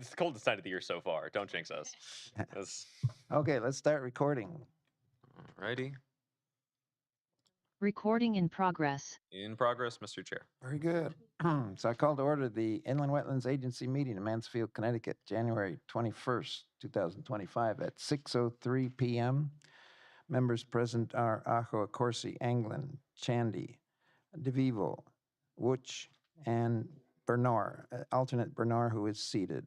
It's the coldest night of the year so far. Don't jinx us. Okay, let's start recording. Alrighty. Recording in progress. In progress, Mr. Chair. Very good. So I call to order the Inland Wetlands Agency meeting in Mansfield, Connecticut, January 21st, 2025 at 6:03 p.m. Members present are Aho, Corsi, Anglin, Chandy, DeVivo, Wooch, and Bernard, alternate Bernard, who is seated.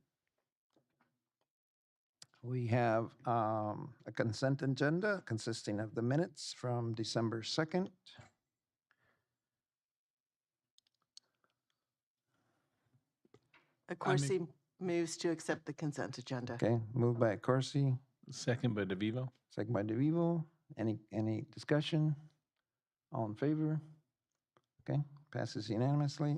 We have a consent agenda consisting of the minutes from December 2nd. Corsi moves to accept the consent agenda. Okay, moved by Corsi, Second by DeVivo. second by DeVivo. Any discussion? All in favor? Okay, passes unanimously.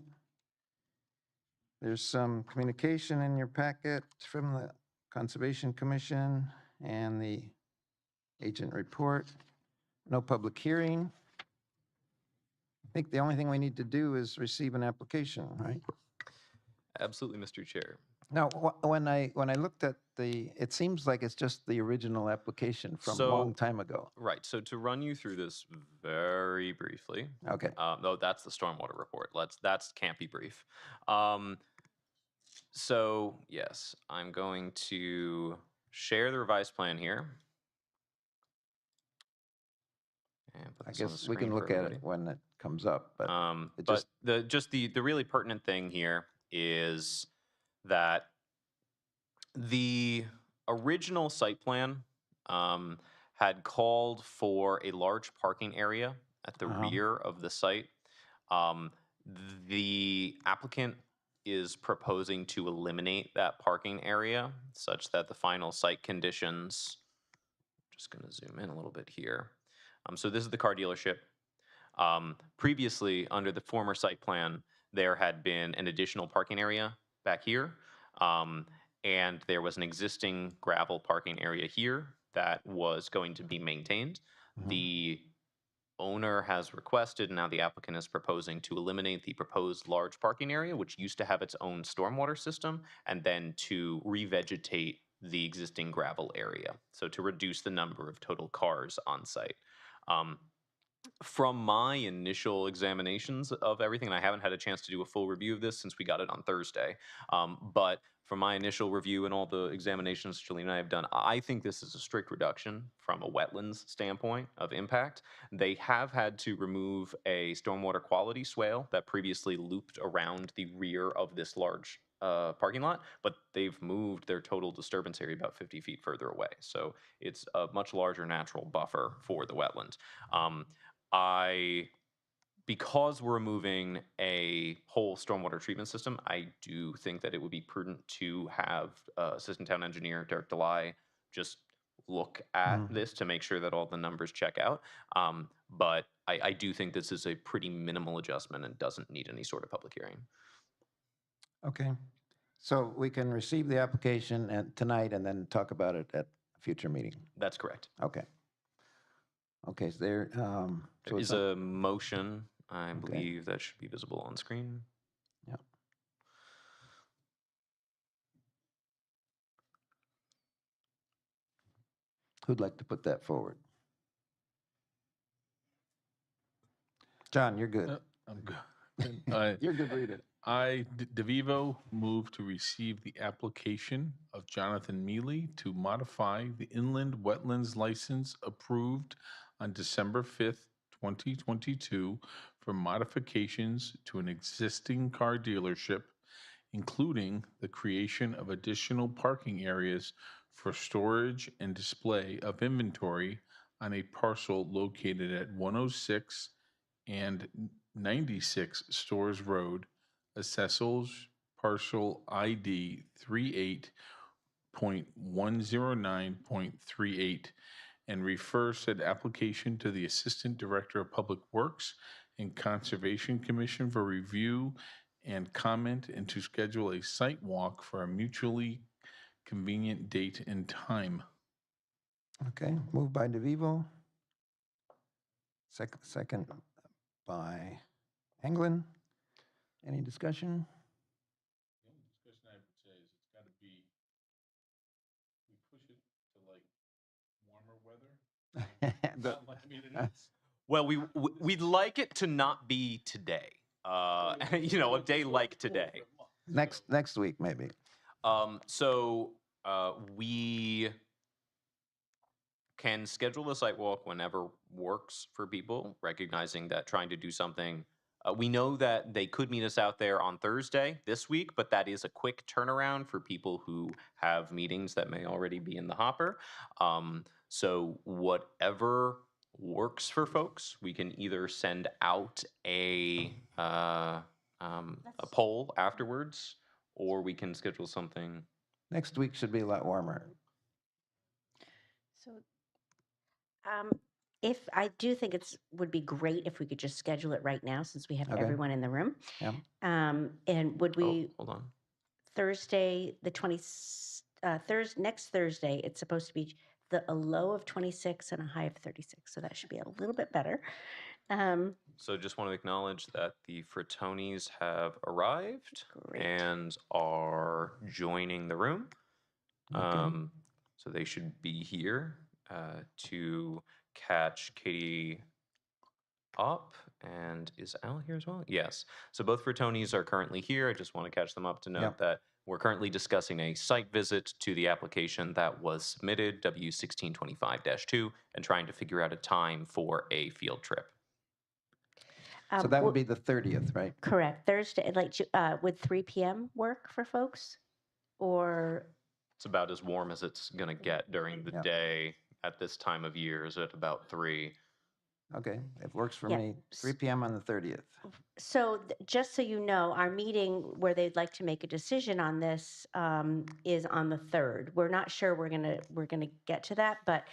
There's some communication in your packet from the Conservation Commission and the agent report. No public hearing. I think the only thing we need to do is receive an application, right? Absolutely, Mr. Chair. Now, when I looked at it seems like it's just the original application from a So- long time ago. Right. So to run you through this very briefly, Okay. though that's the stormwater report. Can't be brief. So yes, I'm going to share the revised plan here. And put I this on the guess we can screen look for at everybody. it when it comes up, but it But the really pertinent thing here is that the original site plan had called for a large parking area at the Uh-huh. rear of the site. The applicant is proposing to eliminate that parking area such that the final site conditions, just going to zoom in a little bit here. So this is the car dealership. Previously, under the former site plan, there had been an additional parking area back here. And there was an existing gravel parking area here that was going to be maintained. Mhm. The owner has requested, and now the applicant is proposing to eliminate the proposed large parking area, which used to have its own stormwater system, and then to revegetate the existing gravel area. So to reduce the number of total cars on site. From my initial examinations of everything, and I haven't had a chance to do a full review of this since we got it on Thursday, but from my initial review and all the examinations Jillian and I have done, I think this is a strict reduction from a wetlands standpoint of impact. They have had to remove a stormwater quality swale that previously looped around the rear of this large parking lot, but they've moved their total disturbance area about 50 feet further away. So it's a much larger natural buffer for the wetland. Because we're removing a whole stormwater treatment system, I do think that it would be prudent to have Assistant Town Engineer Derek Delay just look at this to make sure that all the numbers check out. But I do think this is a pretty minimal adjustment and doesn't need any sort of public hearing. Okay. So we can receive the application tonight and then talk about it at a future meeting. That's correct. Okay. Okay, so there. There is a motion, I Okay. believe, that should be visible on screen. Yeah. Who'd like to put that forward? John, you're good. I'm good. You're good reading. DeVivo, move to receive the application of Jonathan Mealy to modify the inland wetlands license approved on December 5th, 2022 for modifications to an existing car dealership, including the creation of additional parking areas for storage and display of inventory on a parcel located at 106 and 96 Stores Road, Assessors Parcel ID 38.109.38, and refer said application to the Assistant Director of Public Works and Conservation Commission for review and comment, and to schedule a site walk for a mutually convenient date and time. Okay, moved by DeVivo. Second by Anglin. Any discussion? The only discussion I would say is it's got to be The- Well, we'd like it to not be today. A day like today. Next week, maybe. We can schedule the site walk whenever works for people, recognizing that trying to do something. We know that they could meet us out there on Thursday this week, but that is a quick turnaround for people who have meetings that may already be in the hopper. So whatever works for folks, we can either send out a poll afterwards, or we can schedule something. Next week should be a lot warmer. So, if I do think would be great if we could just schedule it right now since we have Okay. everyone in the room. Yeah. And would we Hold on. Thursday the next Thursday it's supposed to be a low of 26 and a high of 36, so that should be a little bit better. So just want to acknowledge that the Fratonis have arrived Great. and are joining the room. Okay. So they should be here to catch Katie up. And is Al here as well? Yes. So both Fratonis are currently here. I just want to catch them up to note Yep. that we're currently discussing a site visit to the application that was submitted, W1625-2, and trying to figure out a time for a field trip. So that would be the 30th, right? Correct. Thursday, would 3 p.m. work for folks? Or It's about as warm as it's going to get during the Yeah. day at this time of year, is at about 3. Okay, it works for Yeah. me. 3 p.m. on the 30th. so just so you know, our meeting where they'd like to make a decision on this is on the 3rd. We're not sure we're gonna get to that, but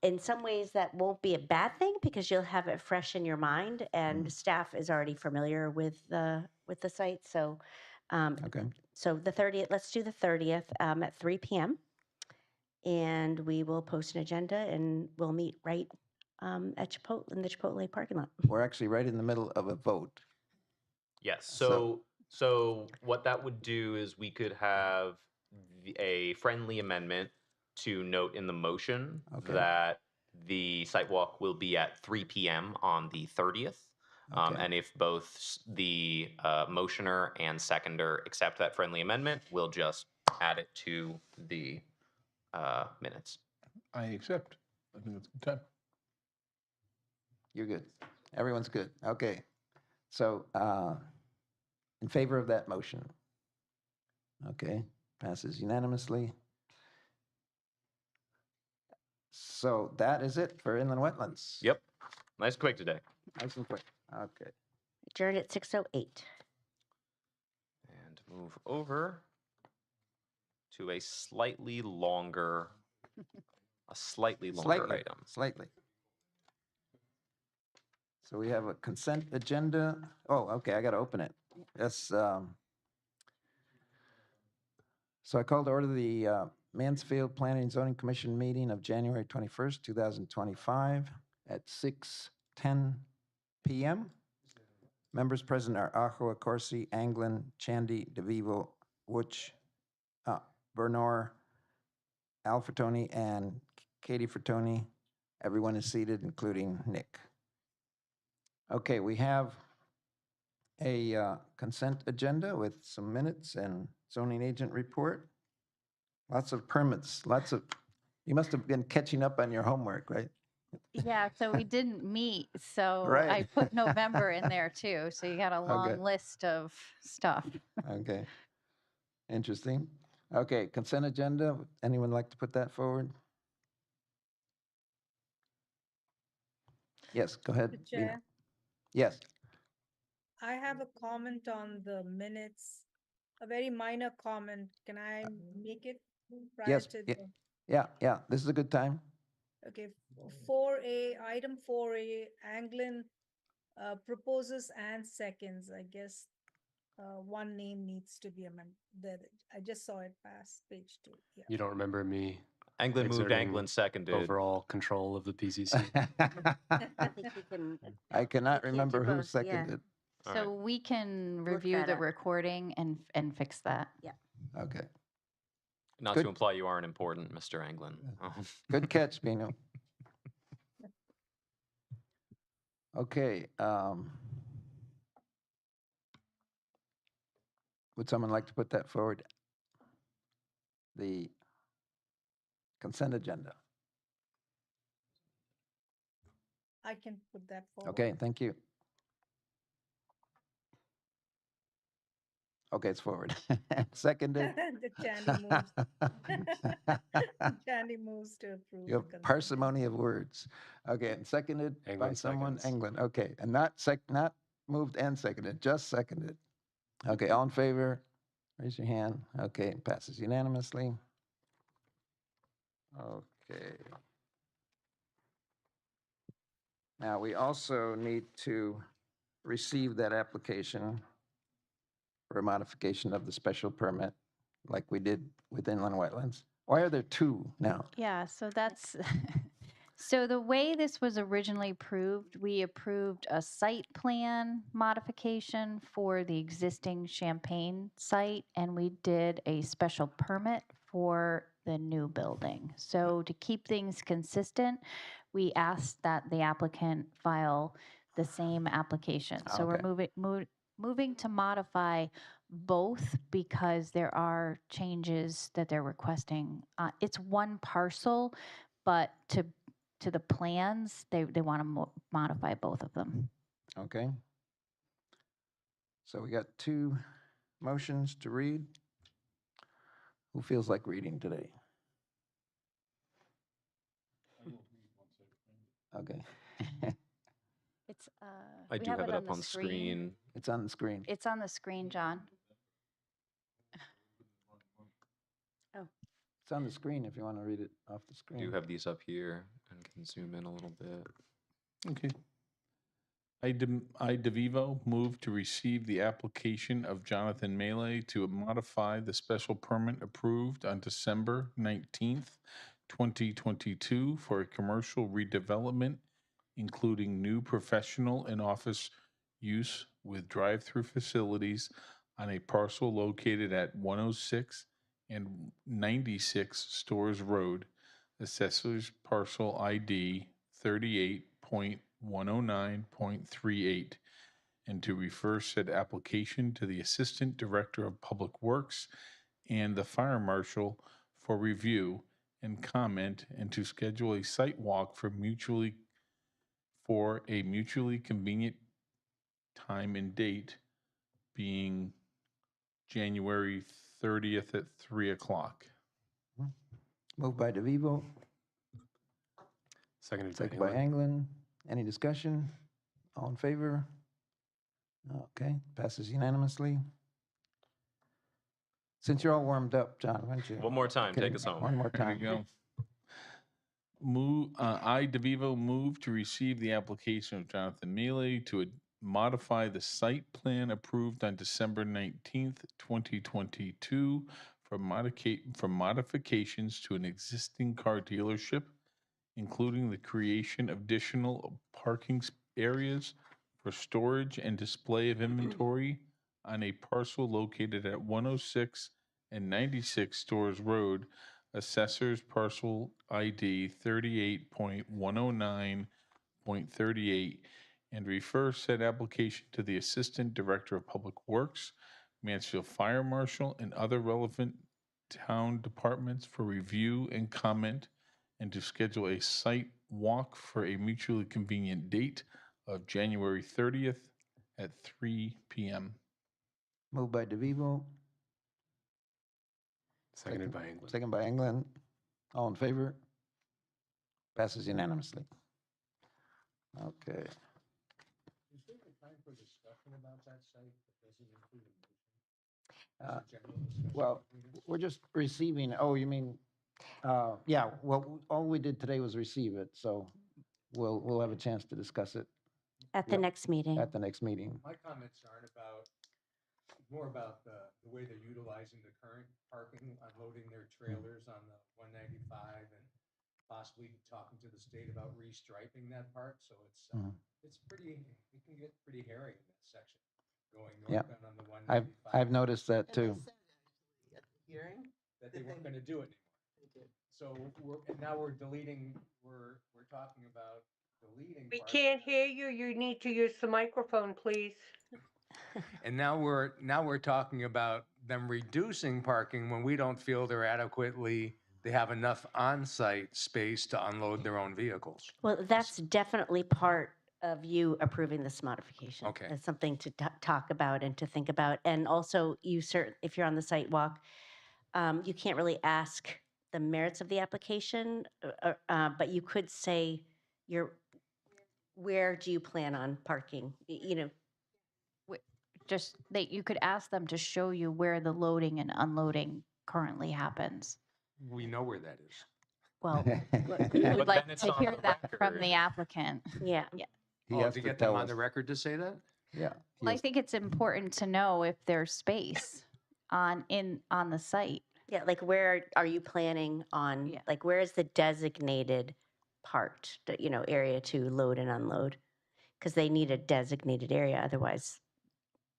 in some ways that won't be a bad thing because you'll have it fresh in your mind, and staff is already familiar with the site. So, Okay. so the 30th. Let's do the 30th at 3 p.m. and we will post an agenda and we'll meet right at Chipotle in the Chipotle parking lot. We're actually right in the middle of a vote. Yes. So- So what that would do is we could have a friendly amendment to note in the motion Okay. that the site walk will be at 3 p.m. on the 30th. Okay. And if both the motioner and seconder accept that friendly amendment, we'll just add it to the minutes. I accept. I think that's a good time. You're good. Everyone's good. Okay. So in favor of that motion? Okay, passes unanimously. So that is it for inland wetlands. Yep. Nice quick today. Nice and quick. Okay. Adjourned at 6:08. And move over to a slightly longer item. Slightly. So we have a consent agenda. Oh, okay, I got to open it. Yes. So I called to order the Mansfield Planning and Zoning Commission meeting of January 21st, 2025 at 6:10 p.m. Members present are Aho, Corsi, Anglin, Chandy, DeVivo, Wutch, Bernor, Al Frattoni, and Katie Frattoni. Everyone is seated, including Nick. Okay, we have a consent agenda with some minutes and zoning agent report. Lots of permits, you must have been catching up on your homework, right? Yeah, so we didn't meet, so I Right. put November in there too. So you got a long Okay. list of stuff. Okay. Interesting. Okay, consent agenda. Anyone like to put that forward? Yes, go ahead. Mr. Vina. Chair, Yes, I have a comment on the minutes, a very minor comment. Can I make it prior yes, to yeah. the, yeah, this is a good time. okay, 4A, item 4A, Anglin proposes and seconds, I guess. One name needs to be amended. I just saw it pass page 2. Yeah. You don't remember me Anglin moved, exerting Anglin seconded. overall control of the PCC? I think you can. I cannot can't do remember who both, yeah. seconded. All So we can Look review that the up. recording and fix that. Okay, Not Good. to imply you aren't important, Mr. Anglin. good catch, Bino. Okay. Would someone like to put that forward? The consent agenda. I can put that forward. Okay, thank you. Okay, it's forward. Seconded. The Chandy moves. Chandy moves to approve. You the have consent parsimony of words. Okay, and seconded by England someone, seconds. England. Okay, and not moved and seconded, just seconded. Okay, all in favor? Raise your hand. Okay, passes unanimously. Okay. Now, we also need to receive that application for a modification of the special permit, like we did with inland wetlands. Why are there two now? Yeah, so that's, so the way this was originally approved, we approved a site plan modification for the existing Champagne site, and we did a special permit for the new building. So to keep things consistent, we asked that the applicant file the same application. So we're Okay. moving to modify both because there are changes that they're requesting. It's one parcel, but to the plans, they want to modify both of them. Okay. So we got two motions to read. Who feels like reading today? Okay. It's I do have it up on screen. It's on the screen. It's on the screen, John. It's on the screen if you want to read it off the I screen. do have these up here and can zoom in a little bit. Okay. I, DeVivo, move to receive the application of Jonathan Melee to modify the special permit approved on December 19th, 2022 for a commercial redevelopment, including new professional and office use with drive-through facilities on a parcel located at 106 and 96 Stores Road, Assessor's Parcel ID 38.109.38, and to refer said application to the Assistant Director of Public Works and the Fire Marshal for review and comment, and to schedule a site walk for a mutually convenient time and date, being January 30th at 3 o'clock. Moved by DeVivo, Seconded by second by England. Anglin. Any discussion? All in favor? Okay, passes unanimously. Since you're all warmed up, John, why don't you? One more time, Okay, take us home. One more There you time. go. I, DeVivo, move to receive the application of Jonathan Mealy to modify the site plan approved on December 19th, 2022 for modifications to an existing car dealership, including the creation of additional parking areas for storage and display of inventory on a parcel located at 106 and 96 Stores Road, Assessor's Parcel ID 38.109.38, and refer said application to the Assistant Director of Public Works, Mansfield Fire Marshal, and other relevant town departments for review and comment, and to schedule a site walk for a mutually convenient date of January 30th at 3 p.m. Moved by DeVivo, Seconded by England. second by Anglin. All in favor? Passes unanimously. Okay. Is there a time for discussion about that site that doesn't include a motion? Uh, Just a general discussion Well, between us? we're just receiving, you mean, yeah, well, all we did today was receive it, so we'll have a chance to discuss it At the Yep. next meeting. at the next meeting. My comments aren't more about the way they're utilizing the current parking, unloading their trailers on the 195 and possibly talking to the state about restriping that part. So Mhm. it can get pretty hairy in that section going Yeah. northbound on the I've 195. noticed that And they too. said actually at the hearing That they that weren't they- gonna do it anymore. they did. So now we're deleting, we're talking about deleting We parking. can't hear you. You need to use the microphone, please. And now we're talking about them reducing parking when we don't feel they have enough on-site space to unload their own vehicles. Well, that's definitely part of you approving this modification. Okay. It's something to talk about and to think about. And also, if you're on the site walk, you can't really ask the merits of the application, but you could say, where do you plan on parking? You know, Just that you could ask them to show you where the loading and unloading currently happens. We know where that is. well, We But would then like it's to on hear the that from record. the applicant. yeah. He Oh, has to to get them tell on us. the record to say that? Yeah. he Well, I has- think it's important to know if there's space on the site. Yeah, like where are you planning on, Yeah. like where is the designated part, area to load and unload? Because they need a designated area, otherwise,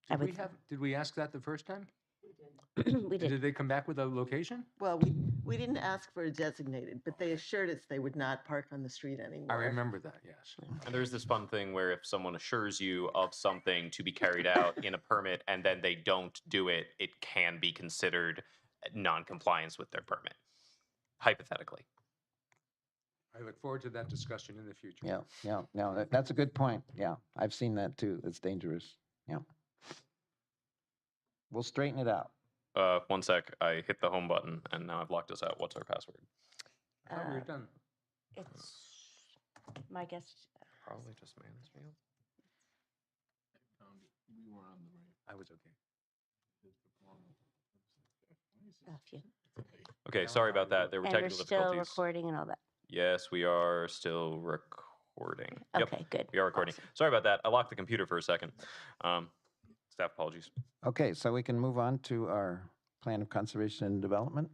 I would, Did we ask that the first time? we And did. did they come back with a location? Well, we didn't ask for a designated, but they assured us they would not park on the street anymore. I remember that, yes. And there's this fun thing where if someone assures you of something to be carried out in a permit and then they don't do it, it can be considered non-compliance with their permit, hypothetically. I look forward to that discussion in the future. Yeah, no, that's a good point. Yeah, I've seen that too. It's dangerous. Yeah. We'll straighten it out. 1 sec, I hit the home button and now I've locked us out. What's our password? I thought we were Uh, done. It's, my guess, Probably just Mansfield. I was okay. a few. Okay, sorry about that. There were And we're technical still difficulties. recording and all that. Yes, we are still recording. Yep, Okay, good. we are recording. Awesome. Sorry about that. I locked the computer for a second. Staff apologies. Okay, so we can move on to our plan of conservation and development.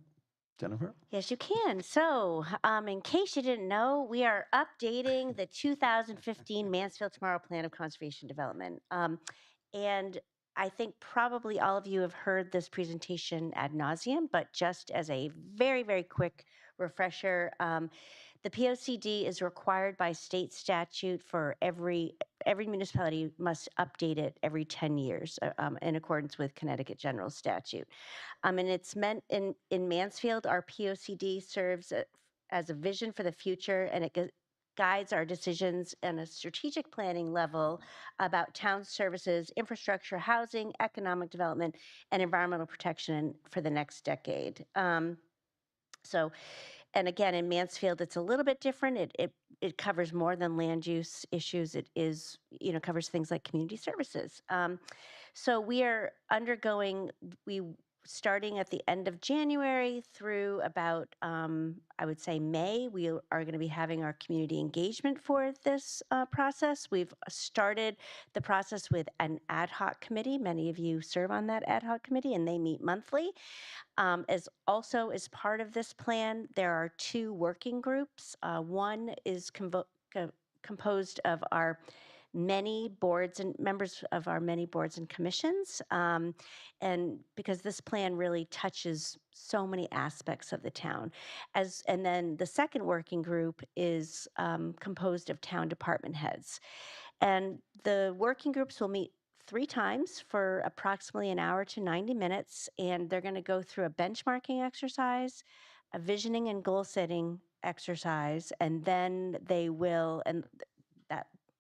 Jennifer? Yes, you can. So, in case you didn't know, we are updating the 2015 Mansfield Tomorrow Plan of Conservation Development. And I think probably all of you have heard this presentation ad nauseum, but just as a very, very quick refresher, the POCD is required by state statute for every municipality must update it every 10 years in accordance with Connecticut General Statute. And it's meant in Mansfield, our POCD serves as a vision for the future, and it guides our decisions on a strategic planning level about town services, infrastructure, housing, economic development, and environmental protection for the next decade. And again, in Mansfield, it's a little bit different. It covers more than land use issues. It is, covers things like community services. So we are starting at the end of January through about, I would say May, we are going to be having our community engagement for this process. We've started the process with an ad hoc committee. Many of you serve on that ad hoc committee, and they meet monthly. As part of this plan, there are 2 working groups. One is composed of our many boards and members of our many boards and commissions. And because this plan really touches so many aspects of the town. And then the second working group is composed of town department heads. And the working groups will meet 3 times for approximately an hour to 90 minutes. And they're going to go through a benchmarking exercise, a visioning and goal setting exercise, and then they will,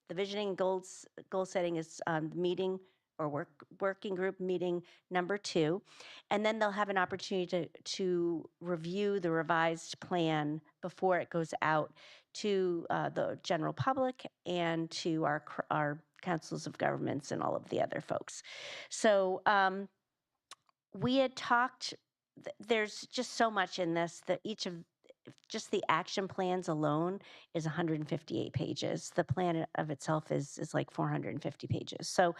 the visioning and goal setting is meeting or working group meeting number 2. And then they'll have an opportunity to review the revised plan before it goes out to the general public and to our councils of governments and all of the other folks. So we had talked, there's just so much in this that just the action plans alone is 158 pages. The plan of itself is like 450 pages. So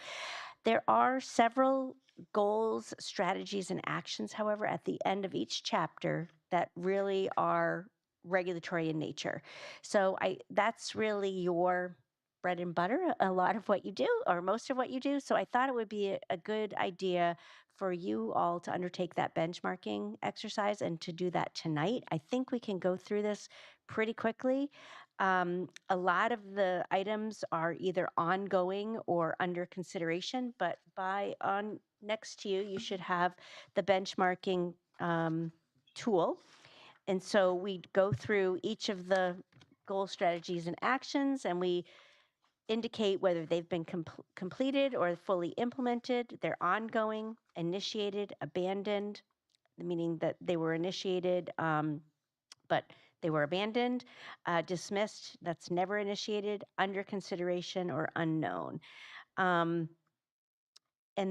there are several goals, strategies, and actions, however, at the end of each chapter that really are regulatory in nature. So that's really your bread and butter, a lot of what you do, or most of what you do. So I thought it would be a good idea for you all to undertake that benchmarking exercise and to do that tonight. I think we can go through this pretty quickly. A lot of the items are either ongoing or under consideration, but by on next to you, you should have the benchmarking tool. And so we go through each of the goal strategies and actions, and we indicate whether they've been completed or fully implemented, they're ongoing, initiated, abandoned, meaning that they were initiated, but they were abandoned, dismissed, that's never initiated, under consideration, or unknown. And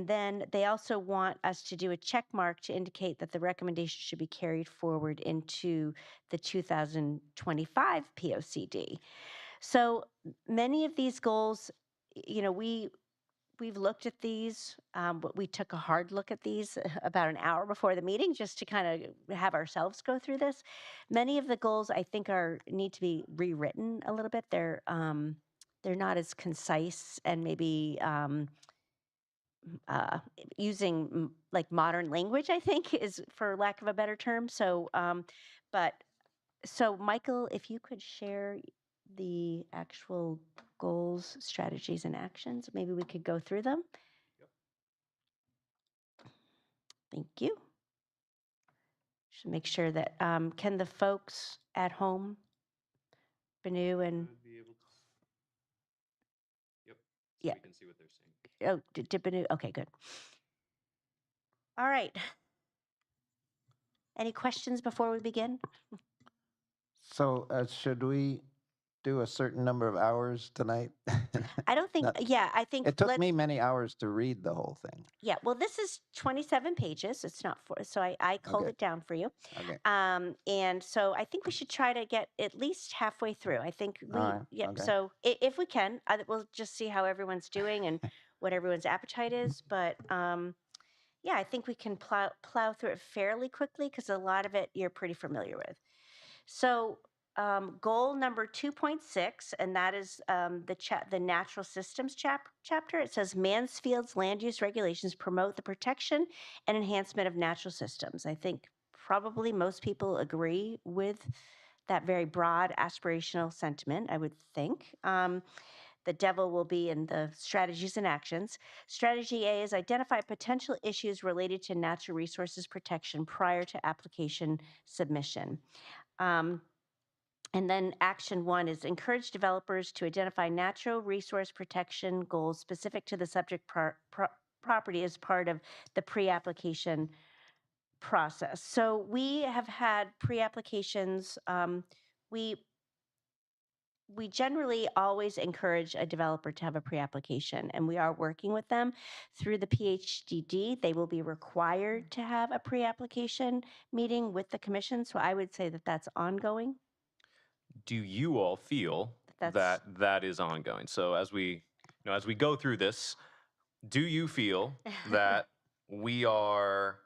then they also want us to do a check mark to indicate that the recommendation should be carried forward into the 2025 POCD. So many of these goals, we've looked at these, but we took a hard look at these about an hour before the meeting just to kind of have ourselves go through this. Many of the goals I think need to be rewritten a little bit. They're not as concise and maybe using like modern language, I think, is for lack of a better term. So, so Michael, if you could share the actual goals, strategies, and actions, maybe we could go through them. Yep. Thank you. Should make sure that can the folks at home, Banu and Yep. So yeah, we can see what they're saying. oh, did Banu? Okay, good. All right. Any questions before we begin? So should we do a certain number of hours tonight? I don't think, Not- yeah, I think It took me many hours to read the whole thing. Yeah, well, this is 27 pages. It's not four, so I culled Okay. it down for you. Okay. And so I think we should try to get at least halfway through. I think we, All right, yeah. okay. So if we can, we'll just see how everyone's doing and what everyone's appetite is. But yeah, I think we can plow through it fairly quickly because a lot of it you're pretty familiar with. So goal number 2.6, and that is the natural systems chapter. It says Mansfield's land use regulations promote the protection and enhancement of natural systems. I think probably most people agree with that very broad aspirational sentiment, I would think. The devil will be in the strategies and actions. Strategy A is identify potential issues related to natural resources protection prior to application submission. And then action 1 is encourage developers to identify natural resource protection goals specific to the subject property as part of the pre-application process. So we have had pre-applications. We generally always encourage a developer to have a pre-application, and we are working with them through the PHDD. They will be required to have a pre-application meeting with the commission. So I would say that that's ongoing. Do you all feel That's- that is ongoing? So as we go through this, do you feel that we are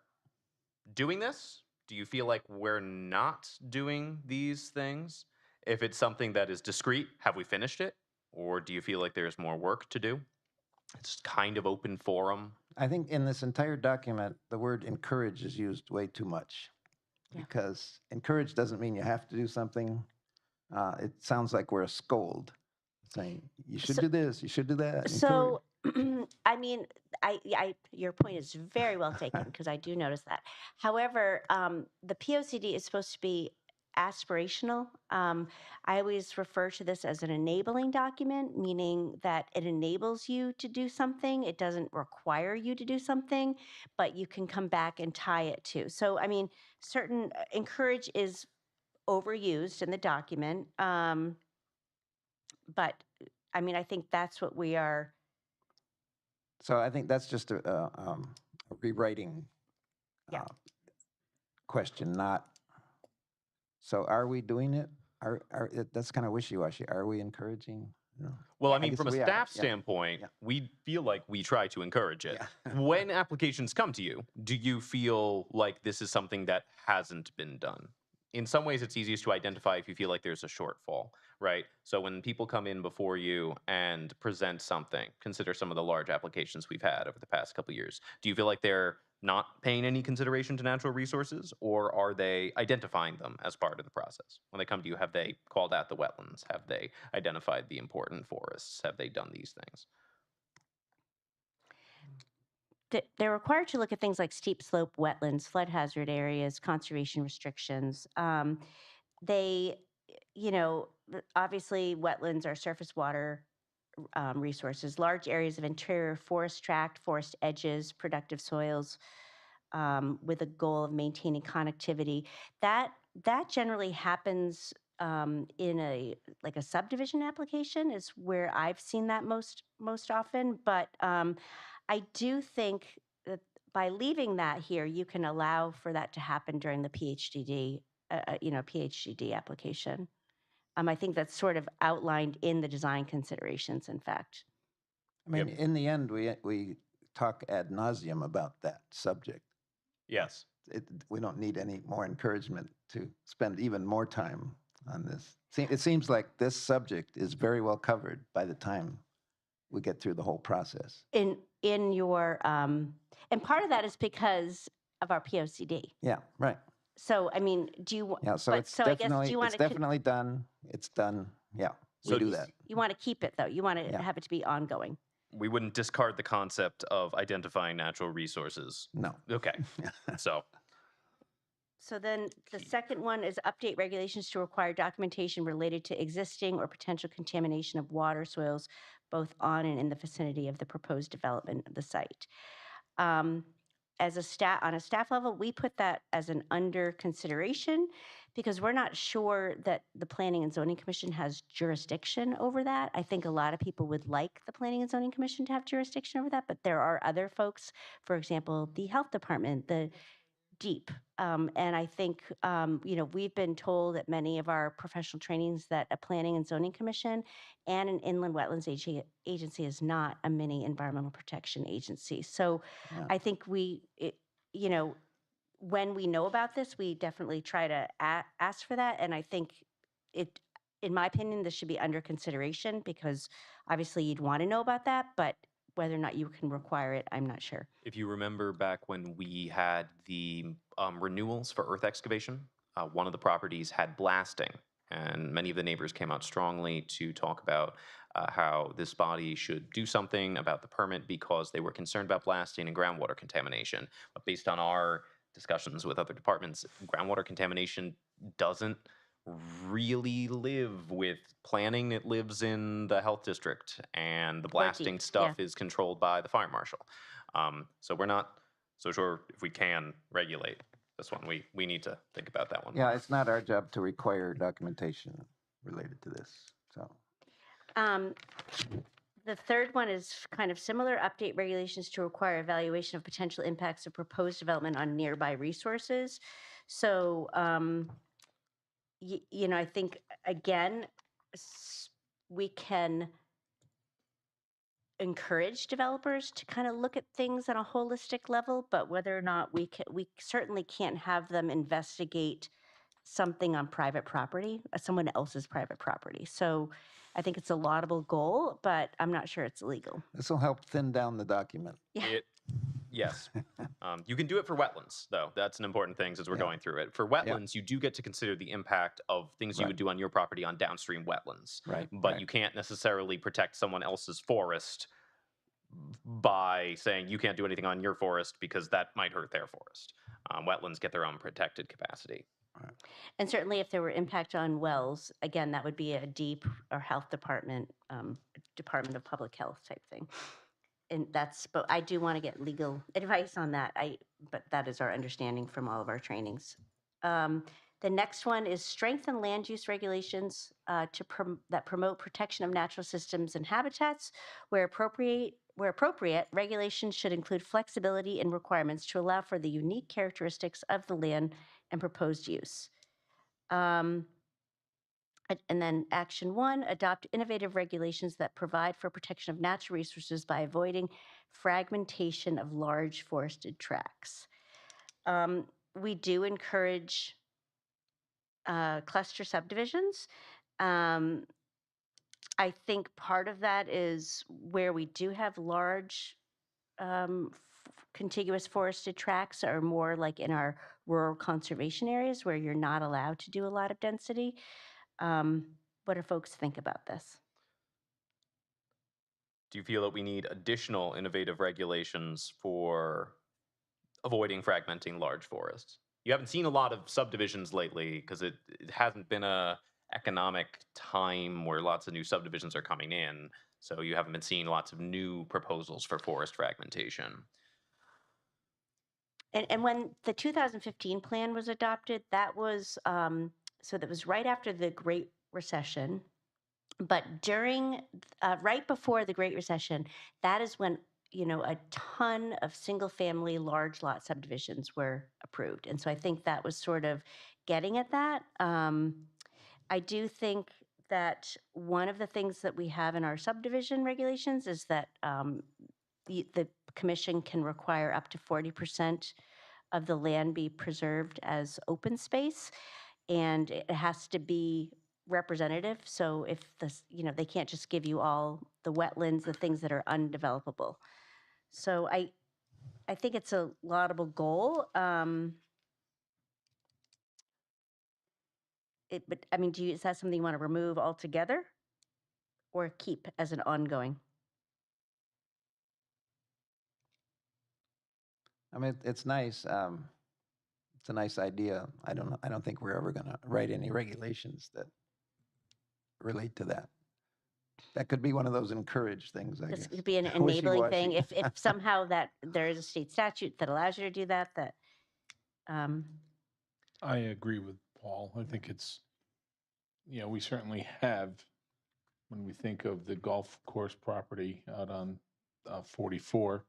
doing this? Do you feel like we're not doing these things? If it's something that is discrete, have we finished it? Or do you feel like there's more work to do? It's kind of open forum. I think in this entire document, the word encourage is used way too much. Yeah. Because encourage doesn't mean you have to do something. It sounds like we're a scold, saying you should So- do this, you should do that. So, I mean, your point is very well taken because I do notice that. However, the POCD is supposed to be aspirational. I always refer to this as an enabling document, meaning that it enables you to do something. It doesn't require you to do something, but you can come back and tie it to. So, I mean, certain encourage is overused in the document. But I mean, I think that's what we are. So I think that's just a rewriting Yeah. question, not, so are we doing it? That's kind of wishy-washy. Are we encouraging? No. Well, I I mean, guess from a we are, staff yeah. standpoint, Yeah. we feel like we try to encourage it. Yeah. When applications come to you, do you feel like this is something that hasn't been done? In some ways, it's easiest to identify if you feel like there's a shortfall, right? So when people come in before you and present something, consider some of the large applications we've had over the past couple of years. Do you feel like they're not paying any consideration to natural resources, or are they identifying them as part of the process? When they come to you, have they called out the wetlands? Have they identified the important forests? Have they done these things? They're required to look at things like steep slope wetlands, flood hazard areas, conservation restrictions. They, obviously wetlands are surface water resources, large areas of interior forest tract, forest edges, productive soils, with a goal of maintaining connectivity. That generally happens in a subdivision application is where I've seen that most often. But I do think that by leaving that here, you can allow for that to happen during the PhD application. I think that's sort of outlined in the design considerations, in fact. I mean, in the end, we talk ad nauseum about that subject. Yes. We don't need any more encouragement to spend even more time on this. It seems like this subject is very well covered by the time we get through the whole process. In your and part of that is because of our POCD. Yeah, right. So I mean, do you? Yeah, so but, it's so I guess, definitely do you want it's to definitely done. It's done. Yeah, So we do that. You want to keep it though. You want to Yeah. have it to be ongoing. We wouldn't discard the concept of identifying natural resources. No. Okay. So So then the second one is update regulations to require documentation related to existing or potential contamination of water soils, both on and in the vicinity of the proposed development of the site. As on a staff level, we put that as an under consideration because we're not sure that the Planning and Zoning Commission has jurisdiction over that. I think a lot of people would like the Planning and Zoning Commission to have jurisdiction over that, but there are other folks, for example, the Health Department, the DEEP. And I think, we've been told at many of our professional trainings that a Planning and Zoning Commission and an Inland Wetlands Agency is not a mini environmental protection agency. So Yeah. I think when we know about this, we definitely try to ask for that. And I think in my opinion, this should be under consideration because obviously you'd want to know about that, but whether or not you can require it, I'm not sure. if you remember back when we had the renewals for earth excavation, one of the properties had blasting, and many of the neighbors came out strongly to talk about how this body should do something about the permit because they were concerned about blasting and groundwater contamination. But based on our discussions with other departments, groundwater contamination doesn't really live with planning. It lives in the health district, and the blasting deep, stuff is controlled by the fire marshal. So we're not so sure if we can regulate this one. We need to think about that one. Yeah, more. it's not our job to require documentation related to this. So The third one is kind of similar, update regulations to require evaluation of potential impacts of proposed development on nearby resources. So, I think, again, we can encourage developers to kind of look at things on a holistic level, but whether or not we certainly can't have them investigate something on private property, someone else's private property. So I think it's a laudable goal, but I'm not sure it's legal. this will help thin down the document. Yes. You can do it for wetlands, though. That's an important thing as we're Yeah. going through it. For wetlands, you do get to consider the impact of things you Right. would do on your property on downstream wetlands. Right. But right. you can't necessarily protect someone else's forest by saying you can't do anything on your forest because that might hurt their forest. Wetlands get their own protected capacity. And certainly if there were impact on wells, again, that would be a DEEP or Health Department, Department of Public Health type thing. And but I do want to get legal advice on that. But that is our understanding from all of our trainings. The next one is strengthen land use regulations that promote protection of natural systems and habitats. Where appropriate, regulations should include flexibility in requirements to allow for the unique characteristics of the land and proposed use. And then action 1, adopt innovative regulations that provide for protection of natural resources by avoiding fragmentation of large forested tracts. We do encourage cluster subdivisions. I think part of that is where we do have large contiguous forested tracts are more like in our rural conservation areas where you're not allowed to do a lot of density. What do folks think about this? Do you feel that we need additional innovative regulations for avoiding fragmenting large forests? You haven't seen a lot of subdivisions lately because it hasn't been a economic time where lots of new subdivisions are coming in. So you haven't been seeing lots of new proposals for forest fragmentation. And when the 2015 plan was adopted, that was so that was right after the Great Recession. But right before the Great Recession, that is when a ton of single-family large lot subdivisions were approved, and so I think that was sort of getting at that. I do think that one of the things that we have in our subdivision regulations is that the commission can require up to 40% of the land be preserved as open space, and it has to be representative. So if they can't just give you all the wetlands, the things that are undevelopable. So I think it's a laudable goal. But I mean, is that something you want to remove altogether or keep as an ongoing? I mean, it's nice. It's a nice idea. I don't think we're ever going to write any regulations that relate to that. That could be one of those encouraged things, I This guess. could be an enabling thing. Wishy-washy. If somehow that there is a state statute that allows you to do that, I agree with Paul. I think it's, we certainly have, when we think of the golf course property out on 44,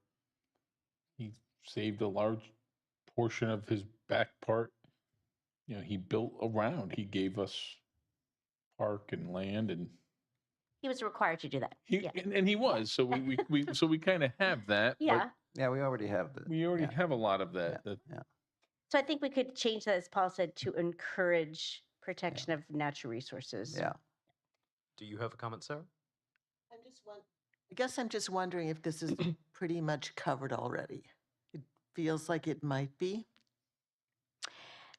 he saved a large portion of his back part. He built around, he gave us park and land, and he was required to do that. he and he was. So we kind of have that. Yeah. Yeah, we already have the. We already have a lot of that. Yeah. So I think we could change that, as Paul said, to encourage protection of natural resources. Yeah. Do you have a comment, Sarah? I guess I'm just wondering if this is pretty much covered already. It feels like it might be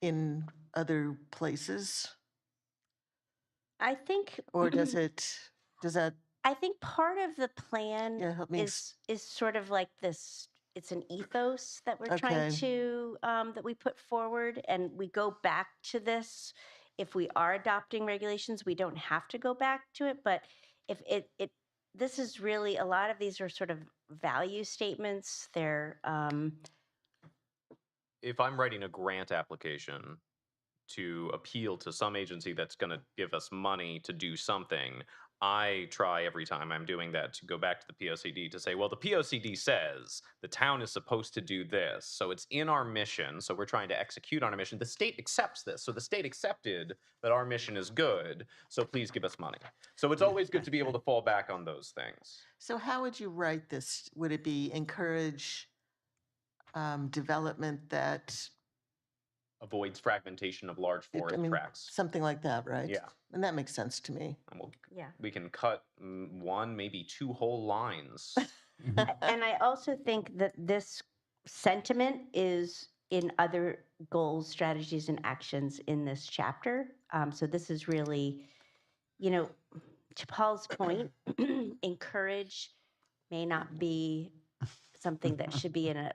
in other places, I think. or does that? I think part of the plan help me is sort of like this. It's an ethos that we're trying Okay. to that we put forward, and we go back to this. If we are adopting regulations, we don't have to go back to it. But if this is really, a lot of these are sort of value statements. They're If I'm writing a grant application to appeal to some agency that's going to give us money to do something, I try every time I'm doing that to go back to the POCD to say, well, the POCD says the town is supposed to do this. So it's in our mission. So we're trying to execute on our mission. The state accepts this. So the state accepted that our mission is good. So please give us money. So it's always good to be able to fall back on those things. So how would you write this? Would it be encourage development that, Avoids fragmentation of large forest tracts. something like that, right? Yeah. And that makes sense to me. And yeah. we can cut one, maybe two whole lines. And I also think that this sentiment is in other goals, strategies, and actions in this chapter. So this is really, to Paul's point, encourage may not be something that should be in a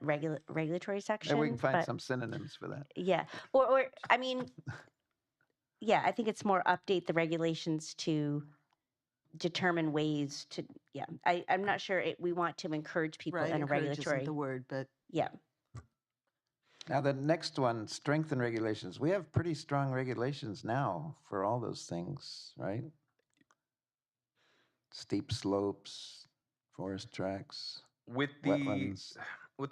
regulatory section. Maybe we can find but some synonyms for that. yeah, or I mean, yeah, I think it's more update the regulations to determine ways to. Yeah, I'm not sure we want to encourage people Right, in a encourage regulatory. isn't the word, but Yeah. Now, the next one, strengthen regulations. We have pretty strong regulations now for all those things, right? Steep slopes, forest tracks, With wetlands.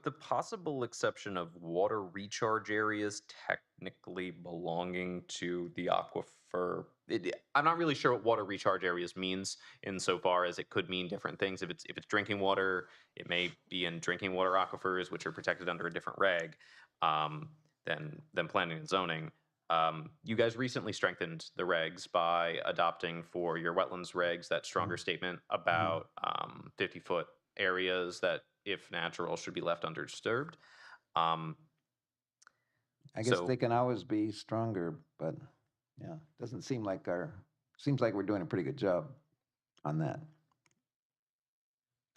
the possible exception of water recharge areas technically belonging to the aquifer. I'm not really sure what water recharge areas means insofar as it could mean different things. If it's drinking water, it may be in drinking water aquifers, which are protected under a different reg than planning and zoning. You guys recently strengthened the regs by adopting for your wetlands regs that stronger statement about 50-foot areas that if natural, should be left undisturbed. Um, I guess So- they can always be stronger, but yeah, doesn't seem like seems like we're doing a pretty good job on that.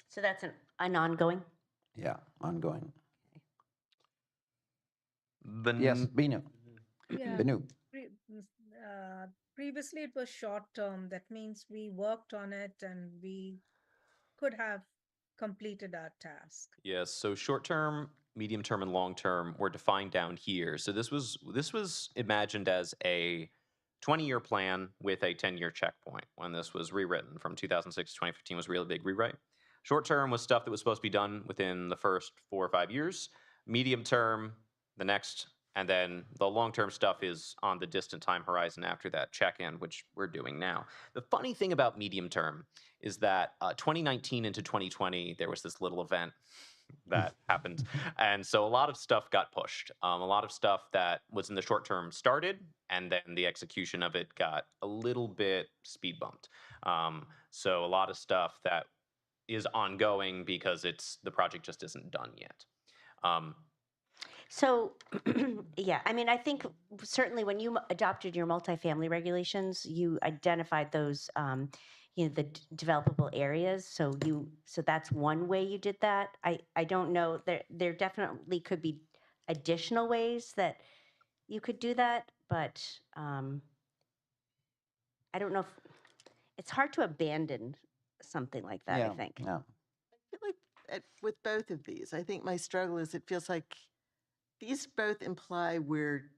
So that's an ongoing? Yeah, ongoing. the Yes, n- Binu. Yeah. Binu. Previously, it was short term. That means we worked on it and we could have completed our task. Yes, so short term, medium term, and long term were defined down here. So this was imagined as a 20-year plan with a 10-year checkpoint when this was rewritten from 2006 to 2015 was a really big rewrite. Short term was stuff that was supposed to be done within the first 4 or 5 years. Medium term, the next, and then the long term stuff is on the distant time horizon after that check-in, which we're doing now. The funny thing about medium term is that 2019 into 2020, there was this little event that happened. And so a lot of stuff got pushed. A lot of stuff that was in the short term started, and then the execution of it got a little bit speed bumped. So a lot of stuff that is ongoing because the project just isn't done yet. So, yeah, I mean, I think certainly when you adopted your multifamily regulations, you identified those, the developable areas. So that's one way you did that. I don't know, there definitely could be additional ways that you could do that, but I don't know if, it's hard to abandon something like that, I Yeah, think. yeah. I feel like with both of these, I think my struggle is it feels like these both imply we're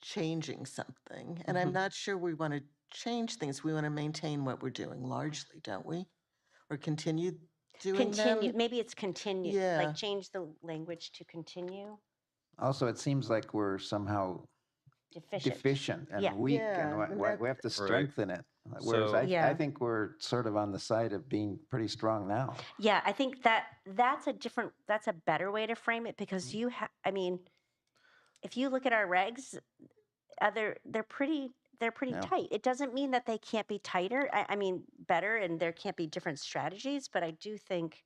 changing something. And I'm not sure we want to change things. We want to maintain what we're doing largely, don't we? Or continue doing Continue, them? maybe it's continue, Yeah. like change the language to continue. Also, it seems like we're somehow deficient Yeah. and weak, Yeah, and and we have to Right. strengthen it. Whereas So- I Yeah. think we're sort of on the side of being pretty strong now. Yeah, I think that's a better way to frame it because I mean, if you look at our regs, they're pretty Yeah. tight. It doesn't mean that they can't be tighter. I mean, better, and there can't be different strategies, but I do think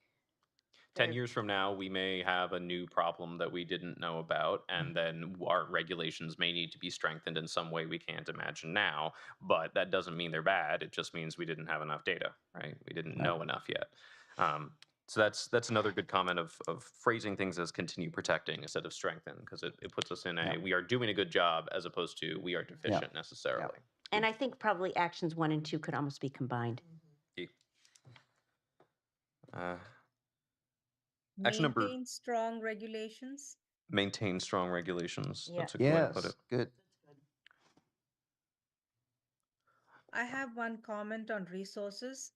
10 they're- years from now, we may have a new problem that we didn't know about, and then our regulations may need to be strengthened in some way we can't imagine now. But that doesn't mean they're bad. It just means we didn't have enough data, right? We didn't know enough yet. So that's another good comment of phrasing things as continue protecting instead of strengthen, because it puts us in Yeah. we are doing a good job as opposed to we are deficient necessarily. and I think probably actions 1 and 2 could almost be combined. Action number- Maintain strong regulations. Maintain strong regulations. Yeah. That's a good way to put Yes, it. good. I have one comment on resources.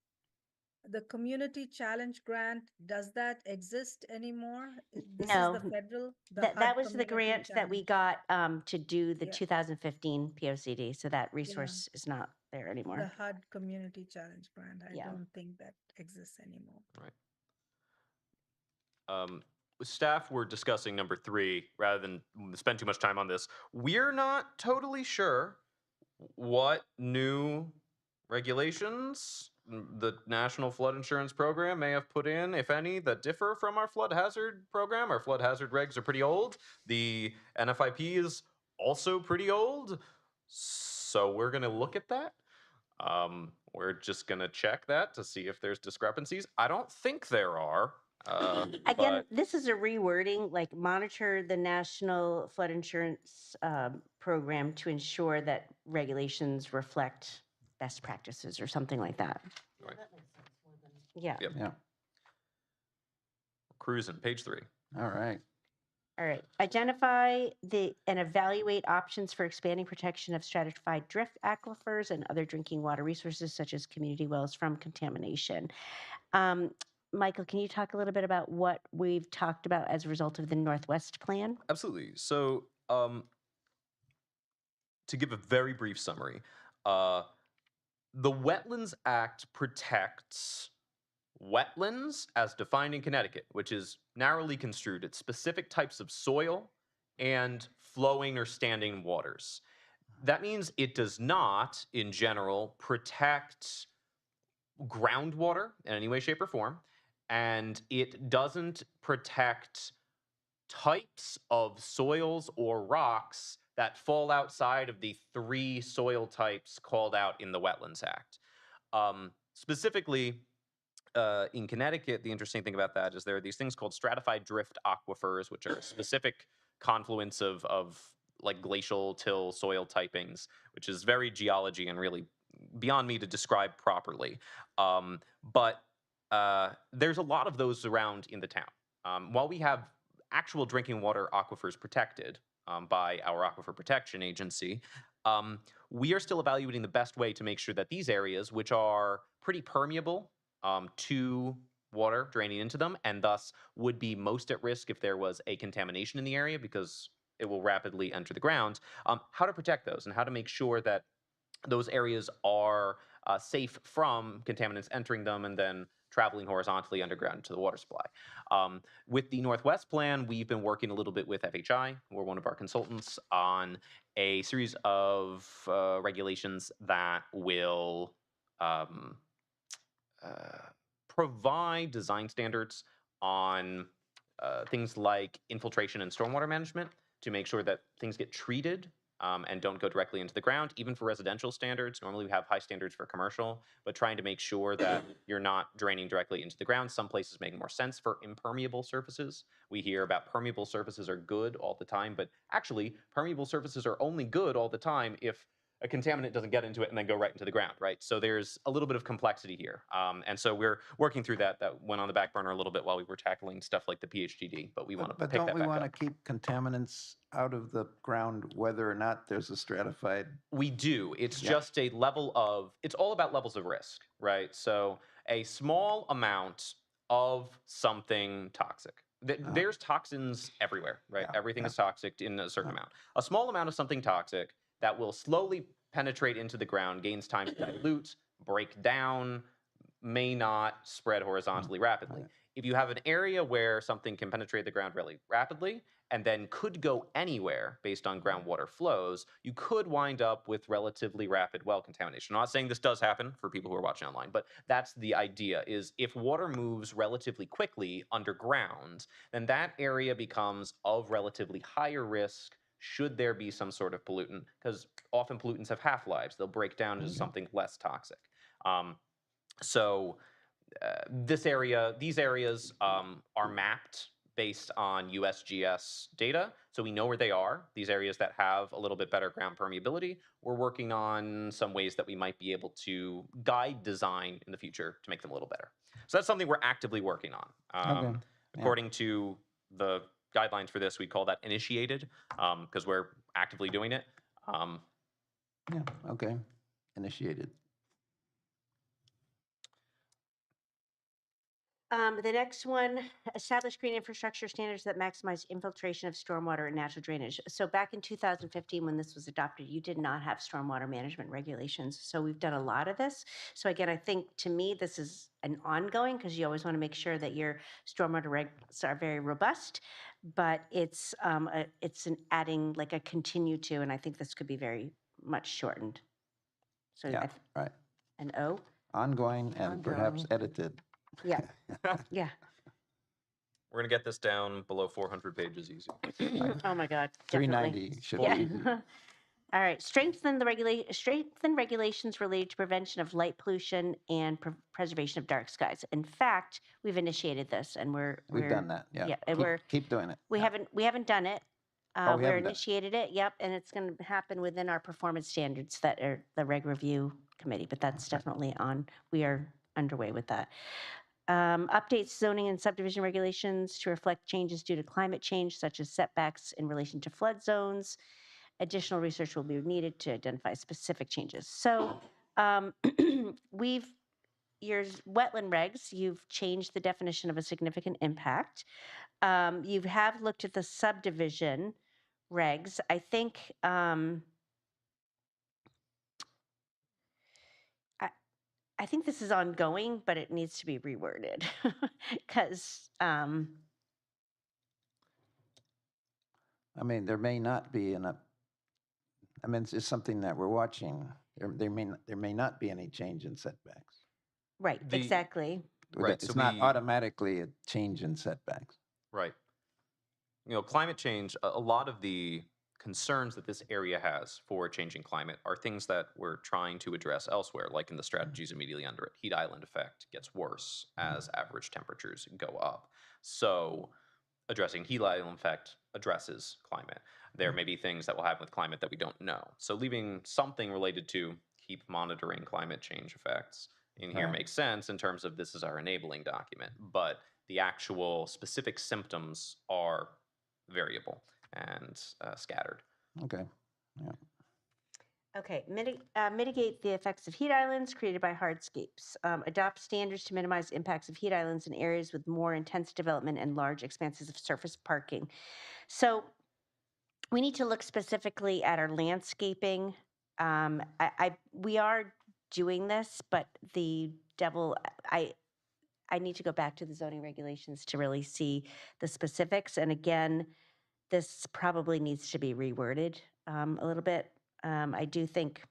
The community challenge grant, does that exist anymore? This No, is the federal. the That HUD was the Community grant that we Challenge. got to do the Yeah. 2015 POCD. So that resource is not there The anymore. HUD Community Challenge grant. I Yeah. don't think that exists anymore. Staff were discussing number 3 rather than spend too much time on this. We're not totally sure what new regulations the National Flood Insurance Program may have put in, if any, that differ from our flood hazard program. Our flood hazard regs are pretty old. The NFIP is also pretty old. So we're going to look at that. We're just going to check that to see if there's discrepancies. I don't think there are. Again, but- this is a rewording, like monitor the National Flood Insurance Program to ensure that regulations reflect best practices or something like that. Right. Yeah. Yep. Yeah. Cruising, page 3. All right. All right. Identify and evaluate options for expanding protection of stratified drift aquifers and other drinking water resources such as community wells from contamination. Michael, can you talk a little bit about what we've talked about as a result of the Northwest Plan? Absolutely. So, to give a very brief summary, the Wetlands Act protects wetlands as defined in Connecticut, which is narrowly construed. It's specific types of soil and flowing or standing waters. That means it does not, in general, protect groundwater in any way, shape, or form. and it doesn't protect types of soils or rocks that fall outside of the 3 soil types called out in the Wetlands Act. Specifically, in Connecticut, the interesting thing about that is there are these things called stratified drift aquifers, which are a specific confluence of like glacial till soil typings, which is very geology and really beyond me to describe properly. But there's a lot of those around in the town. While we have actual drinking water aquifers protected by our Aquifer Protection Agency, we are still evaluating the best way to make sure that these areas, which are pretty permeable to water draining into them, and thus would be most at risk if there was a contamination in the area because it will rapidly enter the ground, how to protect those and how to make sure that those areas are safe from contaminants entering them and then traveling horizontally underground to the water supply. With the Northwest Plan, we've been working a little bit with FHI, who are one of our consultants, on a series of regulations that will provide design standards on things like infiltration and stormwater management to make sure that things get treated and don't go directly into the ground. Even for residential standards, normally we have high standards for commercial, but trying to make sure that you're not draining directly into the ground. Some places make more sense for impermeable surfaces. We hear about permeable surfaces are good all the time, but actually permeable surfaces are only good all the time if a contaminant doesn't get into it and then go right into the ground, right? So there's a little bit of complexity here. And so we're working through that. That went on the back burner a little bit while we were tackling stuff like the PHDD, but we want to But pick don't that we back want to up. keep contaminants out of the ground whether or not there's a stratified? We do. It's Yeah. just a level of, it's all about levels of risk, right? So a small amount of something toxic. There's toxins everywhere, right? Yeah, Everything yeah. is toxic in a certain Yeah. amount. A small amount of something toxic that will slowly penetrate into the ground, gains time to dilute, break down, may not spread horizontally rapidly. right. If you have an area where something can penetrate the ground really rapidly and then could go anywhere based on groundwater flows, you could wind up with relatively rapid well contamination. I'm not saying this does happen for people who are watching online, but that's the idea, is if water moves relatively quickly underground, then that area becomes of relatively higher risk should there be some sort of pollutant, because often pollutants have half-lives. They'll break down into Okay. something less toxic. So these areas are mapped based on USGS data, so we know where they are. These areas that have a little bit better ground permeability, we're working on some ways that we might be able to guide design in the future to make them a little better. So that's something we're actively working on. Okay, yeah. According to the guidelines for this, we call that initiated because we're actively doing it. Yeah, okay, initiated. The next one, establish green infrastructure standards that maximize infiltration of stormwater and natural drainage. So back in 2015, when this was adopted, you did not have stormwater management regulations. So we've done a lot of this. So again, I think to me, this is an ongoing, because you always want to make sure that your stormwater regs are very robust, but it's an adding like a continue to, and I think this could be very much shortened. So Yeah, right. an O? Ongoing and perhaps Ongoing. edited. Yeah, yeah. We're gonna get this down below 400 pages easy. Oh my God. 390 definitely. should Yeah. be easy. All right. Strengthen regulations related to prevention of light pollution and preservation of dark skies. In fact, we've initiated this, and We've done that, yeah. Yeah, and Keep doing it. we yeah. haven't done it. Oh, we We're haven't done it. initiated it. Yep, and it's going to happen within our performance standards that are the reg review committee. But that's definitely on. We are underway with that. Updates zoning and subdivision regulations to reflect changes due to climate change, such as setbacks in relation to flood zones. Additional research will be needed to identify specific changes. So your wetland regs, you've changed the definition of a significant impact. You have looked at the subdivision regs. I think I think this is ongoing, but it needs to be reworded because I mean, there may not be I mean, it's just something that we're watching. There may not be any change in setbacks. right, The- exactly. Right, It's so not we- automatically a change in setbacks. Right. Climate change, a lot of the concerns that this area has for changing climate are things that we're trying to address elsewhere, like in the strategies immediately under it. Heat island effect gets worse as average temperatures go up. So addressing heat island effect addresses climate. There may be things that will happen with climate that we don't know. So leaving something related to keep monitoring climate change effects in here Right. makes sense in terms of this is our enabling document, but the actual specific symptoms are variable and scattered. Okay. Okay, mitigate the effects of heat islands created by hardscapes. Adopt standards to minimize impacts of heat islands in areas with more intense development and large expanses of surface parking. So we need to look specifically at our landscaping. We are doing this, but I need to go back to the zoning regulations to really see the specifics. And again, this probably needs to be reworded a little bit. I do think,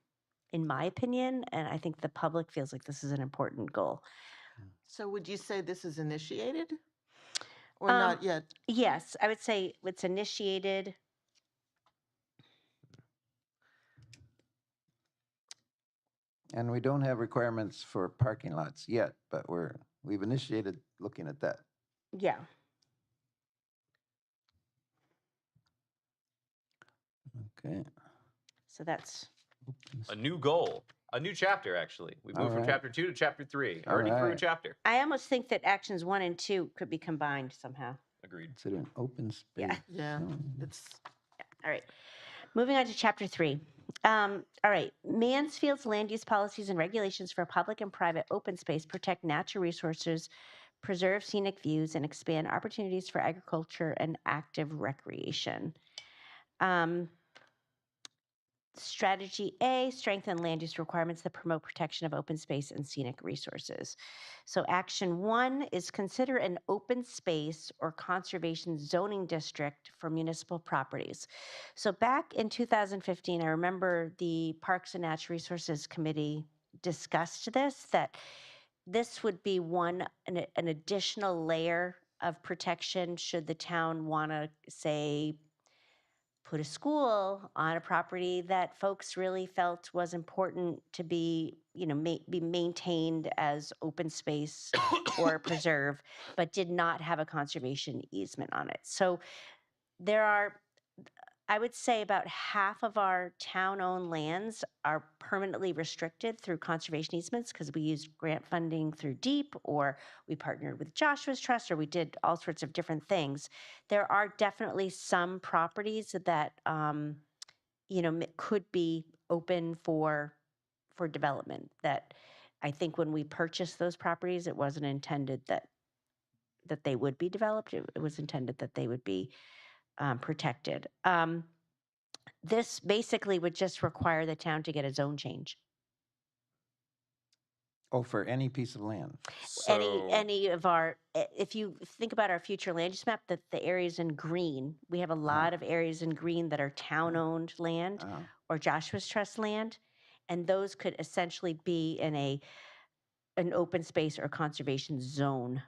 in my opinion, and I think the public feels like this is an important goal. So would you say this is initiated? Or not yet? Yes, I would say it's initiated. And we don't have requirements for parking lots yet, but we've initiated looking at that. Yeah. Okay. So that's A new goal, a new chapter, actually. We moved from Alright. chapter 2 to chapter 3, already through a Alright. chapter. I almost think that actions 1 and 2 could be combined somehow. Agreed. Consider an open space. Yeah. Yeah, zone. it's, All right. Moving on to chapter 3. All right. Mansfield's land use policies and regulations for public and private open space protect natural resources, preserve scenic views, and expand opportunities for agriculture and active recreation. Strategy A, strengthen land use requirements that promote protection of open space and scenic resources. So action 1 is consider an open space or conservation zoning district for municipal properties. So back in 2015, I remember the Parks and Natural Resources Committee discussed this, that this would be an additional layer of protection should the town want to, say, put a school on a property that folks really felt was important to be, be maintained as open space or preserve, but did not have a conservation easement on it. So there are, I would say, about half of our town-owned lands are permanently restricted through conservation easements because we used grant funding through DEEP, or we partnered with Joshua's Trust, or we did all sorts of different things. There are definitely some properties that, could be open for development. That I think when we purchased those properties, it wasn't intended that they would be developed. It was intended that they would be protected. This basically would just require the town to get a zone change. Oh, for any piece of land. So, Any of our, if you think about our future land use map, the areas in green, we have a lot of areas in green that are town-owned land Uh, or Joshua's Trust land, and those could essentially be in an open space or conservation zone.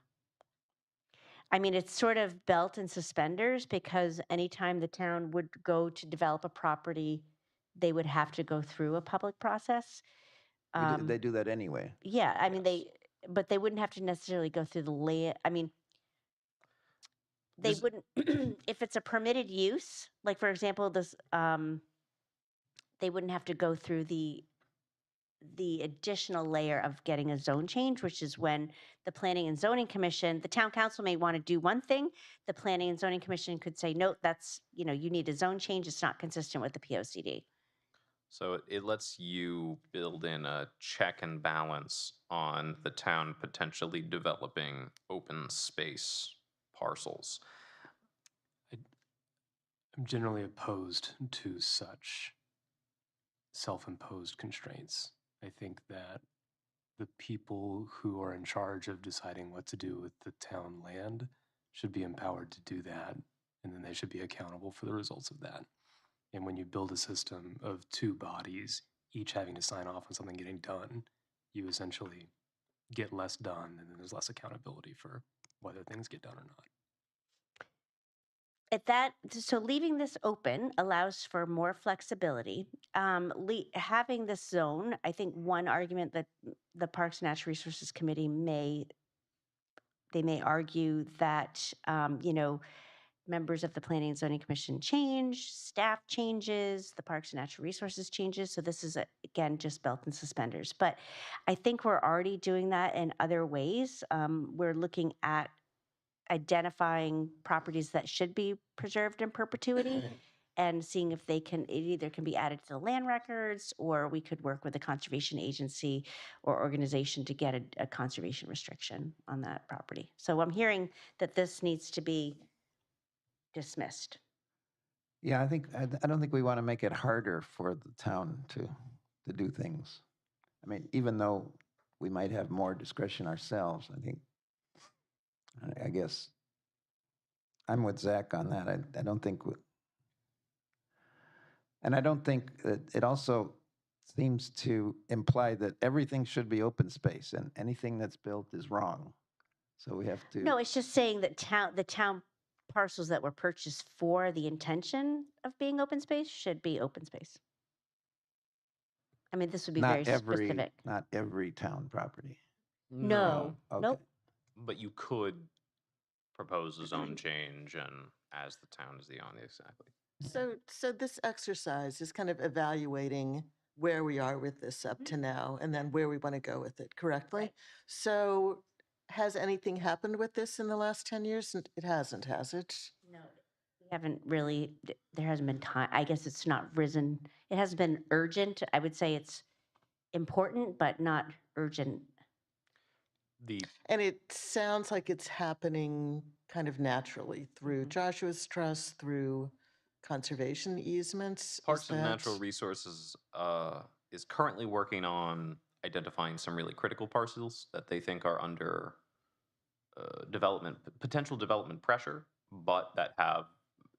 I mean, it's sort of belt and suspenders because anytime the town would go to develop a property, they would have to go through a public process. they do that anyway. Yeah, I mean, Yes. but they wouldn't have to necessarily go through the land. I mean, they This- wouldn't, if it's a permitted use, like for example, this, they wouldn't have to go through the additional layer of getting a zone change, which is when the Planning and Zoning Commission, the town council may want to do one thing, the Planning and Zoning Commission could say, no, that's, you need a zone change, it's not consistent with the POCD. So it lets you build in a check and balance on the town potentially developing open space parcels. I'm generally opposed to such self-imposed constraints. I think that the people who are in charge of deciding what to do with the town land should be empowered to do that, and then they should be accountable for the results of that. And when you build a system of two bodies, each having to sign off on something getting done, you essentially get less done, and then there's less accountability for whether things get done or not. So leaving this open allows for more flexibility. Having this zone, I think one argument that the Parks and Natural Resources Committee may argue that, members of the Planning and Zoning Commission change, staff changes, the Parks and Natural Resources changes. So this is, again, just belt and suspenders. But I think we're already doing that in other ways. We're looking at identifying properties that should be preserved in perpetuity and seeing if it either can be added to the land records, or we could work with a conservation agency or organization to get a conservation restriction on that property. So I'm hearing that this needs to be dismissed. Yeah, I don't think we want to make it harder for the town to do things. I mean, even though we might have more discretion ourselves, I guess I'm with Zach on that. I don't think, and I don't think that it also seems to imply that everything should be open space and anything that's built is wrong. So we have to. No, it's just saying that the town parcels that were purchased for the intention of being open space should be open space. I mean, this would be very specific. Not every town property. No. Okay. Nope. But you could propose a zone change, and as the town is the owner, exactly. So this exercise is kind of evaluating where we are with this up to now and then where we want to go with it, correctly? Right. So has anything happened with this in the last 10 years? It hasn't, has it? No, we haven't really, there hasn't been time. I guess it's not risen. It hasn't been urgent. I would say it's important, but not urgent. And it sounds like it's happening kind of naturally through Joshua's Trust, through conservation easements. Parks and Natural Resources is currently working on identifying some really critical parcels that they think are under potential development pressure, but that have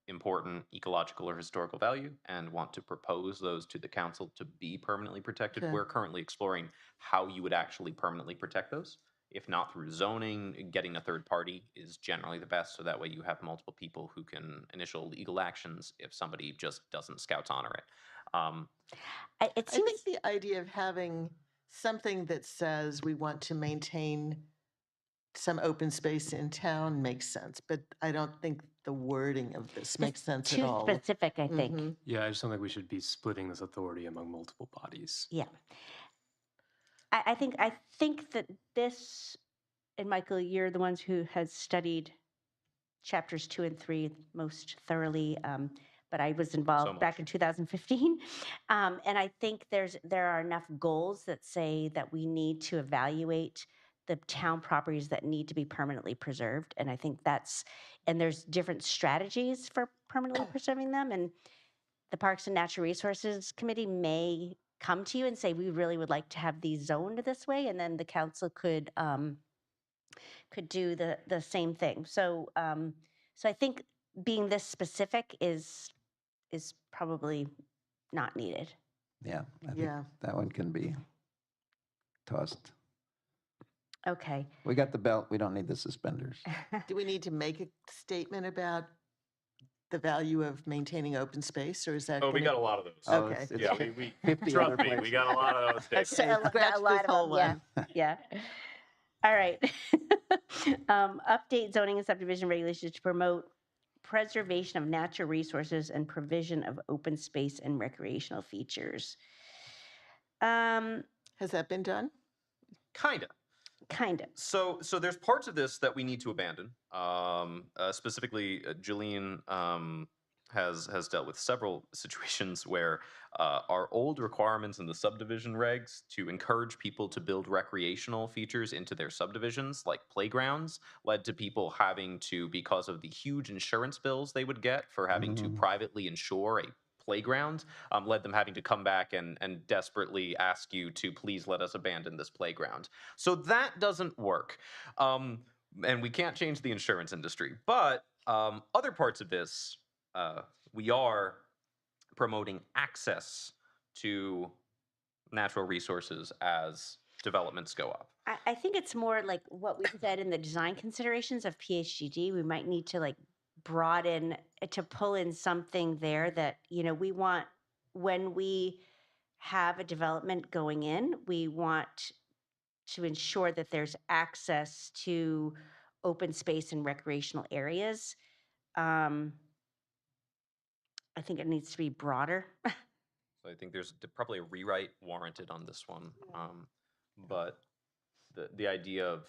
important ecological or historical value, and want to propose those to the council to be permanently protected. Okay. We're currently exploring how you would actually permanently protect those. If not through zoning, getting a third party is generally the best, so that way you have multiple people who can initial legal actions if somebody just doesn't Scouts honor it. I think the idea of having something that says we want to maintain some open space in town makes sense, but I don't think the wording of this makes sense at all. Too specific, I think. Mhm. Yeah, I just don't think we should be splitting this authority among multiple bodies. Yeah. I think that this, and Michael, you're the ones who has studied chapters 2 and 3 most thoroughly, but I was involved back in 2015. And I think there are enough goals that say that we need to evaluate the town properties that need to be permanently preserved. And I think and there's different strategies for permanently preserving them. And the Parks and Natural Resources Committee may come to you and say, we really would like to have these zoned this way. And then the council could do the same thing. So I think being this specific is probably not needed. Yeah. I think that one can be tossed. Okay. We got the belt. We don't need the suspenders. Do we need to make a statement about the value of maintaining open space, or is that? We got a lot of those. Okay. Yeah, we 50 trust other me, we places. got a lot of those Okay, statements. scratch this whole one. Yeah. All right. Update zoning and subdivision regulations to promote preservation of natural resources and provision of open space and recreational features. Has that been done? Kinda. Kind of. So there's parts of this that we need to abandon. Specifically, Julian has dealt with several situations where our old requirements in the subdivision regs to encourage people to build recreational features into their subdivisions, like playgrounds, led to people having to, because of the huge insurance bills they would get for having to privately insure a playground, led them having to come back and desperately ask you to please let us abandon this playground. So that doesn't work. And we can't change the insurance industry. But other parts of this, we are promoting access to natural resources as developments go up. I think it's more like what we said in the design considerations of PHGD. We might need to like broaden to pull in something there that, you know, we want when we have a development going in, we want to ensure that there's access to open space and recreational areas. I think it needs to be broader. So I think there's probably a rewrite warranted on this one. But the idea of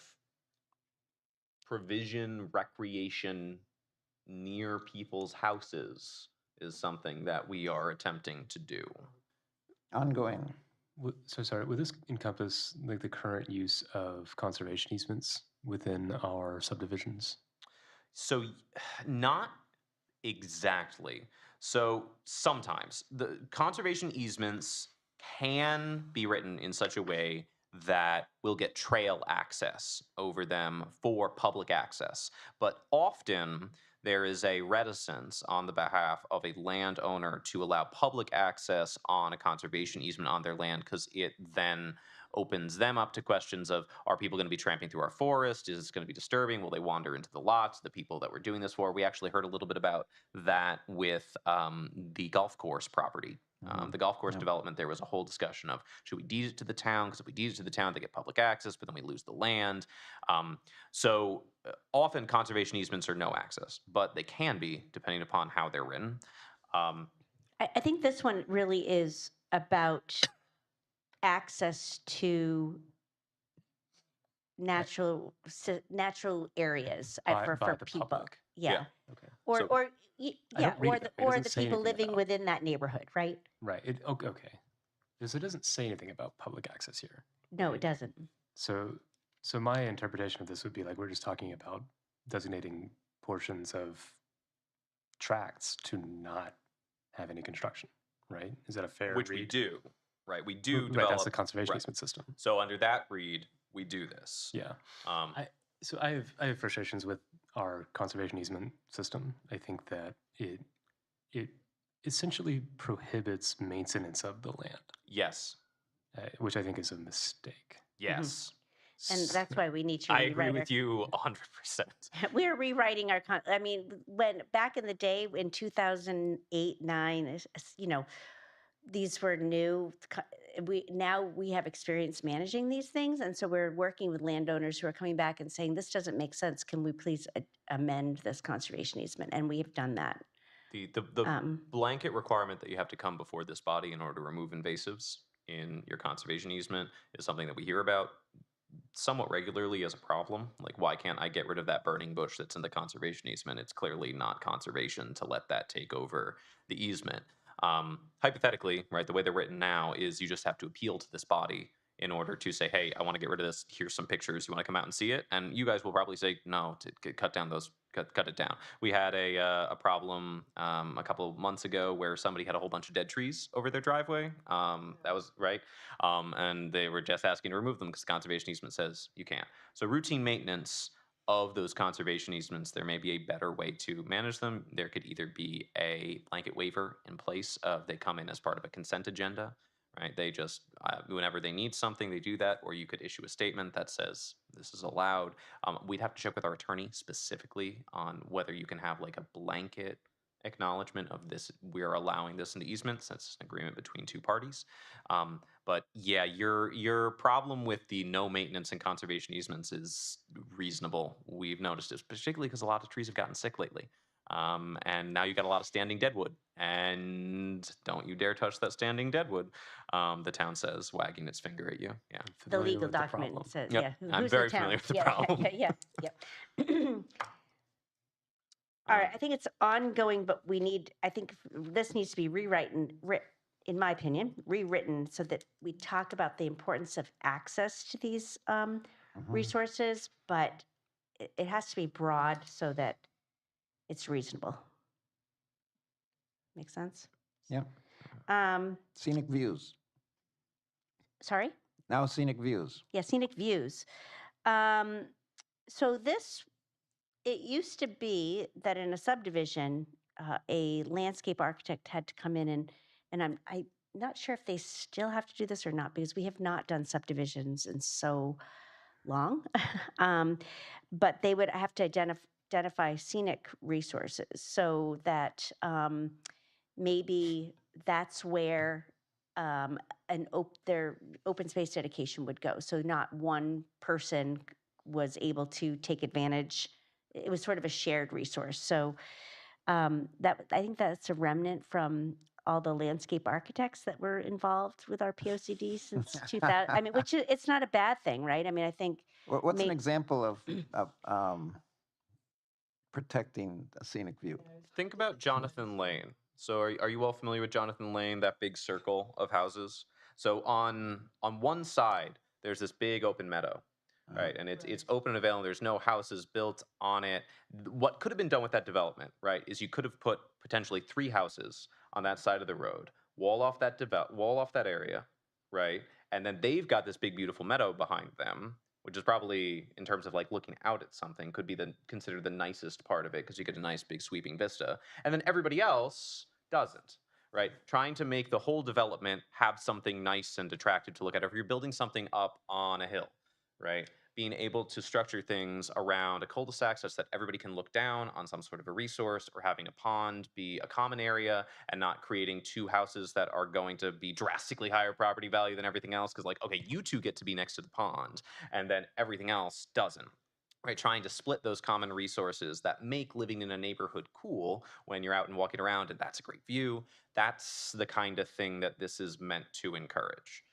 provision, recreation near people's houses is something that we are attempting to do. Ongoing. So sorry, would this encompass like the current use of conservation easements within our subdivisions? So not exactly. So sometimes the conservation easements can be written in such a way that we'll get trail access over them for public access. But often there is a reticence on the behalf of a landowner to allow public access on a conservation easement on their land because it then opens them up to questions of, are people going to be tramping through our forest? Is this going to be disturbing? Will they wander into the lots, the people that we're doing this for? We actually heard a little bit about that with the golf course property. The golf course Yep. development, there was a whole discussion of, should we deed it to the town? Because if we deed it to the town, they get public access, but then we lose the land. So often conservation easements are no access, but they can be depending upon how they're written. I think this one really is about access to natural areas By for the people. public. Yeah. Okay. Or So- or I yeah, don't read or it the that way. It or doesn't the say people anything living about- within that neighborhood, right? Right. Okay. So it doesn't say anything about public access here. No, Right. it doesn't. So my interpretation of this would be like we're just talking about designating portions of tracts to not have any construction, right? Is that a fair Which we read? do, right? We do Right, develop. that's the conservation right. easement system. So under that read, we do this. Yeah. Um, So I have frustrations with our conservation easement system. I think that it essentially prohibits maintenance of the land, yes, which I think is a mistake. yes. And that's why we need to I agree rewrite with you 100%. We're rewriting our I mean, when back in the day in 2008, 9, you know, these were new. We have experience managing these things, and so we're working with landowners who are coming back and saying, this doesn't make sense. Can we please amend this conservation easement? And we have done that. The Um, blanket requirement that you have to come before this body in order to remove invasives in your conservation easement is something that we hear about somewhat regularly as a problem. Like, why can't I get rid of that burning bush that's in the conservation easement? It's clearly not conservation to let that take over the easement. Hypothetically, right, the way they're written now is you just have to appeal to this body in order to say, hey, I want to get rid of this. Here's some pictures. You want to come out and see it? And you guys will probably say, no, cut it down. We had a problem a couple of months ago where somebody had a whole bunch of dead trees over their driveway. That was right. And they were just asking to remove them because the conservation easement says you can't. So routine maintenance of those conservation easements, there may be a better way to manage them. There could either be a blanket waiver in place of they come in as part of a consent agenda, right? They just, whenever they need something, they do that, or you could issue a statement that says this is allowed. We'd have to check with our attorney specifically on whether you can have like a blanket acknowledgement of this, we're allowing this in the easement since it's an agreement between two parties. But yeah, your problem with the no maintenance and conservation easements is reasonable. We've noticed it, particularly because a lot of trees have gotten sick lately. And now you got a lot of standing deadwood, and don't you dare touch that standing deadwood, the town says, wagging its finger at you. Yeah. the Familiar legal with the document problem. says, Yep, yeah. I'm who's very the town? familiar with the Yeah, problem. Yeah. All right, I think it's ongoing, but I think this needs to be rewritten, in my opinion, rewritten so that we talk about the importance of access to these resources, but it has to be broad so that it's reasonable. Make sense? Yep. Um, Scenic views. sorry? Now scenic views. Yeah, scenic views. So it used to be that in a subdivision, a landscape architect had to come in and not sure if they still have to do this or not, because we have not done subdivisions in so long. But they would have to identify scenic resources so that maybe that's where their open space dedication would go. So not one person was able to take advantage. It was sort of a shared resource. So that I think that's a remnant from all the landscape architects that were involved with our POCD since 2000. I mean, which it's not a bad thing, right? I mean, I think What's an may- example of protecting a scenic view? Think about Jonathan Lane. So are you all familiar with Jonathan Lane, that big circle of houses? So on one side, there's this big open meadow, right? And it's open and available. There's no houses built on it. What could have been done with that development, right, is you could have put potentially 3 houses on that side of the road, wall off that area, right? And then they've got this big beautiful meadow behind them, which is probably, in terms of like looking out at something, could be considered the nicest part of it because you get a nice big sweeping vista. And then everybody else doesn't, right? Trying to make the whole development have something nice and attractive to look at. If you're building something up on a hill, right? Being able to structure things around a cul-de-sac such that everybody can look down on some sort of a resource, or having a pond be a common area and not creating 2 houses that are going to be drastically higher property value than everything else. Because, like, okay, you 2 get to be next to the pond and then everything else doesn't. Right, trying to split those common resources that make living in a neighborhood cool when you're out and walking around and that's a great view. That's the kind of thing that this is meant to encourage.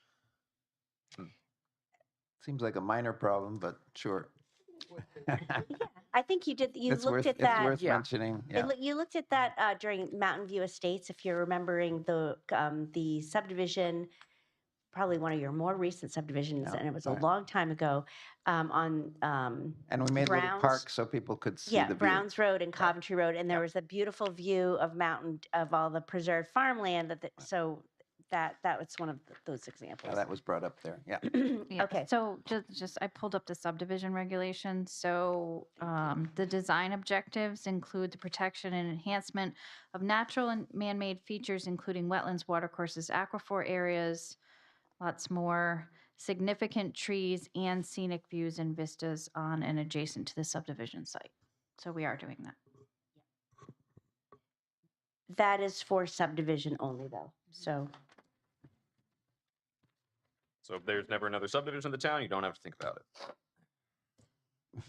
Seems like a minor problem, but sure. I think you looked at It's that. worth mentioning. Yeah. You looked at that during Mountain View Estates, if you're remembering the subdivision, probably one of your more recent subdivisions, Yeah, and it was a right. long time ago, on And we made little Browns. parks so people could see Yeah, the view. Browns Road and Coventry Road, and there was a beautiful view of all the preserved farmland. So that was one of those examples. Yeah, that was brought up there. Yeah. Yeah, Okay. so just I pulled up the subdivision regulations. So the design objectives include the protection and enhancement of natural and man-made features, including wetlands, watercourses, aquifer areas, lots more, significant trees and scenic views and vistas on and adjacent to the subdivision site. So we are doing that. That is for subdivision only, though. So if there's never another subdivision in the town, you don't have to think about it.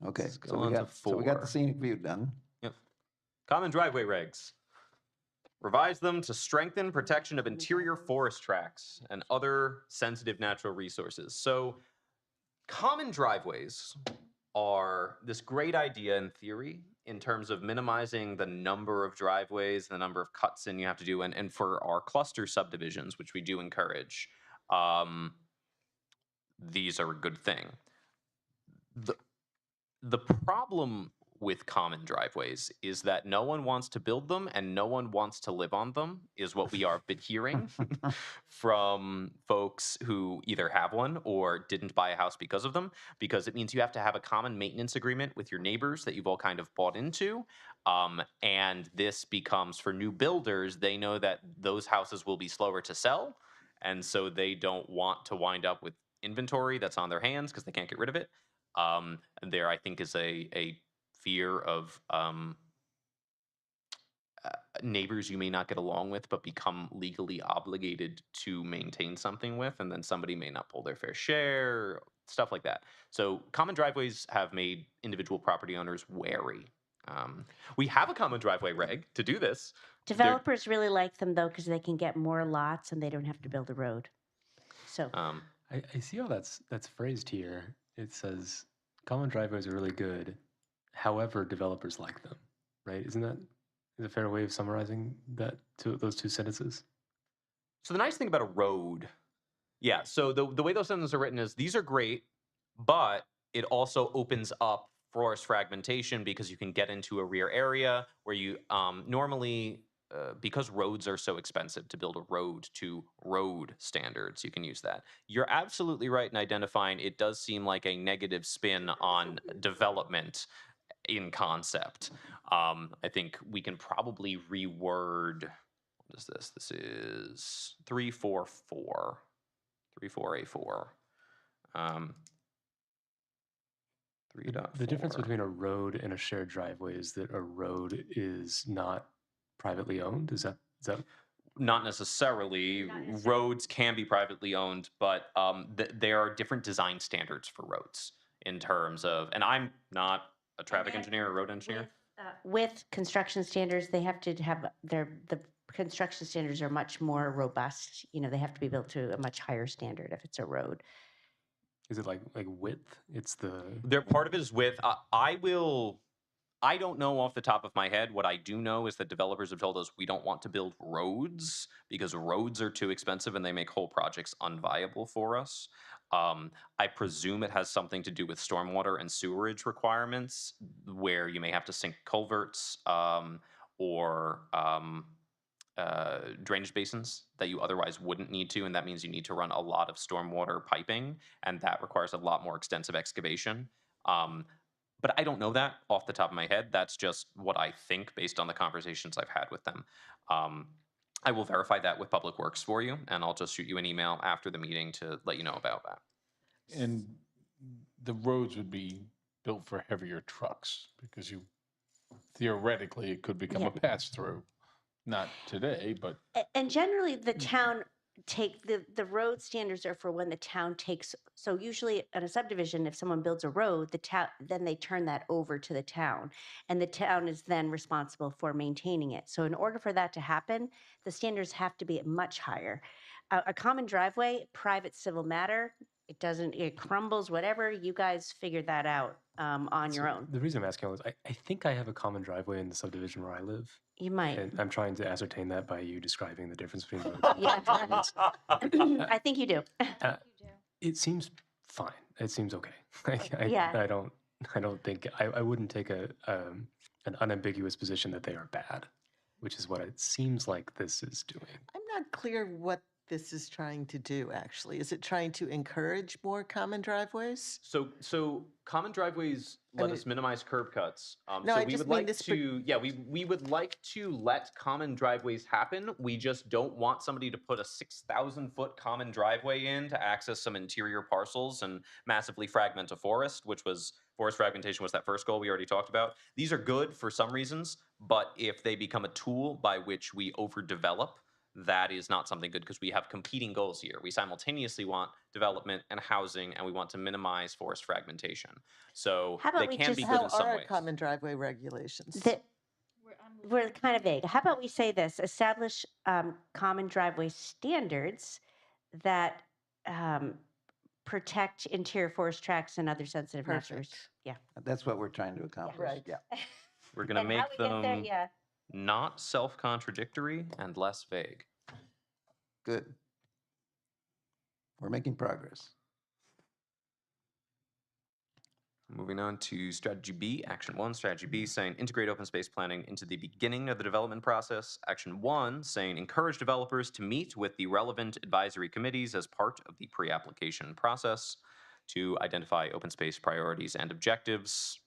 Okay. Let's go So on to we got 4. the scenic view done. Yep. Common driveway regs. Revise them to strengthen protection of interior forest tracts and other sensitive natural resources. So common driveways are this great idea in theory in terms of minimizing the number of driveways, the number of cuts in you have to do. And for our cluster subdivisions, which we do encourage, these are a good thing. The problem with common driveways is that no one wants to build them and no one wants to live on them, is what we are been hearing from folks who either have one or didn't buy a house because of them, because it means you have to have a common maintenance agreement with your neighbors that you've all kind of bought into. And this becomes, for new builders, they know that those houses will be slower to sell. And so they don't want to wind up with inventory that's on their hands because they can't get rid of it. There, I think, is a fear of neighbors you may not get along with, but become legally obligated to maintain something with, and then somebody may not pull their fair share, stuff like that. So common driveways have made individual property owners wary. We have a common driveway reg to do this. developers really like them, though, because they can get more lots and they don't have to build a road. So I see how that's phrased here. It says common driveways are really good, however, developers like them, right? Is a fair way of summarizing those 2 sentences? So the nice thing about a road, yeah, so the way those sentences are written is these are great, but it also opens up forest fragmentation because you can get into a rear area where you normally, because roads are so expensive to build a road to road standards, you can use that. You're absolutely right in identifying it does seem like a negative spin on development in concept. I think we can probably reword What is this? This is 344. 34A4. 3.4. The difference between a road and a shared driveway is that a road is not privately owned. Is that Not necessarily. Roads can be privately owned, but there are different design standards for roads in terms of, and I'm not a traffic engineer or road engineer. With construction standards, they have to have the construction standards are much more robust. You know, they have to be built to a much higher standard if it's a road. is it like width? It's the There, part of it is with, I don't know off the top of my head. What I do know is that developers have told us we don't want to build roads because roads are too expensive and they make whole projects unviable for us. I presume it has something to do with stormwater and sewerage requirements, where you may have to sink culverts or drainage basins that you otherwise wouldn't need to, and that means you need to run a lot of stormwater piping, and that requires a lot more extensive excavation. But I don't know that off the top of my head. That's just what I think based on the conversations I've had with them. I will verify that with Public Works for you, and I'll just shoot you an email after the meeting to let you know about that. And the roads would be built for heavier trucks because theoretically, it could become a pass-through. Not today, but And generally, the town the road standards are for when the town takes, so usually at a subdivision, if someone builds a road, the town, then they turn that over to the town. And the town is then responsible for maintaining it. So in order for that to happen, the standards have to be much higher. A common driveway, private civil matter, it crumbles, whatever, you guys figure that out on your own. The reason I'm asking all this, I think I have a common driveway in the subdivision where I live. You might. And I'm trying to ascertain that by you describing the difference between roads. Yeah. I think you do. It seems fine. It seems okay. Yeah. I don't think I wouldn't take an unambiguous position that they are bad, which is what it seems like this is doing. I'm not clear what this is trying to do, actually. Is it trying to encourage more common driveways? So common driveways let us minimize curb cuts. No, so I we just would mean like this to, yeah, we would like to let common driveways happen. We just don't want somebody to put a 6,000-foot common driveway in to access some interior parcels and massively fragment a forest, which was forest fragmentation was that first goal we already talked about. These are good for some reasons, but if they become a tool by which we overdevelop, that is not something good because we have competing goals here. We simultaneously want development and housing, and we want to minimize forest fragmentation. So How about they we can be just- good How in some are ways. common driveway regulations? We're kind of vague. How about we say this, establish common driveway standards that protect interior forest tracts and other sensitive natural. Perfect. Yeah. That's what we're trying to accomplish. Right. Yeah, We're going to And make how we get there, them yeah. not self-contradictory and less vague. good. We're making progress. Moving on to strategy B, action 1, strategy B saying integrate open space planning into the beginning of the development process. Action 1 saying encourage developers to meet with the relevant advisory committees as part of the pre-application process to identify open space priorities and objectives.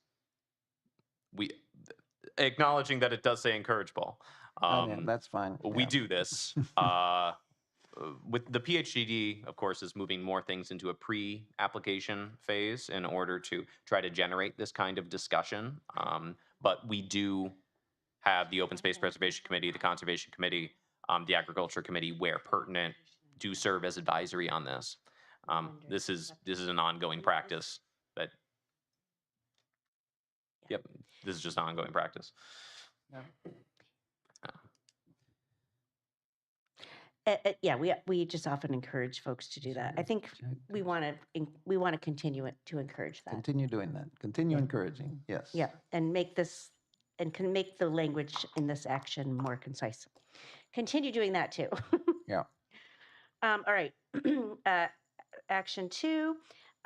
Acknowledging that it does say encourage, Paul. Yeah, that's fine. We Yeah. do this. With the PhDD, of course, is moving more things into a pre-application phase in order to try to generate this kind of discussion. But we do have the Open Space Preservation Committee, the Conservation Committee, the Agriculture Committee, where pertinent, do serve as advisory on this. This is an ongoing practice that. Yep, this is just ongoing practice. Yeah, we just often encourage folks to do that. I think we want to continue it to encourage that. Continue doing that. Continue encouraging, yes. Yeah, and make this, and can make the language in this action more concise. Continue doing that too. Yeah. All right. Action 2,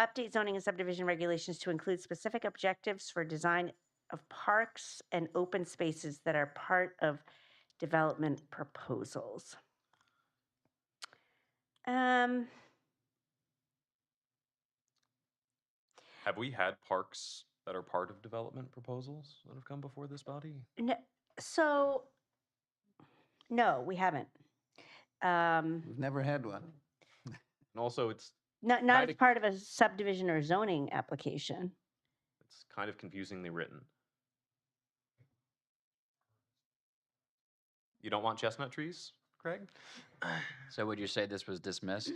update zoning and subdivision regulations to include specific objectives for design of parks and open spaces that are part of development proposals. Have we had parks that are part of development proposals that have come before this body? No, so No, we haven't. We've never had one. And also, it's Not as Kinda- part of a subdivision or zoning application. kind of confusingly written. You don't want chestnut trees, Craig? So would you say this was dismissed?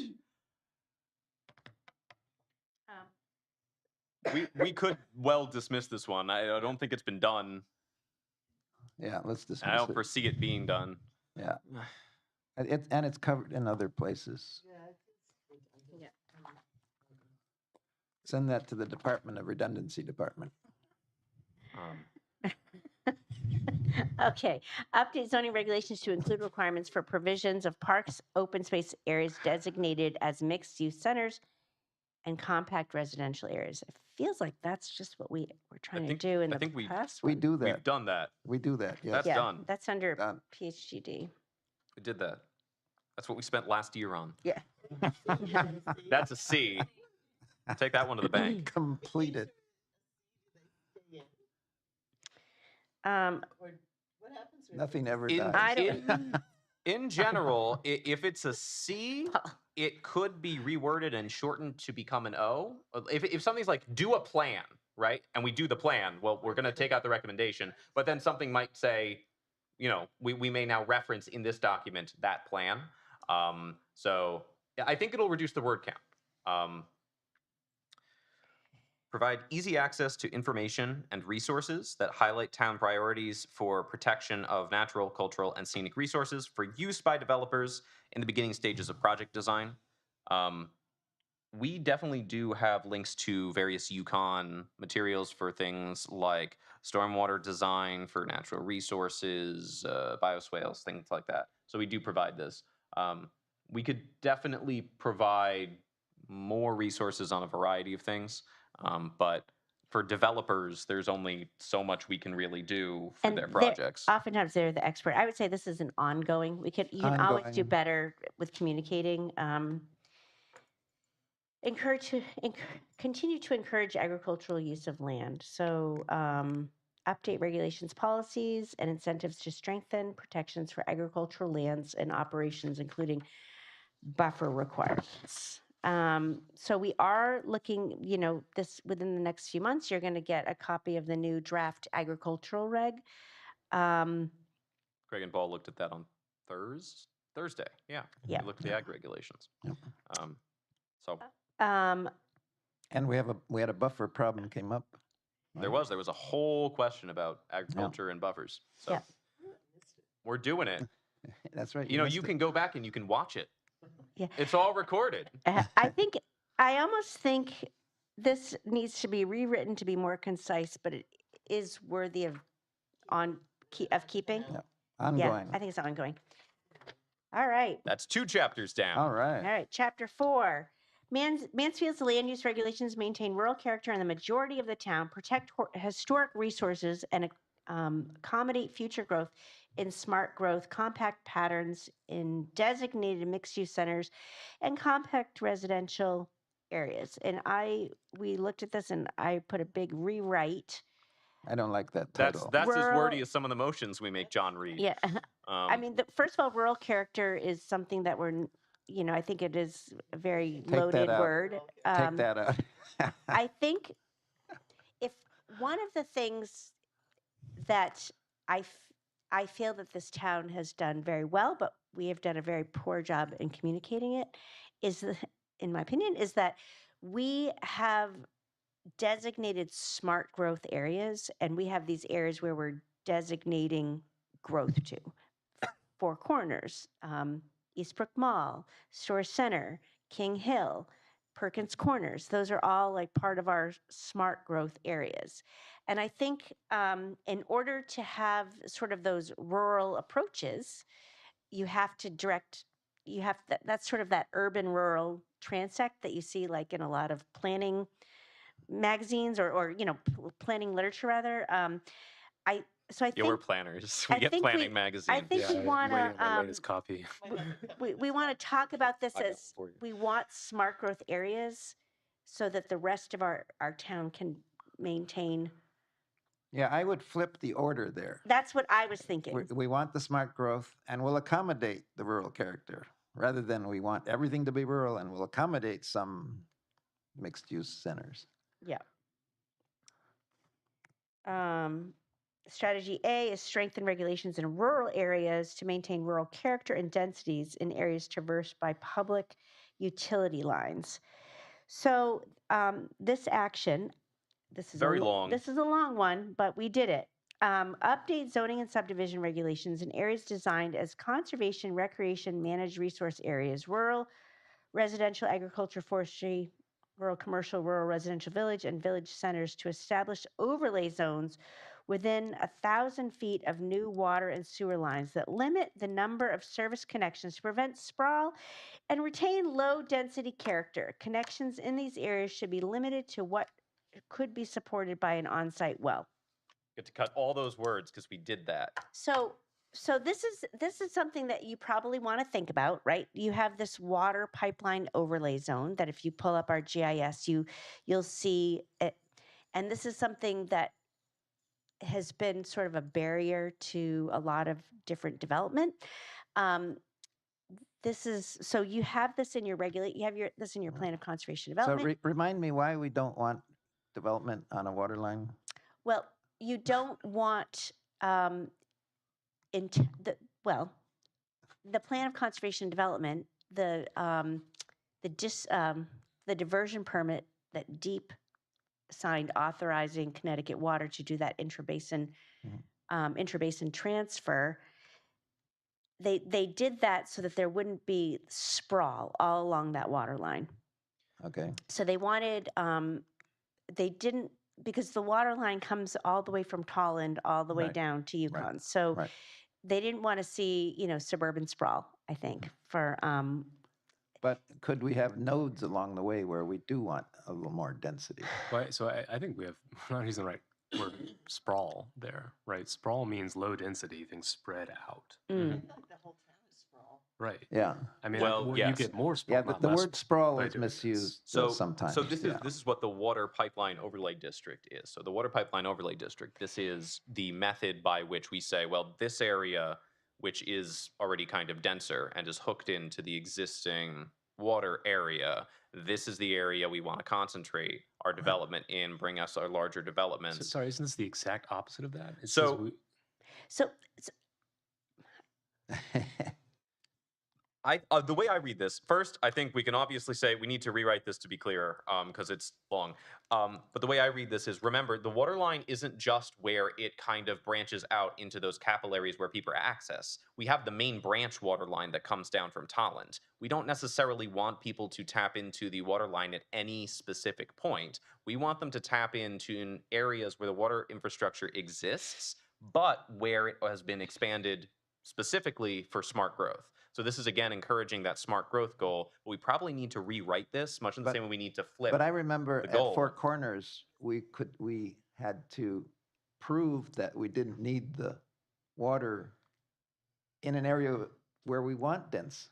We could well dismiss this one. I don't think it's been done. Yeah, let's And I dismiss don't it. foresee it being done. Yeah. And it's covered in other places. Send that to the Department of Redundancy Department. Um, Okay, update zoning regulations to include requirements for provisions of parks, open space areas designated as mixed-use centers and compact residential areas. It feels like that's just what we were trying to think- do in I the think we- past We one. do We've that. done that. We do that, yes. That's Yeah, done. that's under Done. PHGD. We did that. That's what we spent last year on. Yeah. That's a C. Take that one to the bank. Completed. What happens with Nothing ever In, dies. I don't- in general, if it's a C, it could be reworded and shortened to become an O. If something's like, do a plan, right? And we do the plan, well, we're going to take out the recommendation. But then something might say, we may now reference in this document that plan. So yeah, I think it'll reduce the word count. Provide easy access to information and resources that highlight town priorities for protection of natural, cultural, and scenic resources for use by developers in the beginning stages of project design. We definitely do have links to various Yukon materials for things like stormwater design for natural resources, bioswales, things like that. So we do provide this. We could definitely provide more resources on a variety of things. But for developers, there's only so much we can really do for their projects. Oftentimes they're the expert. I would say this is an ongoing. You can always do Ongoing. better with communicating. Continue to encourage agricultural use of land. So update regulations, policies, and incentives to strengthen protections for agricultural lands and operations, including buffer requirements. So we are looking, this within the next few months, you're going to get a copy of the new draft agricultural reg. Greg and Ball looked at that on Thursday. Yeah. Yeah. We looked at the ag regulations. Yep. So And we had a buffer problem came up. there was a whole question about agriculture and buffers. So Yeah. we're doing it. That's right. You missed it. can go back and you can watch it. Yeah. It's all recorded. I almost think this needs to be rewritten to be more concise, but it is worthy of keeping. Yeah. Yeah, Ongoing. I think it's ongoing. All right. That's 2 chapters down. All All right. right, chapter 4. Mansfield's land use regulations maintain rural character in the majority of the town, protect historic resources, and accommodate future growth in smart growth, compact patterns in designated mixed-use centers, and compact residential areas. And we looked at this and I put a big rewrite. I don't like that That's title. as Rural- wordy as some of the motions we make John read. Yeah. I mean, first of all, rural character is something that I think it is a very that loaded out. word. Take that out. I think if one of the things that I feel that this town has done very well, but we have done a very poor job in communicating it, in my opinion, is that we have designated smart growth areas, and we have these areas where we're designating growth to. Four Corners, Eastbrook Mall, Store Center, King Hill, Perkins Corners. Those are all like part of our smart growth areas. And I think in order to have sort of those rural approaches, you have to that's sort of that urban rural transect that you see like in a lot of planning magazines or planning literature rather. So I Yeah, we're think planners. I We get think we- planning magazine. I think we I'm want waiting on my to latest copy. we want to talk about this I got it as for you. we want smart growth areas so that the rest of our town can maintain Yeah, I would flip the order there. That's what I was thinking. We want the smart growth and we'll accommodate the rural character rather than we want everything to be rural and we'll accommodate some mixed use centers. Yeah. Strategy A is strengthen regulations in rural areas to maintain rural character and densities in areas traversed by public utility lines. So this action, this is Very long. This is a long one, but we did it. Update zoning and subdivision regulations in areas designed as conservation, recreation, managed resource areas, rural, residential, agriculture, forestry, rural commercial, rural residential village, and village centers to establish overlay zones within 1,000 feet of new water and sewer lines that limit the number of service connections to prevent sprawl and retain low-density character. Connections in these areas should be limited to what could be supported by an on-site well. Get to cut all those words because we did that. So this is something that you probably want to think about, right? You have this water pipeline overlay zone that if you pull up our GIS, you'll see it. And this is something that has been sort of a barrier to a lot of different development. So you have this in your this in your plan of conservation development. So remind me why we don't want development on a water line? Well, you don't want the plan of conservation development, the diversion permit that DEEP signed authorizing Connecticut Water to do that intrabasin transfer. They did that so that there wouldn't be sprawl all along that water line. Okay. So they wanted, they didn't, because the water line comes all the way from Tolland all the way Right. down to Yukon. Right. So Right. they didn't want to see, suburban sprawl, I think, for, But could we have nodes along the way where we do want a little more density? Right, so I think we're not using the right word sprawl there, right? Sprawl means low density, things spread out. mm. The whole town is sprawl. Right. Yeah. I mean, Well, you yes. get more sprawl. Yeah, but not the less word sprawl by is doing this. misused So sometimes. So this yeah. is what the water pipeline overlay district is. So the water pipeline overlay district, this is the method by which we say, well, this area, which is already kind of denser and is hooked into the existing water area, this is the area we want to concentrate our development in, bring us our larger So, developments. sorry, isn't this the exact opposite of that? It says So- we- So The way I read this, first, I think we can obviously say we need to rewrite this to be clearer because it's long. But the way I read this is, remember, the water line isn't just where it kind of branches out into those capillaries where people access. We have the main branch water line that comes down from Tolland. We don't necessarily want people to tap into the water line at any specific point. We want them to tap into areas where the water infrastructure exists, but where it has been expanded specifically for smart growth. So this is, again, encouraging that smart growth goal. But we probably need to rewrite this, much in the But- same way we need to flip. But I remember the at goal. Four Corners, we had to prove that we didn't need the water in an area where we want dense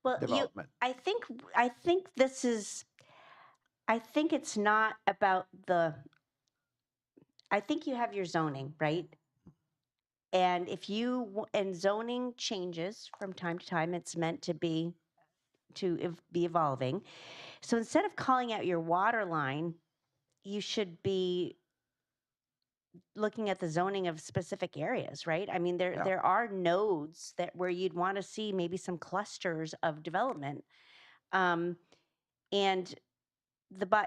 well, development. I think it's not about I think you have your zoning, right? And if and zoning changes from time to time, it's meant to be evolving. So instead of calling out your water line, you should be looking at the zoning of specific areas, right? I mean, Yeah. there are nodes where you'd want to see maybe some clusters of development. And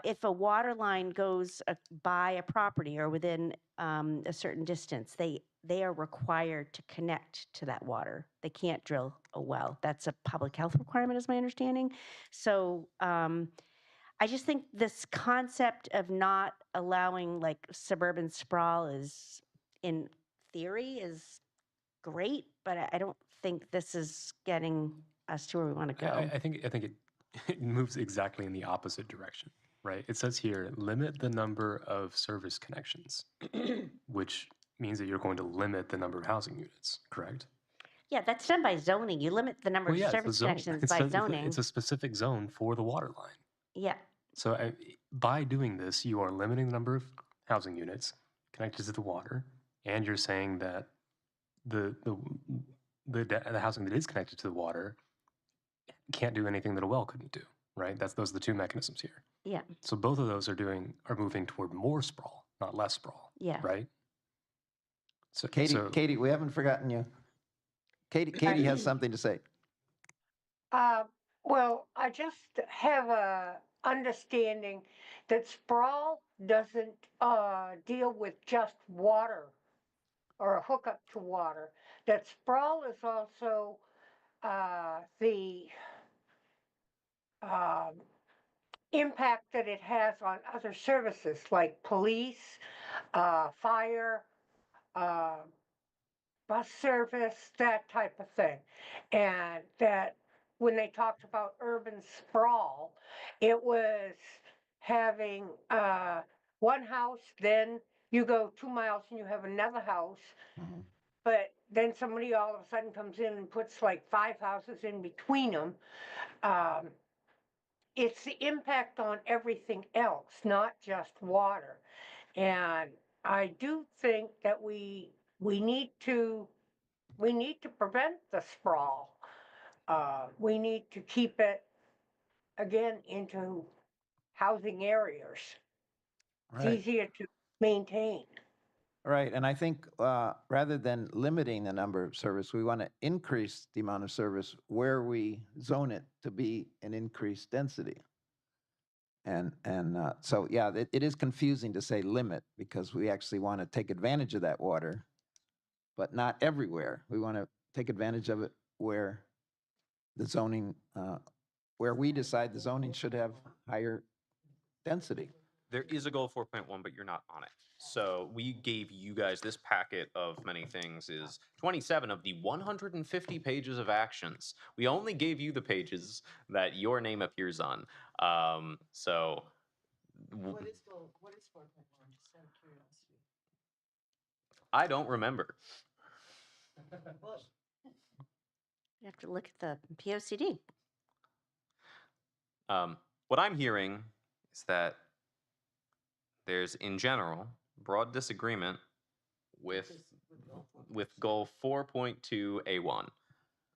if a water line goes by a property or within a certain distance, they are required to connect to that water. They can't drill a well. That's a public health requirement, is my understanding. So I just think this concept of not allowing like suburban sprawl in theory is great, but I don't think this is getting us to where we want to go. I think it moves exactly in the opposite direction, right? It says here, limit the number of service connections, which means that you're going to limit the number of housing units, correct? Yeah, that's done by zoning. You limit the number Well, of yeah, it's a service zone. connections It's by a- it's a- zoning. It's a specific zone for the water line. Yeah. So by doing this, you are limiting the number of housing units, connected to the water, and you're saying that the housing that is connected to the water can't do anything that a well couldn't do, right? Those are the two mechanisms here. Yeah, So both of those are moving toward more sprawl, not less sprawl, yeah. right? So Katie, we haven't forgotten you. Katie has something to say. Well, I just have a understanding that sprawl doesn't deal with just water or a hookup to water. That sprawl is also the impact that it has on other services like police, fire, bus service, that type of thing. And that when they talked about urban sprawl, it was having one house, then you go 2 miles and you have another house. Mhm. But then somebody all of a sudden comes in and puts like 5 houses in between them. It's the impact on everything else, not just water. And I do think that we need to prevent the sprawl. We need to keep it again into housing areas. It's Right. easier to maintain. Right, and I think rather than limiting the number of service, we want to increase the amount of service where we zone it to be an increased density. And so, yeah, it is confusing to say limit because we actually want to take advantage of that water, but not everywhere. We want to take advantage of it where the zoning, where we decide the zoning should have higher density. There is a goal 4.1, but you're not on it. So we gave you guys this packet of many things is 27 of the 150 pages of actions. We only gave you the pages that your name appears on. So What is 4.1? Just out of curiosity. I don't remember. Well, You have to look at the POCD. What I'm hearing is that there's, in general, broad disagreement with goal 4.2A1,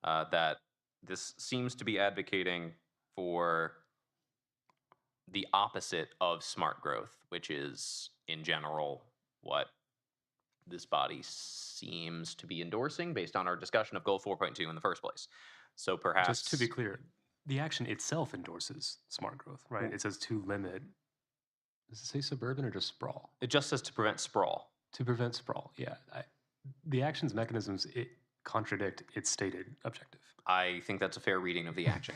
that this seems to be advocating for the opposite of smart growth, which is, in general, what this body seems to be endorsing based on our discussion of goal 4.2 in the first place. So perhaps... just to be clear, the action itself endorses smart growth, right? It says to limit. Does it say suburban or just sprawl? It just says to prevent sprawl. To prevent sprawl, yeah. The action's mechanisms contradict its stated objective. I think that's a fair reading of the action.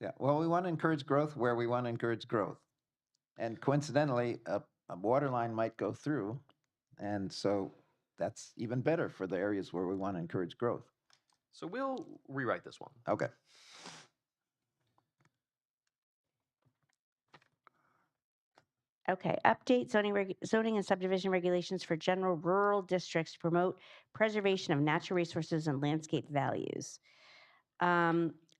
Yeah, well, we want to encourage growth where we want to encourage growth. And coincidentally, a water line might go through, and so that's even better for the areas where we want to encourage growth. So we'll rewrite this one. Okay. Okay, update zoning and subdivision regulations for general rural districts to promote preservation of natural resources and landscape values.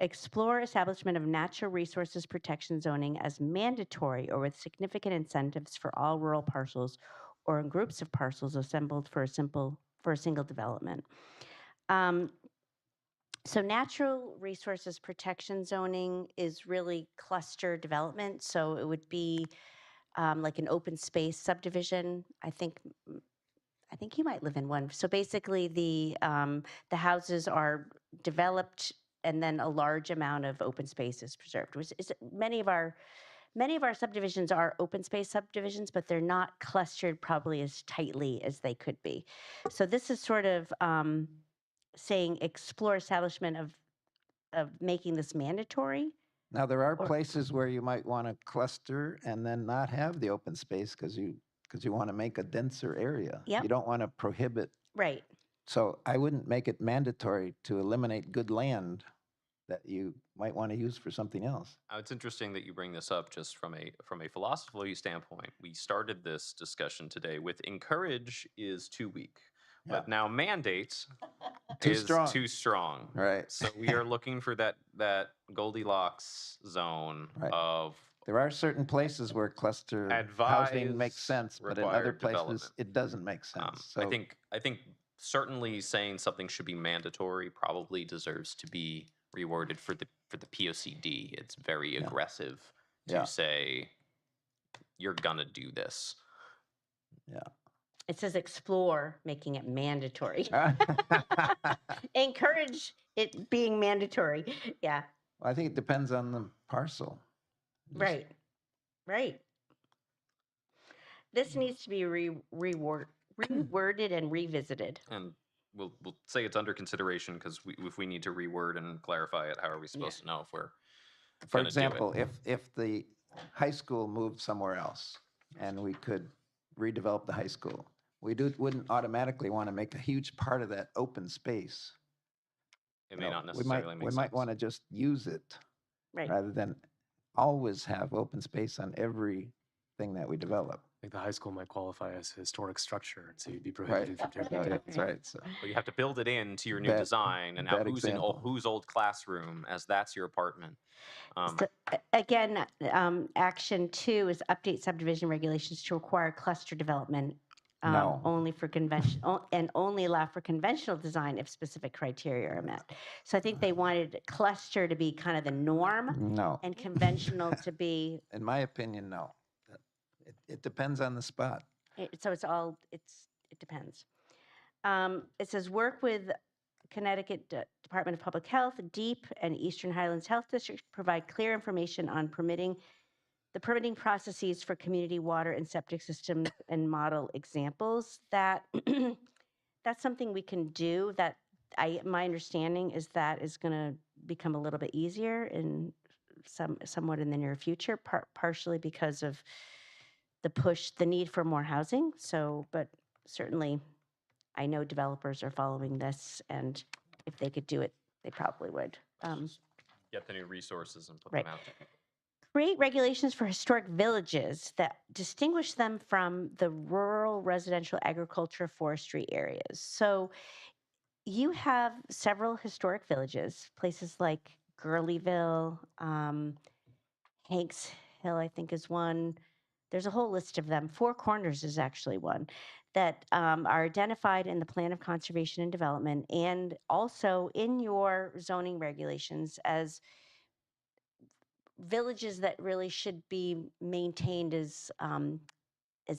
Explore establishment of natural resources protection zoning as mandatory or with significant incentives for all rural parcels or in groups of parcels assembled for a single development. So natural resources protection zoning is really cluster development. So it would be like an open space subdivision. I think you might live in one. So basically, the houses are developed, and then a large amount of open space is preserved. Which is many of our subdivisions are open space subdivisions, but they're not clustered probably as tightly as they could be. So this is sort of saying explore establishment of making this mandatory. Now, there are places where you might want to cluster and then not have the open space because you want to make a denser area. Yep. You don't want to prohibit. Right. So I wouldn't make it mandatory to eliminate good land that you might want to use for something else. It's interesting that you bring this up just from a philosophy standpoint. We started this discussion today with encourage is too weak, but now mandate is too strong. Right. So we are looking for that Goldilocks zone Right. of There are certain places where cluster housing makes Advise sense, but in other required places, development. it doesn't make sense. I So, think certainly saying something should be mandatory probably deserves to be reworded for the POCD. It's very Yeah. aggressive to Yeah. say you're gonna do this. It says explore, making it mandatory. Encourage it being mandatory. Yeah, I think it depends on the parcel. Just- right, right. This needs to be reworded and revisited. And we'll say it's under consideration because if we need to reword and clarify it, how are we supposed to know if we're For gonna do it? example, if the high school moved somewhere else and we could redevelop the high school, wouldn't automatically want to make a huge part of that open space. It You may know, not necessarily make We sense. might want to just use it Right. rather than always have open space on everything that we develop. Like the high school might qualify as a historic structure, and so you'd be Right. prohibited from tearing it down. That's right. So, But you have to build it into your new That- design, and now that who's in example. whose old classroom as that's your apartment. So, again, action 2 is update subdivision regulations to require cluster development. No. Only for and only allow for conventional design if specific criteria are met. So I think they wanted cluster to be kind of the norm no, and conventional to be, in my opinion, no. It depends on the spot. so it depends. It says work with Connecticut Department of Public Health, DEEP, and Eastern Highlands Health District to provide clear information on the permitting processes for community water and septic systems and model examples. That's something we can do. My understanding is that is going to become a little bit easier in somewhat in the near future, partially because of the need for more housing. So, but certainly, I know developers are following this, and if they could do it, they probably would. Get the new resources and put Right. them out. Create regulations for historic villages that distinguish them from the rural, residential, agriculture, forestry areas. So you have several historic villages, places like Gurleyville, Hanks Hill, I think is one. There's a whole list of them. Four Corners is actually one that are identified in the Plan of Conservation and Development and also in your zoning regulations as villages that really should be maintained as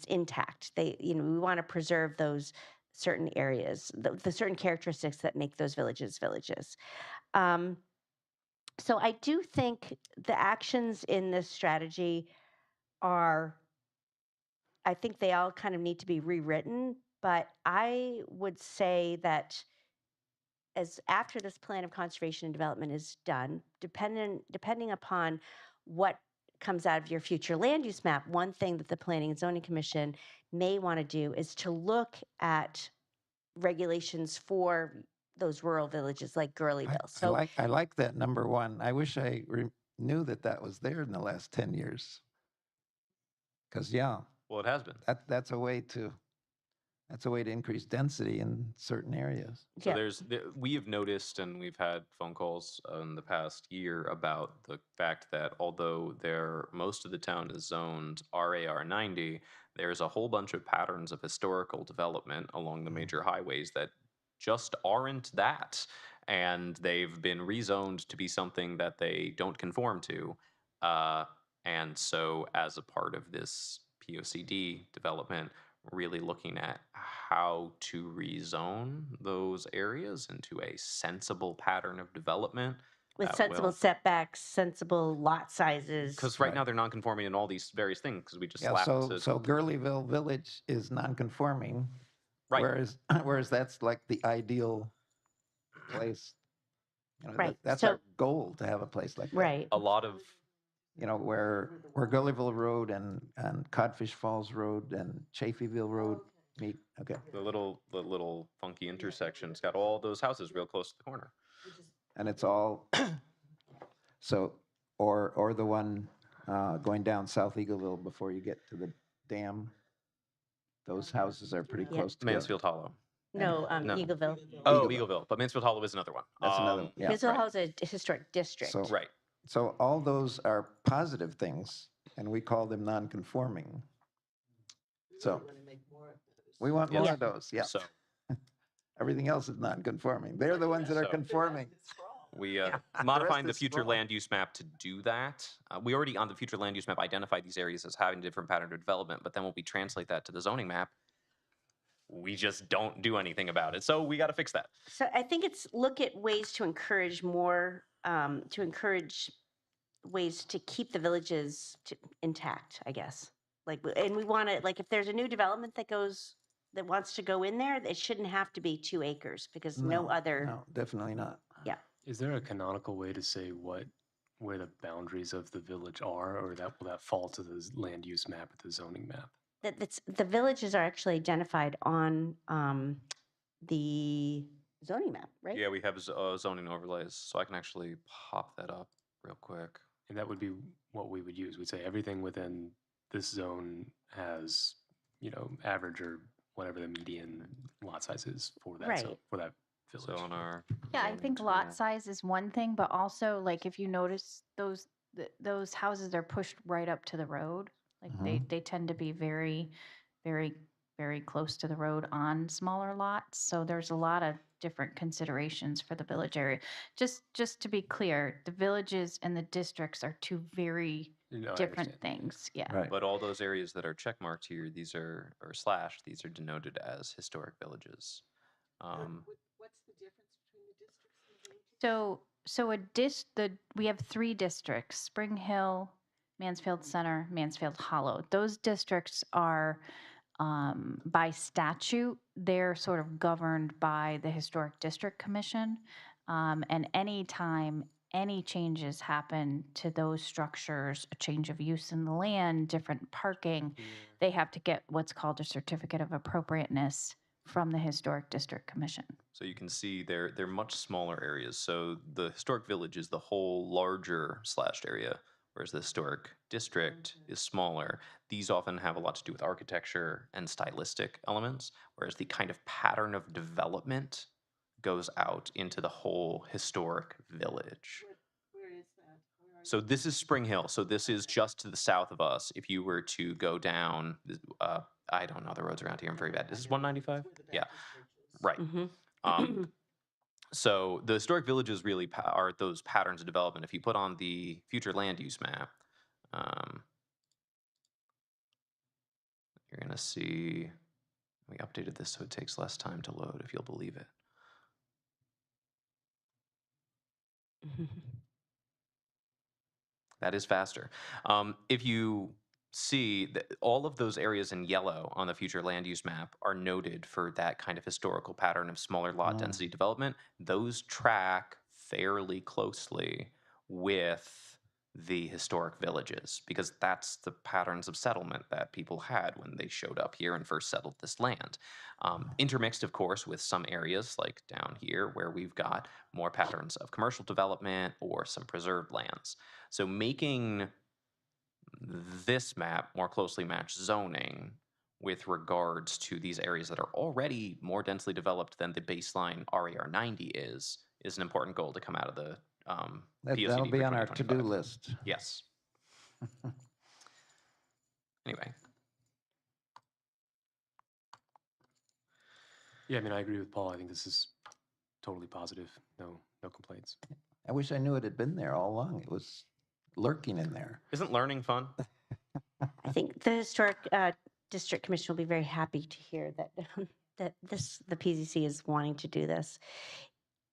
intact. We want to preserve those certain areas, the certain characteristics that make those villages villages. So I do think the actions in this strategy I think they all kind of need to be rewritten, but I would say that as after this plan of conservation and development is done, depending upon what comes out of your future land use map, one thing that the Planning and Zoning Commission may want to do is to look at regulations for those rural villages like Gurleyville. So I like that number one. I wish I knew that was there in the last 10 years. Because, Well, it has been. that's a way to increase density in certain areas. So yeah. we have noticed, and we've had phone calls in the past year about the fact that although most of the town is zoned RAR 90, there's a whole bunch of patterns of historical development along the major highways that just aren't that. And they've been rezoned to be something that they don't conform to. And so as a part of this POCD development, really looking at how to rezone those areas into a sensible pattern of development. with that sensible will- setbacks, sensible lot sizes. Because right now they're non-conforming in all these various things because we just Yeah, slapped so Gurleyville Village is non-conforming, Right. whereas that's like the ideal place. Right, That's so- our goal, to have a place like that. Right. a lot of Where Gullyville Road and Codfish Falls Road and Chaffeeville Road meet. Okay. the little funky intersections got all those houses real close to the corner. And it's all, so, or the one going down South Eagleville before you get to the dam. Those houses are pretty Yeah. close together. Mansfield Hollow. No, No. Eagleville. Oh, Eagleville. Eagleville. But Mansfield Hollow is another one. That's another one, yeah. Mansfield Hall is a historic district. So- Right. So all those are positive things and we call them non-conforming. So want to make more of those. we want more Yes. of those, yeah. So Everything else is non-conforming. They're the ones that are So- conforming. we Yeah, the modifying rest the is future wrong. land use map to do that. We already on the future land use map identified these areas as having different pattern of development, but then when we translate that to the zoning map, we just don't do anything about it. So we got to fix that. So I think it's look at ways to encourage more, to encourage ways to keep the villages intact, I guess. Like, and we want to, like, if there's a new development that wants to go in there, it shouldn't have to be 2 acres because no other, No, definitely not. Is there a canonical way to say where the boundaries of the village are, or will that fall to the land use map or the zoning map? that's, the villages are actually identified on the zoning map, right? Yeah, we have zoning overlays, so I can actually pop that up real quick. And that would be what we would use. We'd say everything within this zone has, average or whatever the median lot size is for that Right. for that village. So on our Yeah, I zoning think tool- lot size is one thing, but also like if you notice those houses are pushed right up to the road. Like they tend to be very, very, very close to the road on smaller lots. So there's a lot of different considerations for the village area. Just to be clear, the villages and the districts are 2 very No, I different understand. things. Yeah. Right. But all those areas that are checkmarked here, these are or slash, these are denoted as historic villages. What's the difference between the districts and the villages? So we have 3 districts: Spring Hill, Mansfield Center, Mansfield Hollow. Those districts are by statute, they're sort of governed by the Historic District Commission. And anytime any changes happen to those structures, a change of use in the land, different parking, they have to get what's called a certificate of appropriateness from the Historic District Commission. So you can see they're much smaller areas. So the historic village is the whole larger slashed area, whereas the historic district is smaller. These often have a lot to do with architecture and stylistic elements, whereas the kind of pattern of development goes out into the whole historic village. Where is that? Where are So this is Spring Hill. So this is just to the south of us. If you were to go down, I don't know the roads around here. I'm very bad. This is 195? Yeah, right. Mhm. So the historic villages really are those patterns of development. If you put on the future land use map, you're going to see, we updated this so it takes less time to load, if you'll believe it. That is faster. If you see that all of those areas in yellow on the future land use map are noted for that kind of historical pattern of smaller lot density development, those track fairly closely with the historic villages because that's the patterns of settlement that people had when they showed up here and first settled this land. Intermixed, of course, with some areas like down here where we've got more patterns of commercial development or some preserved lands. So making this map more closely match zoning with regards to these areas that are already more densely developed than the baseline RAR 90 is an important goal to come out of the POCD That'll for be on our to-do 2025. list. Yes. Anyway, Yeah, I mean, I agree with Paul. I think this is totally positive. No complaints. I wish I knew it had been there all along. It was lurking in there. isn't learning fun? I think the Historic District Commission will be very happy to hear that that the PZC is wanting to do this.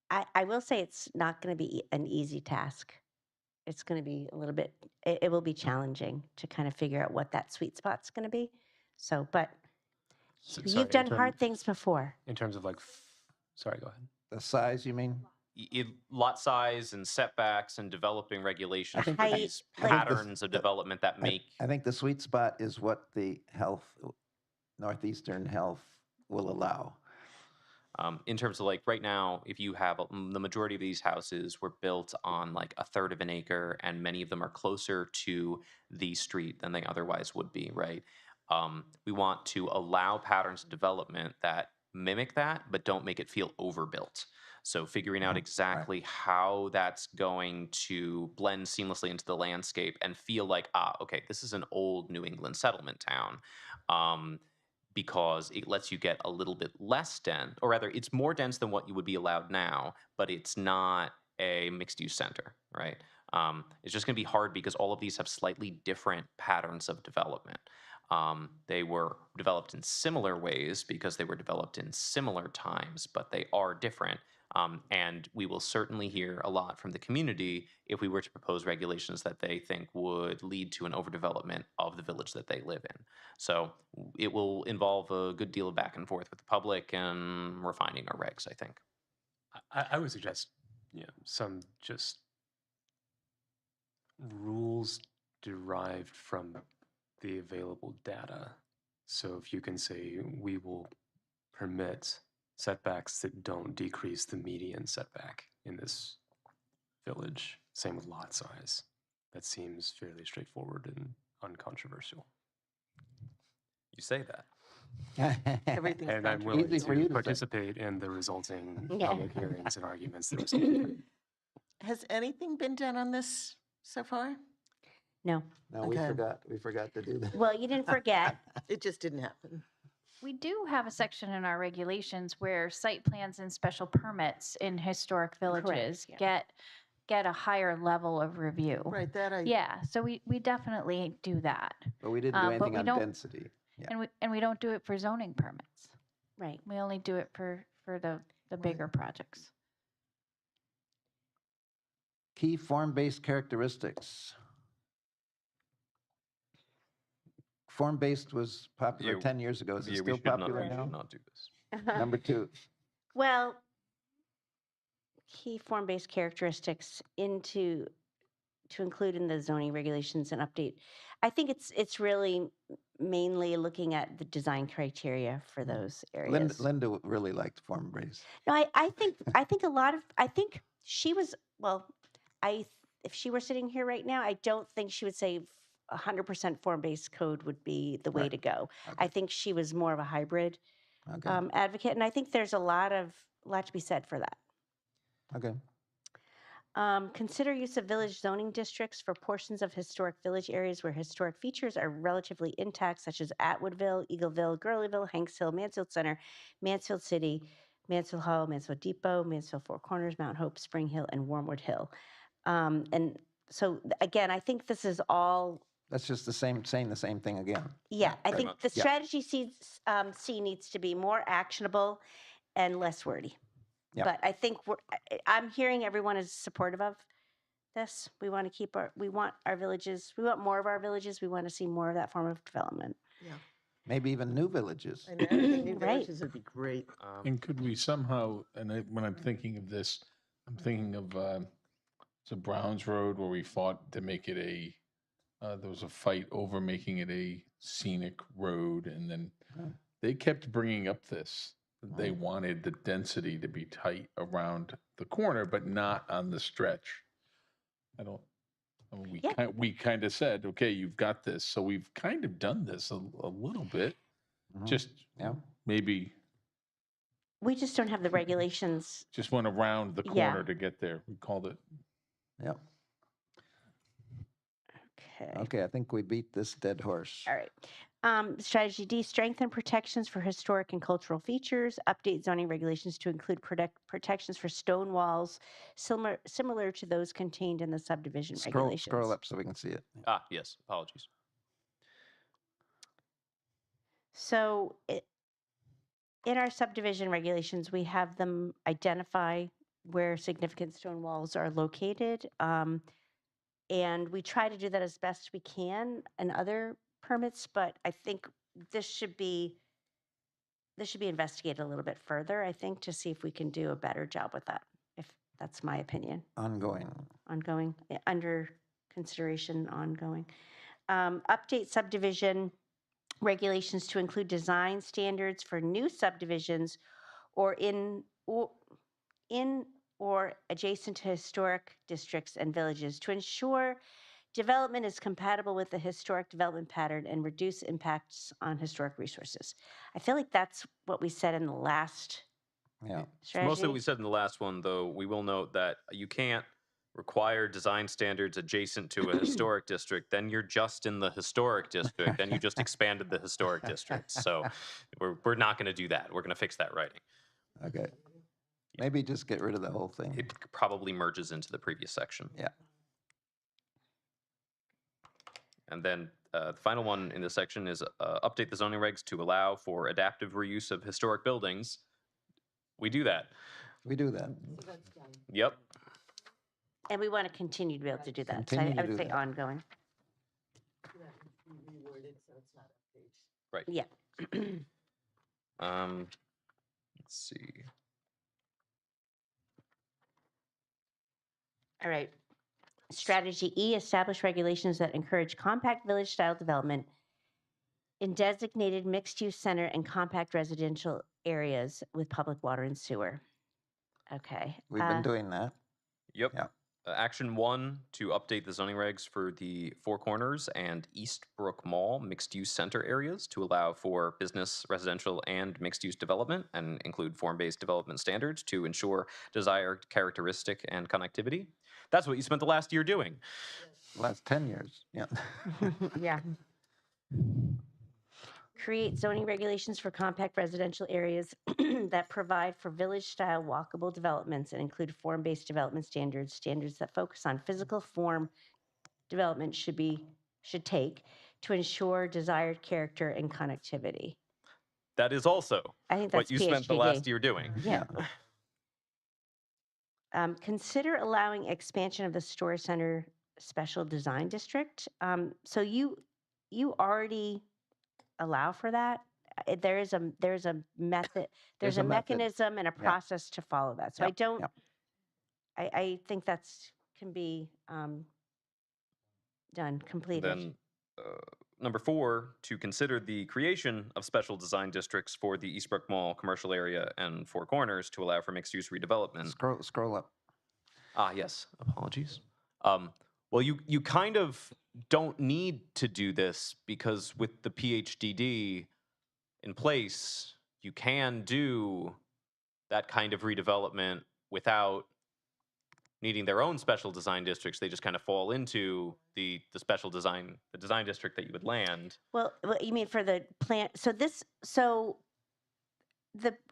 I will say it's not going to be an easy task. It's going to be a little bit, it will be challenging to kind of figure out what that sweet spot's going to be. So, but Sorry, you've done hard things before. In terms of sorry, go ahead. The size, you mean? Lot size and setbacks and developing regulations think for I- these like- patterns of development that make I think the sweet spot is what the Northeastern Health will allow. in terms of like right now, if you have the majority of these houses were built on like a third of an acre, and many of them are closer to the street than they otherwise would be, right? We want to allow patterns of development that mimic that, but don't make it feel overbuilt. So figuring out Right. exactly how that's going to blend seamlessly into the landscape and feel like, okay, this is an old New England settlement town. Um, because it lets you get a little bit less dense, or rather, it's more dense than what you would be allowed now, but it's not a mixed use center, right? It's just going to be hard because all of these have slightly different patterns of development. They were developed in similar ways because they were developed in similar times, but they are different. And we will certainly hear a lot from the community if we were to propose regulations that they think would lead to an overdevelopment of the village that they live in. So it will involve a good deal of back and forth with the public and refining our regs, I think. I would suggest, some just rules derived from the available data. So if you can say, we will permit setbacks that don't decrease the median setback in this village, same with lot size. That seems fairly straightforward and uncontroversial. You say that. Everything's And I'm controversial. willing Easy for you to to say. participate in the resulting Yeah. public hearings and arguments that are scheduled. Has anything been done on this so far? No. No, we Okay. forgot to do that. Well, you didn't forget. It just didn't happen. We do have a section in our regulations where site plans and special permits in historic villages yeah. get a higher level of review. Right, that I. Yeah, so we definitely do that. But we didn't do but anything we on don't- density. Yeah. And we don't do it for zoning permits. Right. We only do it for the bigger projects. Key form-based characteristics. Form-based was popular Yeah, 10 years ago. Is it Yeah, still we should not, popular we now? should not do this. Number 2. Well, key form-based characteristics to include in the zoning regulations and update. I think it's really mainly looking at the design criteria for those areas. Linda really liked form-based. No, I think a lot of, I think she was, well, if she were sitting here right now, I don't think she would say 100% form-based code would be the way Right. to go. Okay. I think she was more of a hybrid Okay. advocate, and I think there's a lot to be said for that. Okay. Consider use of village zoning districts for portions of historic village areas where historic features are relatively intact, such as Atwoodville, Eagleville, Gurleyville, Hanks Hill, Mansfield Center, Mansfield City, Mansfield Hall, Mansfield Depot, Mansfield Four Corners, Mount Hope, Spring Hill, and Wormwood Hill. And so again, I think this is all, That's just saying the same thing again. yeah, I Right. think the Yeah. strategy C needs to be more actionable and less wordy. Yeah. But I think I'm hearing everyone is supportive of this. We want to we want our villages, we want more of our villages. We want to see more of that form of development. Maybe even new villages. I know, I think new Right. villages would be great. And could we somehow, when I'm thinking of this, I'm thinking of, it's a Browns Road where we fought to make it there was a fight over making it a scenic road, and then Oh. they kept bringing up this. They wanted the density to be tight around the corner, but not on the stretch. Yeah. We kind of said, okay, you've got this. So we've kind of done this a little bit, Mhm. just Yeah. maybe We just don't have the regulations. just went around the Yeah. corner to get there. We called it. Yep. Okay. Okay, I think we beat this dead horse. All right. Strategy D, strengthen protections for historic and cultural features, update zoning regulations to include protections for stone walls, similar to those contained in the subdivision regulations. Scroll up so we can see it. Yes, apologies. So in our subdivision regulations, we have them identify where significant stone walls are located. And we try to do that as best we can in other permits, but I think this should be investigated a little bit further, I think, to see if we can do a better job with that, if that's my opinion. Ongoing. Under consideration, ongoing. Update subdivision regulations to include design standards for new subdivisions or in or adjacent to historic districts and villages to ensure development is compatible with the historic development pattern and reduce impacts on historic resources. I feel like that's what we said in the last Yeah. It's mostly what strategy? we said in the last one, though. We will note that you can't require design standards adjacent to a historic district. Then you're just in the historic district. Then you just expanded the historic district. So we're not going to do that. We're going to fix that writing. Okay. Maybe just get rid of the whole thing. It probably merges into the previous section. Yeah. And then the final one in this section is update the zoning regs to allow for adaptive reuse of historic buildings. We do that. We do that. Yep. And we want to continue to be able to do that. So Continue to I would do say that. ongoing. Right. Yeah. Let's see. All right. Strategy E, establish regulations that encourage compact village-style development in designated mixed-use center and compact residential areas with public water and sewer. Okay. We've been doing that. Yep. Yeah. Action 1, to update the zoning regs for the Four Corners and Eastbrook Mall mixed-use center areas to allow for business, residential, and mixed-use development and include form-based development standards to ensure desired characteristic and connectivity. That's what you spent the last year doing. Last 10 years. Yeah. Yeah. Create zoning regulations for compact residential areas that provide for village-style walkable developments and include form-based development standards. Standards that focus on physical form development should take to ensure desired character and connectivity. That is also I think what that's you spent the PHDD. last year doing. Yeah. Consider allowing expansion of the Store Center Special Design District. So you already allow for that. There's a method, there's a a method. mechanism and a Yeah. process to follow that. So I Yep, don't, yep. I think that's can be done, completed. Then number 4, to consider the creation of special design districts for the Eastbrook Mall commercial area and Four Corners to allow for mixed-use redevelopment. Scroll up. Ah, yes. Apologies. Well, you kind of don't need to do this because with the PHDD in place, you can do that kind of redevelopment without needing their own special design districts. They just kind of fall into the special design, the design district that you would land. Well, what you mean for the plan?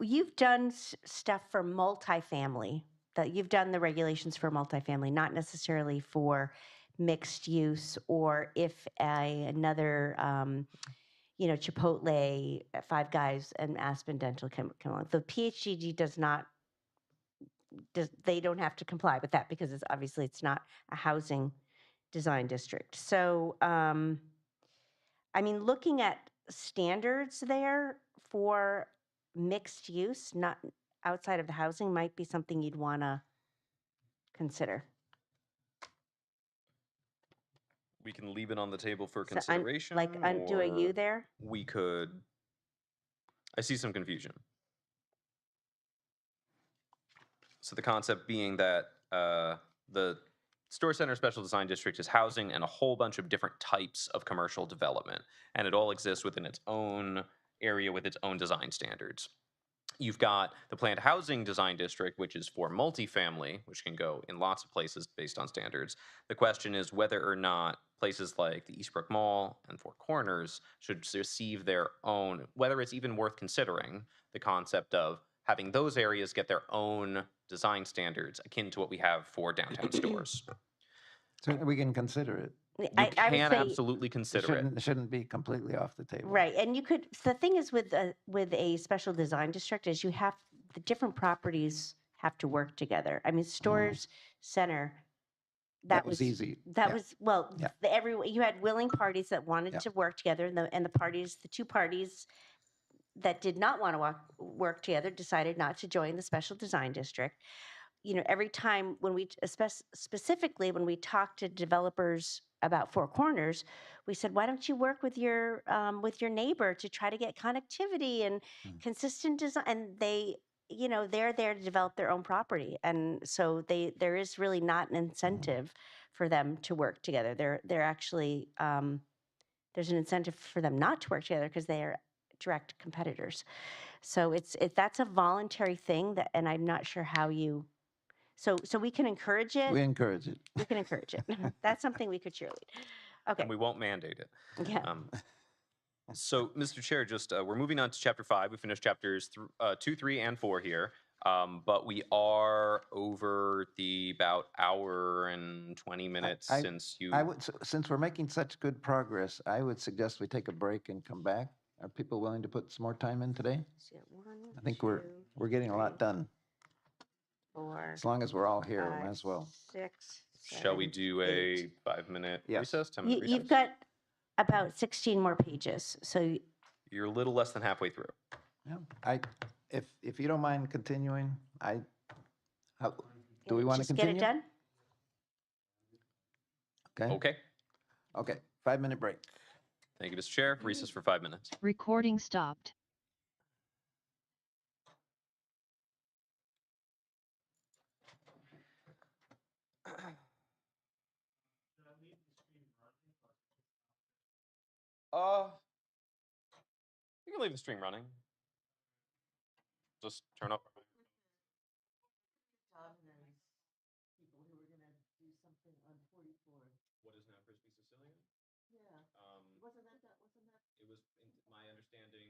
You've done stuff for multifamily. That you've done the regulations for multifamily, not necessarily for mixed use, or if another, Chipotle, Five Guys, and Aspen Dental come along. The PHDD they don't have to comply with that because it's not a housing design district. So, looking at standards there for mixed use, not outside of the housing, might be something you'd want to consider. We can leave it on the table for So consideration. undo a U or there? We could. I see some confusion. So the concept being that the Store Center Special Design District is housing and a whole bunch of different types of commercial development, and it all exists within its own area with its own design standards. You've got the planned housing design district, which is for multifamily, which can go in lots of places based on standards. The question is whether or not places like the Eastbrook Mall and Four Corners should receive their own, whether it's even worth considering the concept of having those areas get their own design standards akin to what we have for downtown stores. So we can consider it. You I would can say- absolutely consider it. Shouldn't be completely off the table. Right, and you could. The thing is with a special design district is the different properties have to work together. Stores Center. That was easy. That Yeah. was well. Yeah. You had willing parties that wanted Yeah. to work together, and the two parties that did not want to work together decided not to join the special design district. Every time when we, specifically when we talk to developers about Four Corners, we said, why don't you work with your neighbor to try to get connectivity and consistent design? And they're there to develop their own property, and so there is really not an incentive for them to work together. They're actually there's an incentive for them not to work together because they are direct competitors. So that's a voluntary thing that, and I'm not sure how you, so we can encourage it. We encourage it. We can encourage it. That's something we could cheerlead. Okay. And we won't mandate it. Yeah. So, Mr. Chair, just we're moving on to chapter 5. We finished chapters 2, 3, and 4 here. But we are over the about hour and 20 minutes I- since you. Since we're making such good progress, I would suggest we take a break and come back. Are people willing to put some more time in today? So 1, I think we're 2, getting a lot done. 4, As long as we're all here, might 5, as well. 6. Shall we 7, do 8. a 5-minute Yes. recess? 10-minute recess? You've got about 16 more pages. So You're a little less than halfway through. Yeah, if you don't mind continuing, do we want to just continue? get it done. Okay, Okay. okay, 5-minute break. Thank you, Mr. Chair. Recess for 5 minutes. Recording stopped. You can leave the stream running. Just turn off. What is now Crispy Sicilian? Yeah. Wasn't that? It was my understanding.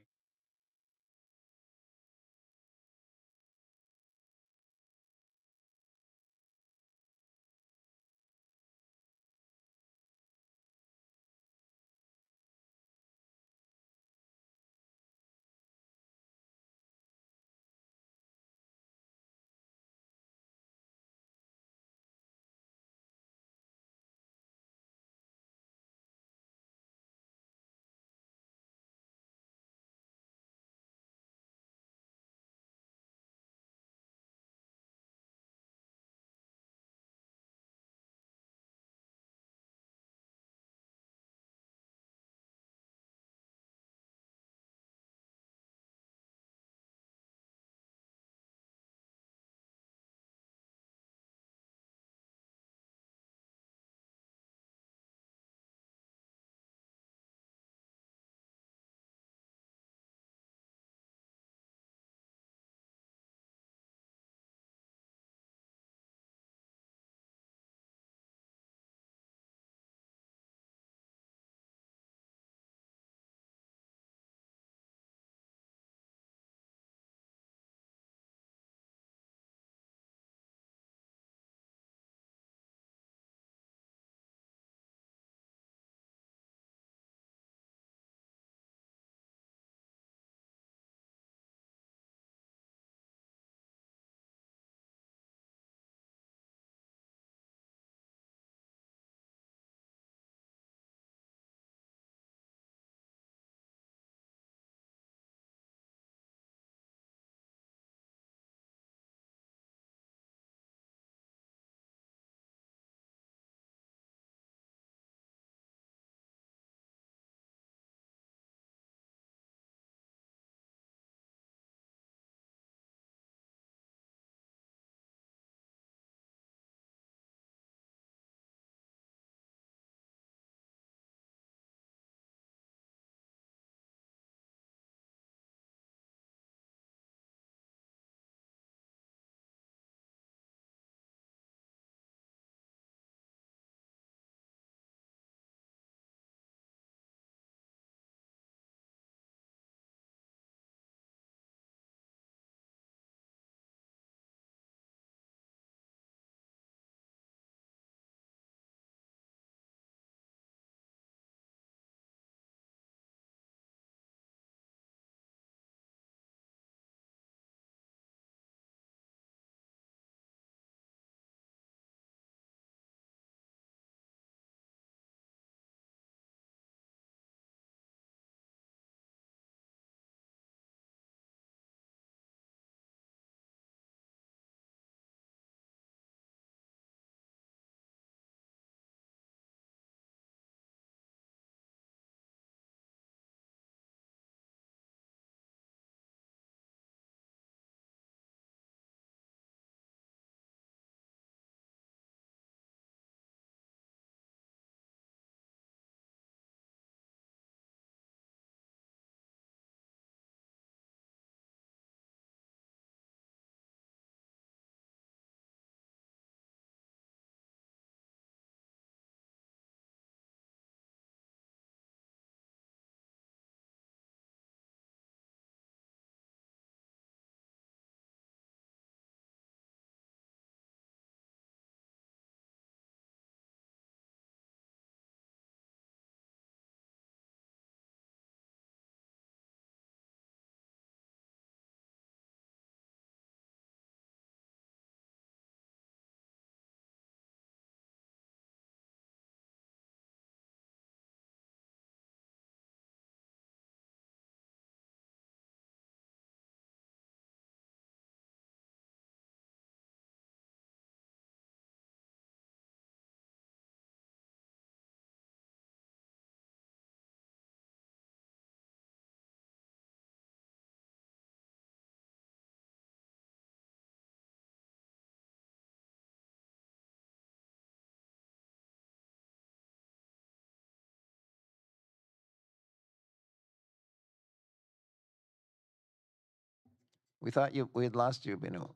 We thought we had lost you, Binu.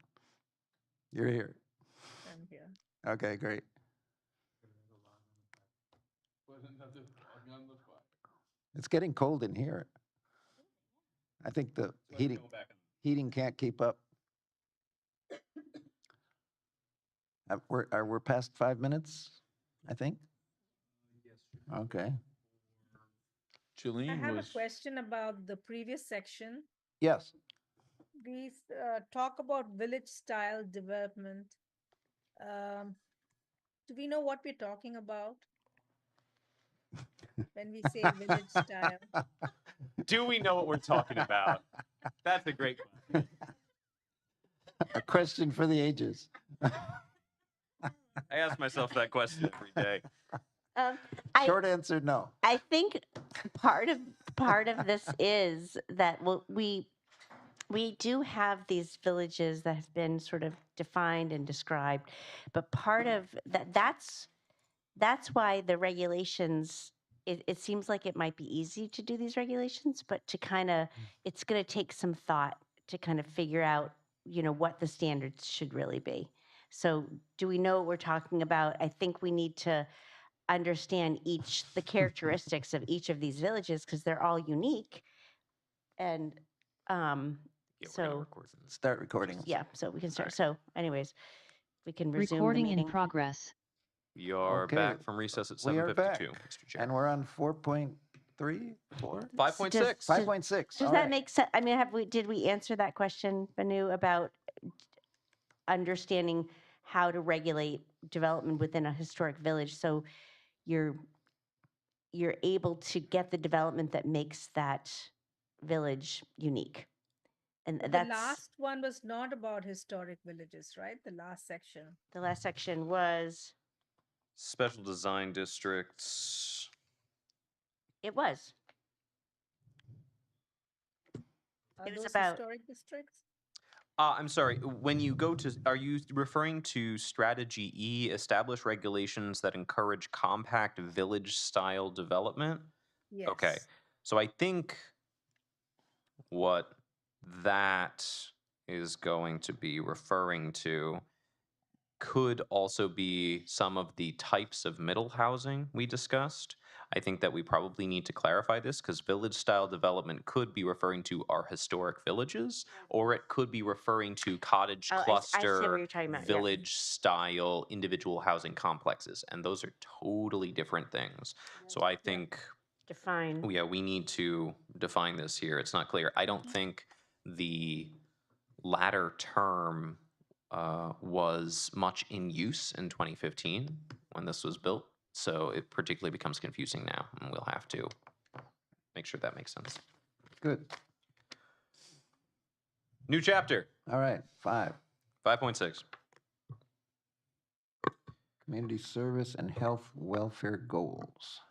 You're here. I'm here. Okay, great. It's getting cold in here. I think the heating can't keep up. We're past 5 minutes, I think? Okay. I Jillian have a was, question about the previous section. Yes. We talk about village style development. Do we know what we're talking about when we say village style? Do we know what we're talking about? That's a great question. A question for the ages. I ask myself that question every day. Short answer, no. I think part of this is that we do have these villages that have been sort of defined and described, but part of that's why the regulations. It seems like it might be easy to do these regulations, but to kind of it's going to take some thought to kind of figure out what the standards should really be. So do we know what we're talking about? I think we need to understand the characteristics of each of these villages because they're all unique. And Yeah, we're gonna so record this. Start recording. yeah, so we can start. Alright. So anyways, we can resume the Recording in meeting. progress. You're Okay, back from recess at we are 7:52, back. Mr. Chair. And we're on 4.3, 4? 5.6. 5.6. Does that make sense? I mean, did we answer that question, Banu, about understanding how to regulate development within a historic village so you're able to get the development that makes that village unique? And The that's last one was not about historic villages, right? The last section. the last section was Special design districts. it was. Are It was those about- historic districts? I'm sorry, when you go to, are you referring to strategy E, establish regulations that encourage compact village style development? Yes. Okay, so I think what that is going to be referring to could also be some of the types of middle housing we discussed. I think that we probably need to clarify this because village style development could be referring to our historic villages, or it could be referring to cottage Oh, I see what cluster you're talking about, yeah. village style individual housing complexes. And those are totally different things. So I think Define. yeah, we need to define this here. It's not clear. I don't think the latter term was much in use in 2015 when this was built. So it particularly becomes confusing now, and we'll have to make sure that makes sense. Good. New chapter, All right, 5. 5.6. Community service and health welfare goals.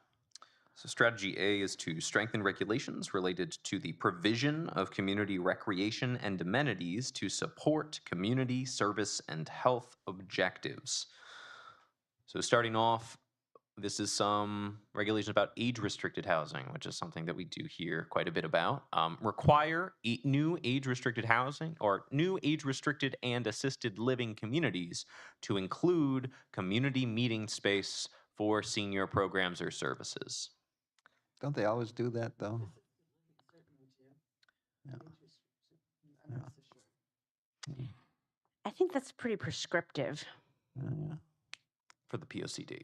So strategy A is to strengthen regulations related to the provision of community recreation and amenities to support community service and health objectives. So starting off, this is some regulations about age-restricted housing, which is something that we do hear quite a bit about. Require new age-restricted housing or new age-restricted and assisted living communities to include community meeting space for senior programs or services. Don't they always do that, though? Yeah. Yeah. I think that's pretty prescriptive. Yeah. For the POCD.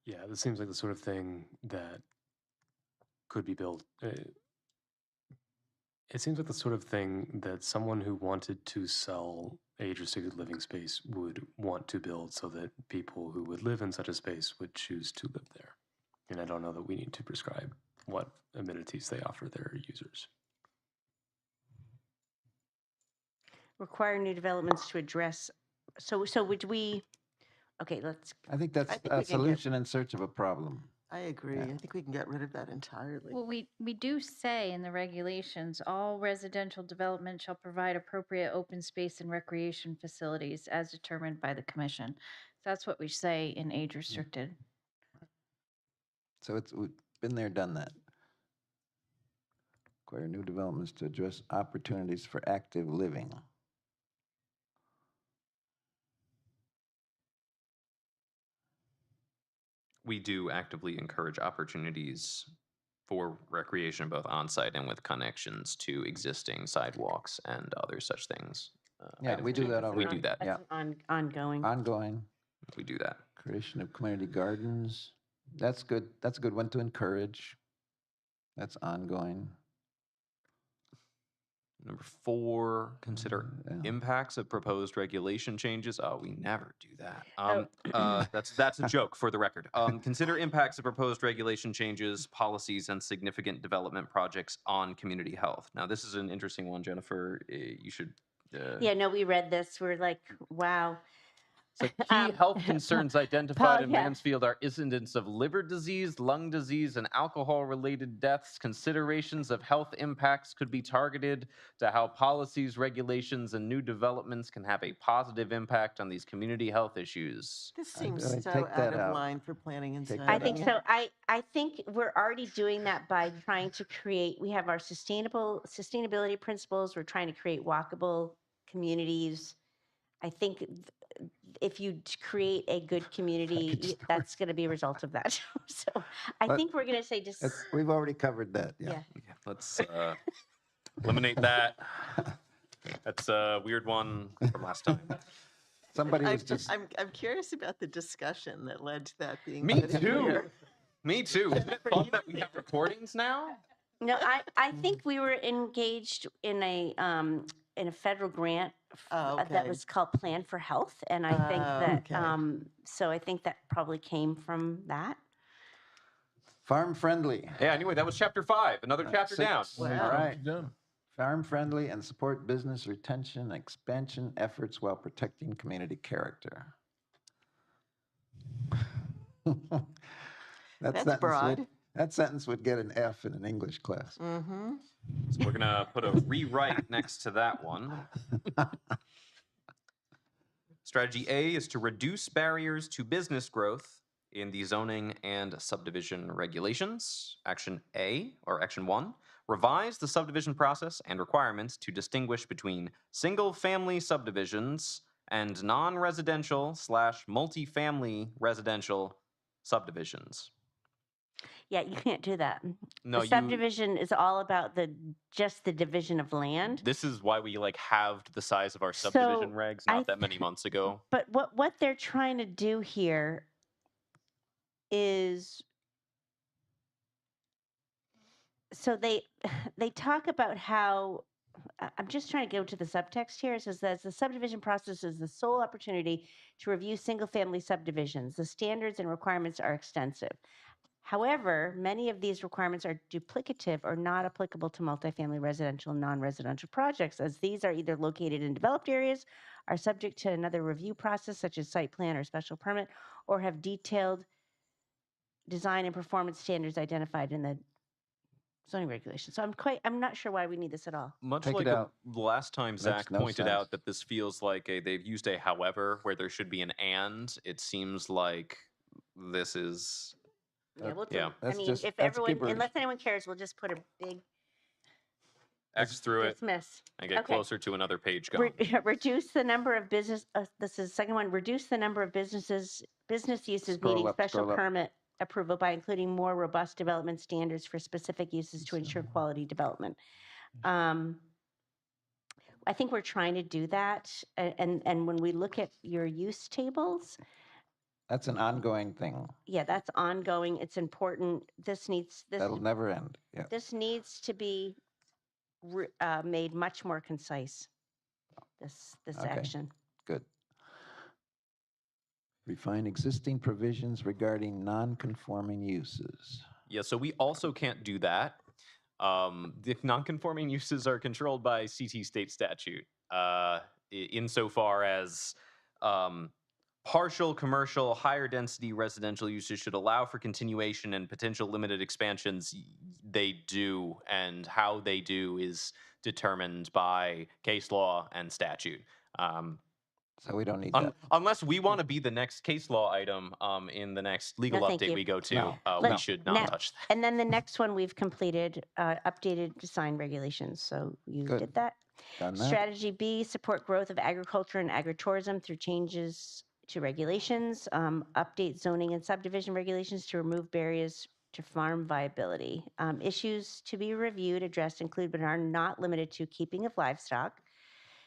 Yeah, this seems like the sort of thing that could be built. It seems like the sort of thing that someone who wanted to sell age-restricted living space would want to build so that people who would live in such a space would choose to live there. And I don't know that we need to prescribe what amenities they offer their users. Require new developments to address. So would we? Okay, let's. I think that's I think we a can get- solution in search of a problem. I agree. Yeah. I think we can get rid of that entirely. Well, we do say in the regulations, all residential development shall provide appropriate open space and recreation facilities as determined by the commission. That's what we say in age restricted. So we've been there, done that. Require new developments to address opportunities for active living. We do actively encourage opportunities for recreation, both on-site and with connections to existing sidewalks and other such things. Yeah, items we do too. that We already. do that. Yeah. That's ongoing. Ongoing, We do that. creation of community gardens. That's good. That's a good one to encourage. That's ongoing. Number 4, consider Yeah. impacts of proposed regulation changes. Oh, we never do that. Oh. That's a joke for the record. Consider impacts of proposed regulation changes, policies, and significant development projects on community health. Now, this is an interesting one, Jennifer. You should. Yeah, no, we read this. We're like, wow. So key health concerns identified Paul, in yeah. Mansfield are incidents of liver disease, lung disease, and alcohol-related deaths. Considerations of health impacts could be targeted to how policies, regulations, and new developments can have a positive impact on these community health issues. This I seems take so that out of out. line for planning and Take zoning. that I think out. so. I think we're already doing that by trying to create, we have our sustainability principles. We're trying to create walkable communities. I think if you create a good community, Package stores. that's going to be a result of that. So I But think we're going to say just, We've already covered that, yeah. yeah. Yeah, let's eliminate that. That's a weird one from last time. Somebody was just, I'm curious about the discussion that led to that being. Me put in too. here. Me too. Isn't it fun that we have recordings now? No, I think we were engaged in a federal grant Oh, that okay. was called Plan for Health. And I think Oh, that, okay. so I think that probably came from that. farm friendly. Yeah, anyway, that was chapter 5. Another chapter down. 6. Wow. All right. Done. Farm friendly and support business retention and expansion efforts while protecting community character. That's broad. That sentence would get an F in an English class. Mm-hmm. So we're going to put a rewrite next to that one. Strategy A is to reduce barriers to business growth in the zoning and subdivision regulations. Action A, or Action 1, revise the subdivision process and requirements to distinguish between single-family subdivisions and non-residential / multifamily residential subdivisions. Yeah, you can't do that. No, The subdivision is all about just the division of land. This is why we like halved the size of our So, subdivision regs I not that many months ago. But what they're trying to do here is, so they talk about how, I'm just trying to go to the subtext here. It says that the subdivision process is the sole opportunity to review single-family subdivisions. The standards and requirements are extensive. However, many of these requirements are duplicative or not applicable to multifamily residential and non-residential projects, as these are either located in developed areas, are subject to another review process such as site plan or special permit, or have detailed design and performance standards identified in the zoning regulations. So I'm not sure why we need this at all. Much Take it like out. last time Makes Zach no pointed sense. out that this feels like they've used a however where there should be an and. It seems like this is Yeah, we'll yeah. I That's mean, just- if that's everyone, gibberish. unless anyone cares, we'll just put a big X through it dismiss. and get Okay. closer to another page gone. Reduce the number of business, this is the second one, reduce the number of business uses Scroll needing up, special scroll up. permit approval by including more robust development standards for specific uses to ensure quality development. I think we're trying to do that. And when we look at your use tables, That's an ongoing thing. yeah, that's ongoing. It's important. That'll never end. Yeah. This needs to be made much more concise, this Okay. action. Good. Refine existing provisions regarding non-conforming uses. Yeah, so we also can't do that. The non-conforming uses are controlled by CT state statute, insofar as partial commercial, higher density residential uses should allow for continuation and potential limited expansions. They do, and how they do is determined by case law and statute. So we don't need that. Unless we want to be the next case law item in the next legal thank update you. we go to, No. we Let's- should not now- touch that. And then the next one we've completed, updated design regulations. So you Good. did that. Done that. Strategy B, support growth of agriculture and agritourism through changes to regulations. Update zoning and subdivision regulations to remove barriers to farm viability. Issues to be reviewed, addressed, include but are not limited to keeping of livestock,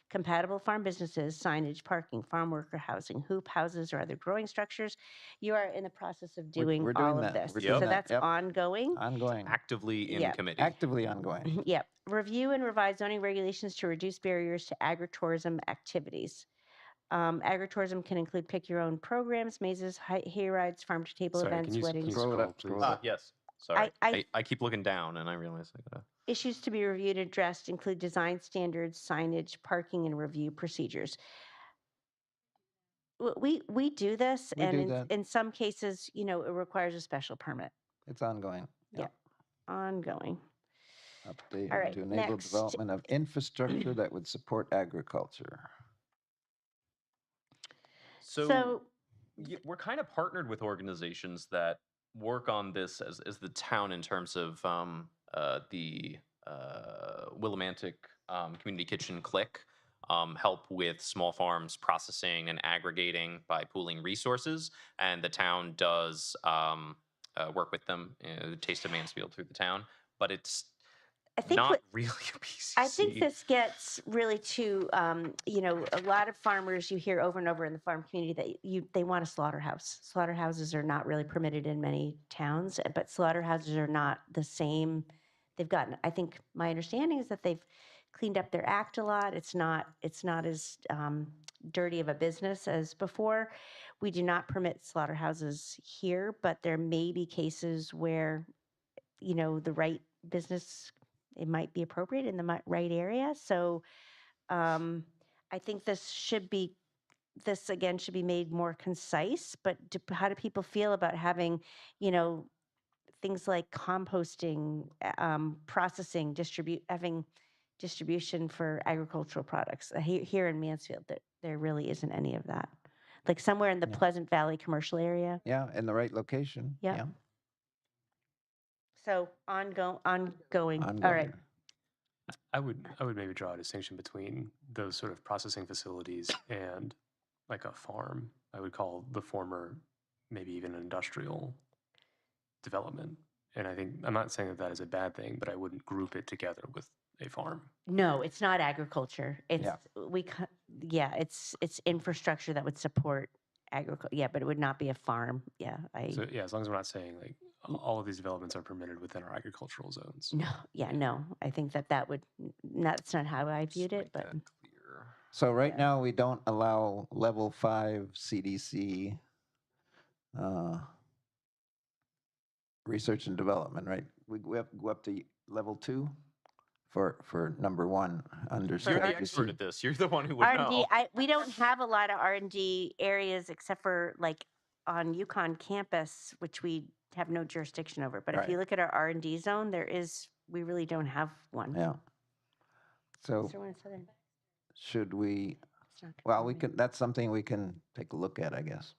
compatible farm businesses, signage, parking, farm worker housing, hoop houses, or other growing structures. You are in the process of doing we're doing all of that. this. We're doing So that. that's Yep. ongoing. Ongoing, Actively in Yeah. committee. actively ongoing. Yep. Review and revise zoning regulations to reduce barriers to agritourism activities. Agritourism can include pick your own programs, mazes, hay rides, farm to table Sorry, events, can you weddings. Scroll it scroll, up, please? scroll it up. Yes. Sorry. I- I keep looking down and I realize I gotta. Issues to be reviewed and addressed include design standards, signage, parking, and review procedures. We do this, We and do that. in some cases, it requires a special permit. It's ongoing. Yeah. Ongoing. Update All right, to enable next. development of infrastructure that would support agriculture. So We're kind of partnered with organizations that work on this as the town in terms of the Willimantic Community Kitchen Click, help with small farms processing and aggregating by pooling resources, and the town does work with them, Taste of Mansfield through the town, but it's I think not what- really a PCC. I think this gets really to, a lot of farmers you hear over and over in the farm community that they want a slaughterhouse. Slaughterhouses are not really permitted in many towns, but slaughterhouses are not the same. They've gotten, I think my understanding is that they've cleaned up their act a lot. It's not as dirty of a business as before. We do not permit slaughterhouses here, but there may be cases where, the right business, it might be appropriate in the right area. So I think this again should be made more concise, but how do people feel about having, things like composting, processing, having distribution for agricultural products? Here in Mansfield, there really isn't any of that. Like somewhere in the Yeah. Pleasant Valley commercial area. Yeah, in the right location. Yep. Yeah. So ongoing. All right. Ongoing. I would maybe draw a distinction between those sort of processing facilities and like a farm. I would call the former maybe even industrial development. And I think, I'm not saying that is a bad thing, but I wouldn't group it together with a farm. No, it's not agriculture. It's Yeah. it's infrastructure that would support agriculture. Yeah, but it would not be a farm. Yeah, So yeah, as long as we're not saying like all of these developments are permitted within our agricultural zones. no. Yeah, no. I think that would that's not how I viewed it. But Clear. So right Yeah. now, we don't allow level 5 CDC research and development, right? We have to go up to level 2 for number 1 under For You're the R&D. expert at this. You're the one who would R&D, know. we don't have a lot of R&D areas except for like on Yukon campus, which we have no jurisdiction over. But if you Right. look at our R&D zone, we really don't have one. Yeah. So Is there one in Southern? should we, It's not well, we conforming. that's something we can take a look at, I guess.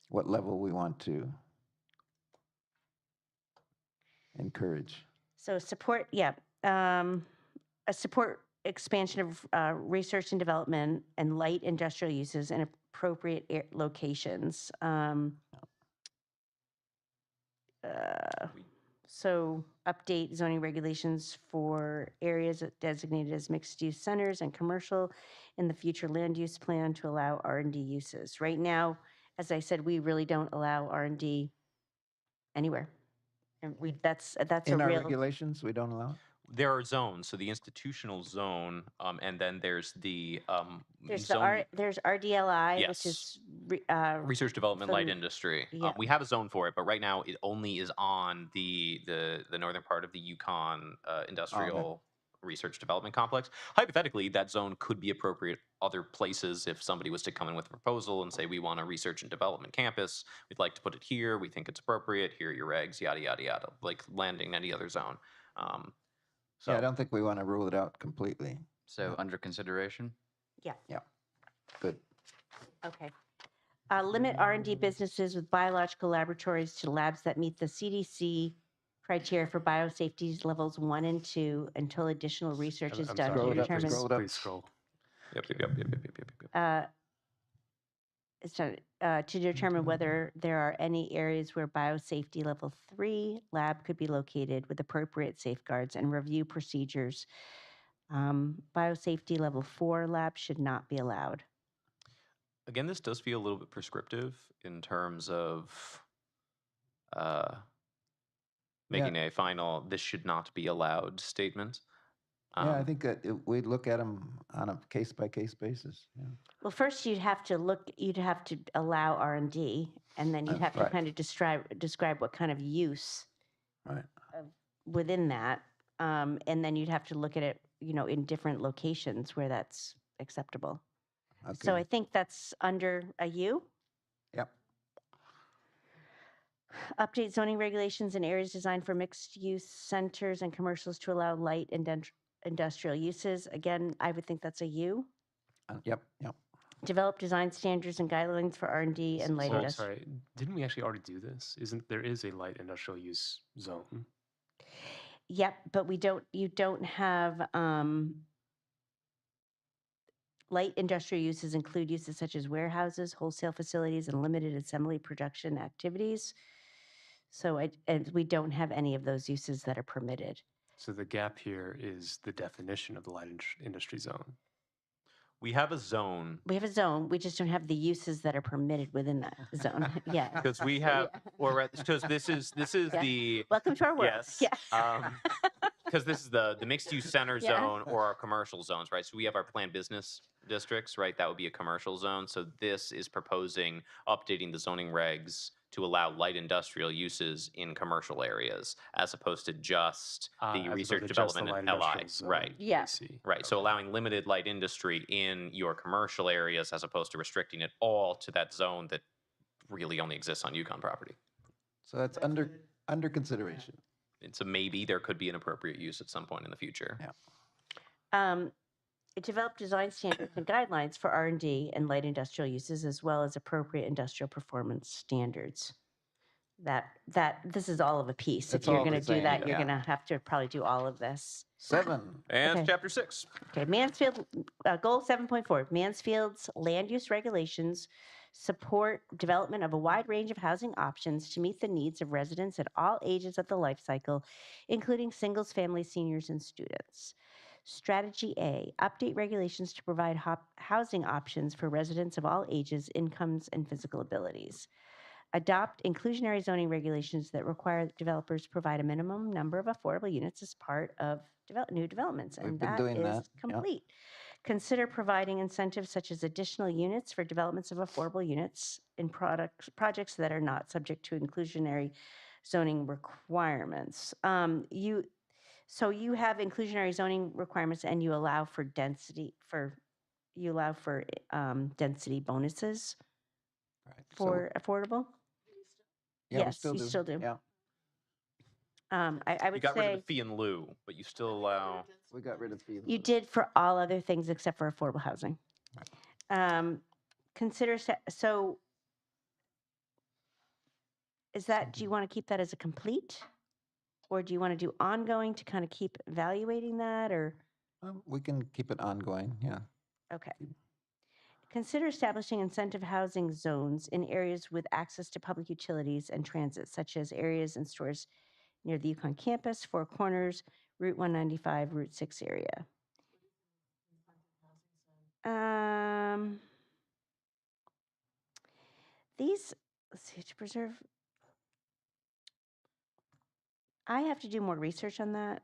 What level we want to encourage. So support, a support expansion of research and development and light industrial uses in appropriate locations. So update zoning regulations for areas designated as mixed-use centers and commercial in the future land use plan to allow R&D uses. Right now, as I said, we really don't allow R&D anywhere. And that's In a our real. regulations, we don't allow it? There are zones. So the institutional zone, and then there's the There's zone there's RDLI, Yes. which is research development light from- industry. yeah. We have a zone for it, but right now it only is on the northern part of the Yukon industrial research development complex. Hypothetically, that zone could be appropriate other places if somebody was to come in with a proposal and say, we want a research and development campus. We'd like to put it here. We think it's appropriate. Here are your regs, yada, yada, yada, like landing any other zone. So Yeah, I don't think we want to rule it out completely. So under consideration? Yeah. Yeah. Good. Okay. Limit R&D businesses with biological laboratories to labs that meet the CDC criteria for biosafety levels 1 and 2 until additional research is I'm done sorry, to Scroll it up, determine. scroll it up. Please scroll. Yep, yep, yep, yep, yep, yep, yep, yep. To determine whether there are any areas where biosafety level 3 lab could be located with appropriate safeguards and review procedures. Biosafety level 4 lab should not be allowed. Again, this does feel a little bit prescriptive in terms of making a final, this should not be allowed statement. Yeah, I think that we'd look at them on a case-by-case basis. Yeah. Well, first you'd have to allow R&D, and then you'd have to Right. kind of describe what kind of use Right. within that. And then you'd have to look at it, in different locations where that's acceptable. Okay. So I think that's under a U. Yep. Update zoning regulations in areas designed for mixed-use centers and commercials to allow light and industrial uses. Again, I would think that's a U. Yep. Yep. Develop design standards and guidelines for R&D and light Sorry, industrial. sorry. Didn't we actually already do this? There is a light industrial use zone? Yep, but you don't have, light industrial uses include uses such as warehouses, wholesale facilities, and limited assembly production activities. So and we don't have any of those uses that are permitted. So the gap here is the definition of the light industry zone. We have a zone We have a zone, we just don't have the uses that are permitted within that zone. Yeah. because we have, or because this is Yeah. the Welcome to our world. yes, Yeah. because this is the mixed use center Yeah. zone or our commercial zones, right? So we have our planned business districts, right? That would be a commercial zone. So this is proposing updating the zoning regs to allow light industrial uses in commercial areas as opposed to just As the opposed research to just the development light and LI, industrial zone. right? Yeah. I see. Right. So allowing limited light industry in your commercial areas as opposed to restricting it all to that zone that really only exists on Yukon property. So that's under consideration. It's a maybe. There could be an appropriate use at some point in the future. Yeah. Develop design standards and guidelines for R&D and light industrial uses, as well as appropriate industrial performance standards. This is all of a piece. That's If you're all going the to do same, that, you're yeah. going to have to probably do all of this. 7. And Okay. chapter 6. Okay, Mansfield, goal 7.4, Mansfield's land use regulations support development of a wide range of housing options to meet the needs of residents at all ages of the life cycle, including singles, families, seniors, and students. Strategy A, update regulations to provide housing options for residents of all ages, incomes, and physical abilities. Adopt inclusionary zoning regulations that require developers provide a minimum number of affordable units as part of new developments, We've and been that doing is that, yeah. complete. Consider providing incentives such as additional units for developments of affordable units in projects that are not subject to inclusionary zoning requirements. So you have inclusionary zoning requirements, and you allow for density density bonuses Right. So, for affordable. yeah, we yes, you still do. Yeah. I You would got rid say of the fee in lieu, but you still allow. We got rid of the. you did for all other things except for affordable housing. Consider so. Is that, do you want to keep that as a complete? Or do you want to do ongoing to kind of keep evaluating that, or? We can keep it ongoing, yeah. Okay. Consider establishing incentive housing zones in areas with access to public utilities and transit, such as areas and stores near the Yukon campus, Four Corners, Route 195, Route 6 area. These, let's see, to preserve. I have to do more research on that.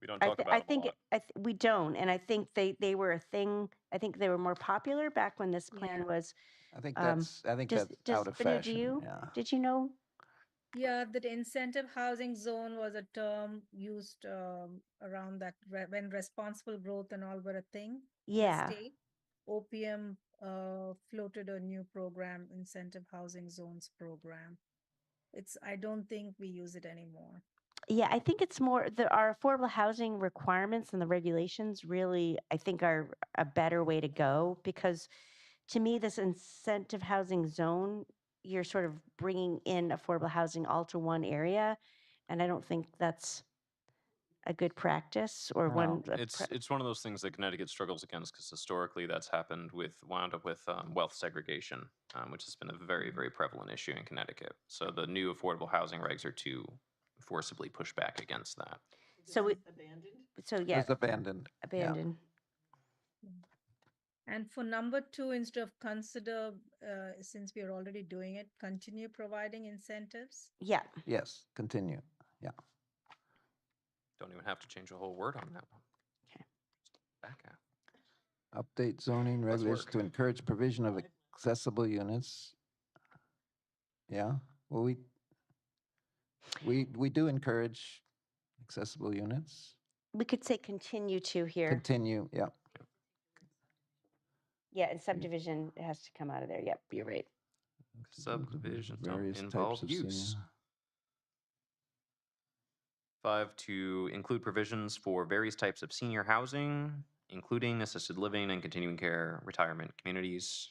We don't talk about I them a think lot. we don't, and I think they were a thing. I think they were more popular back when this plan was. I think that's out of Banu, fashion. Yeah. did you know? Yeah, that incentive housing zone was a term used around that when responsible growth and all were a thing. in the Yeah. state. OPM floated a new program, incentive housing zones program. I don't think we use it anymore. Yeah, I think it's more our affordable housing requirements and the regulations really, I think, are a better way to go because to me, this incentive housing zone, you're sort of bringing in affordable housing all to one area. And I don't think that's a good practice or No. one. It's one of those things that Connecticut struggles against because historically that's happened wound up with wealth segregation, which has been a very prevalent issue in Connecticut. So the new affordable housing regs are to forcibly push back against that. So we, Abandoned? so yeah, It's abandoned. Yeah. abandoned. And for number 2, instead of consider, since we are already doing it, continue providing incentives. Yeah. Yes, continue. Don't even have to change a whole word on that one. Okay. Back out. Update zoning Less regulations work. to encourage provision of accessible units. Yeah, well, we do encourage accessible units. We could say continue to here. Continue, yeah. Yeah, and subdivision has to come out of there. Yep, you're right. Subdivisions don't Various involve types of use. senior. 5, to include provisions for various types of senior housing, including assisted living and continuing care retirement communities.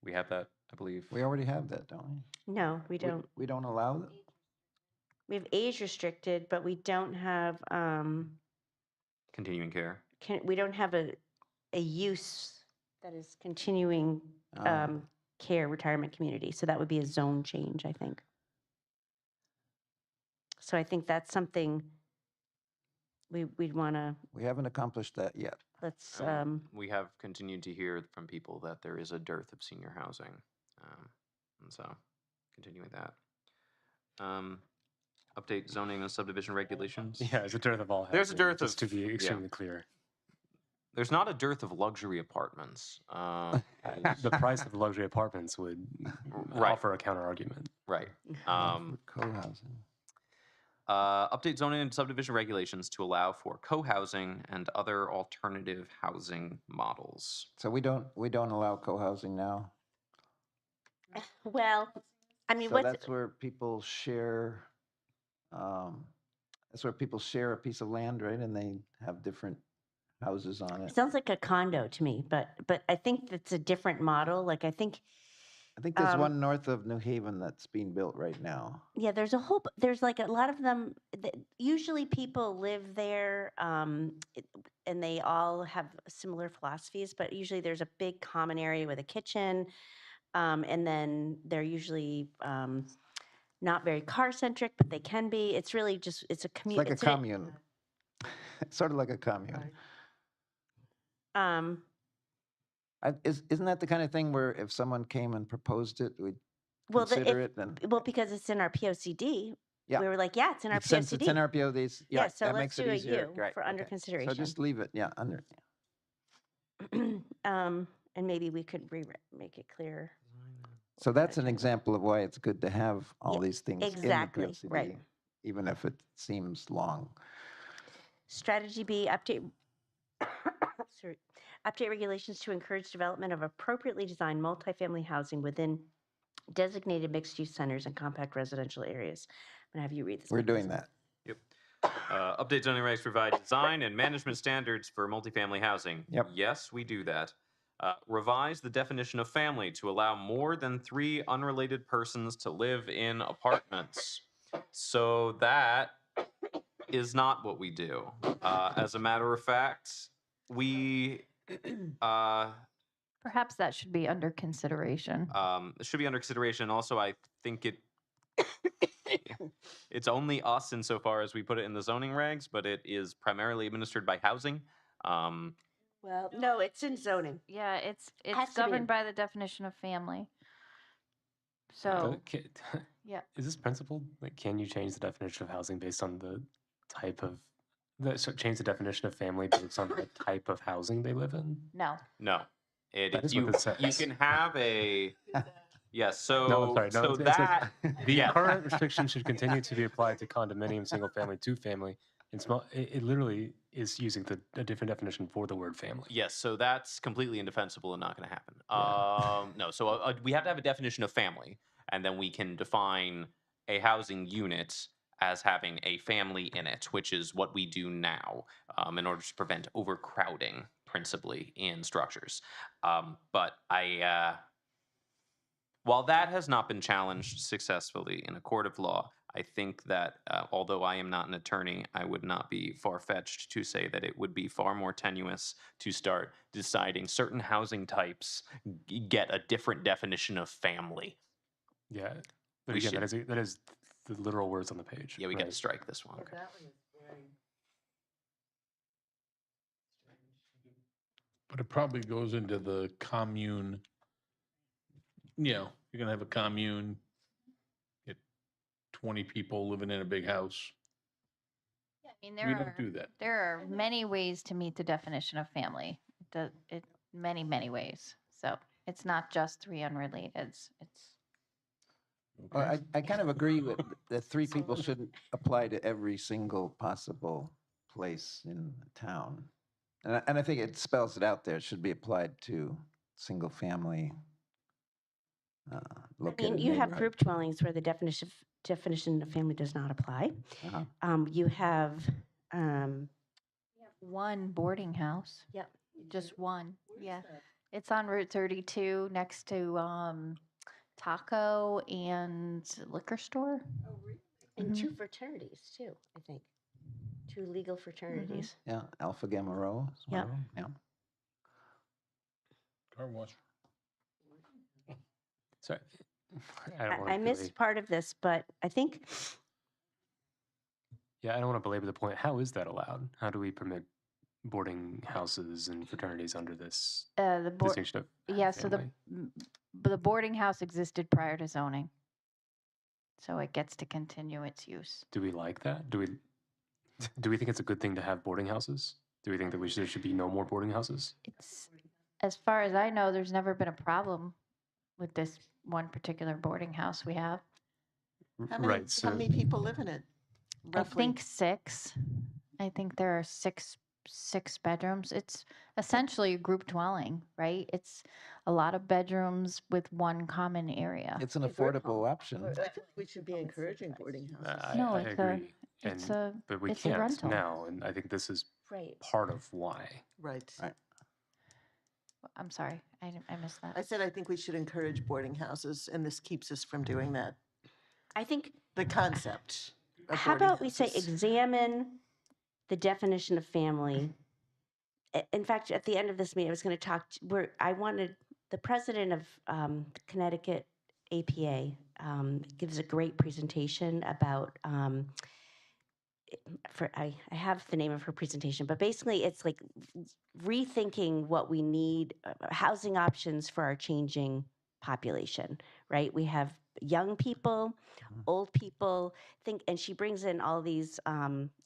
We have that, I believe. We already have that, don't we? No, we don't. We don't allow that? We have age restricted, but we don't have Continuing care. we don't have a use that is continuing care retirement community. So that would be a zone change, I think. So I think that's something we'd want to We haven't accomplished that yet. let's We have continued to hear from people that there is a dearth of senior housing. And so, continuing that. Update zoning and subdivision regulations. Yeah, it's a dearth of all housing. There's a dearth just of- to be yeah. extremely clear. There's not a dearth of luxury apartments. The price of luxury apartments would Right. offer a counter argument. Right. For co-housing. Update zoning and subdivision regulations to allow for co-housing and other alternative housing models. So we don't allow co-housing now. well, I mean, So what's that's where people share, that's where people share a piece of land, right? And they have different houses on it it. sounds like a condo to me, but I think that's a different model. Like I think there's one north of New Haven that's being built right now. yeah, there's like a lot of them. Usually people live there, and they all have similar philosophies. But usually there's a big common area with a kitchen, and then they're usually not very car centric, but they can be. It's really just it's a It's community. like a commune. It's sort of like a commune. Isn't that the kind of thing where if someone came and proposed it, we'd well, consider it? Then because it's in our POCD. Yeah. We were like, yeah, it's in our since POCD. it's in our PODs, Yeah, yeah, so that let's makes it do a easier. U for under okay. consideration. So just leave it, yeah, under. And maybe we could make it clearer. So that's an example of why it's good to have all Yeah, these things exactly, in the PLCD, right. even if it seems long. Strategy B, update. Sorry, update regulations to encourage development of appropriately designed multifamily housing within designated mixed-use centers and compact residential areas. I'm gonna have you read this. We're one, doing Chris. that. Yep. Update zoning regs provide design and management standards for multifamily housing. Yep. Yes, we do that. Revise the definition of family to allow more than 3 unrelated persons to live in apartments. So that is not what we do. As a matter of fact, we Perhaps that should be under consideration. it should be under consideration. Also, I think it's only us insofar as we put it in the zoning regs, but it is primarily administered by housing. Well, no, it's in zoning. Yeah, it's Has to be governed in- by the definition of family. So, yeah. Is this principled? Like, can you change the definition of housing based on the type of, change the definition of family based on the type of housing they live in? No. No, That is you what it says. you can have a yes. So No, I'm sorry. No, so it says, that the yeah. current restriction should continue to be applied to condominium, single family, two family, and small. It literally is using a different definition for the word family. Yes, so that's completely indefensible and not going to happen. No, so we have to have a definition of family, and then we can define a housing unit as having a family in it, which is what we do now in order to prevent overcrowding, principally in structures. But while that has not been challenged successfully in a court of law, I think that although I am not an attorney, I would not be far-fetched to say that it would be far more tenuous to start deciding certain housing types get a different definition of family. Yeah, but We again, should- that is the literal words on the page. Yeah, we got to right? strike this one. But it probably goes into the commune. You know, you're gonna have a commune, get 20 people living in a big house. I mean, We don't do that. there are many ways to meet the definition of family. Many, many ways. So it's not just three unrelateds. It's Well, Okay. I kind of agree with that 3 people shouldn't apply to every single possible place in the town. And I think it spells it out there. It should be applied to single family I located mean, you have neighborhood. group dwellings where the definition of family does not apply. Uh-huh. You have, one boarding house. Yep. Just one. Yeah. It's on Route 32 next to taco and liquor store. and Mhm. 2 fraternities too, I think. 2 legal fraternities. Yeah, Alpha Gamma Rho. is one of Yep. them, Yeah. Car wash. Sorry. I don't I want missed part of this, but I think, Yeah, I don't want to belabor the point. How is that allowed? How do we permit boarding houses and fraternities under this The board. distinction of Yeah, so family? the boarding house existed prior to zoning. So it gets to continue its use. Do we like that? Do we think it's a good thing to have boarding houses? Do we think that there should be no more boarding houses? It's, as far as I know, there's never been a problem with this one particular boarding house we have. How many, Right. So how many people live in it? I Roughly. think 6. I think there are six bedrooms. It's essentially a group dwelling, right? It's a lot of bedrooms with one common area. It's an Hey, group affordable option. I think we should be encouraging boarding houses. No, I it's agree. it's And, but we it's a can't rental. now, and I think this is right. part of why. Right. Right. I'm sorry, I missed that. I said I think we should encourage boarding houses, and this keeps us from doing that. I think, The concept of how boarding about we say houses. examine the definition of family? In fact, at the end of this meeting, I was going to talk, I wanted, the president of the Connecticut APA gives a great presentation about, I have the name of her presentation, but basically it's like rethinking what we need, housing options for our changing population, right? We have young people, old people, and she brings in all these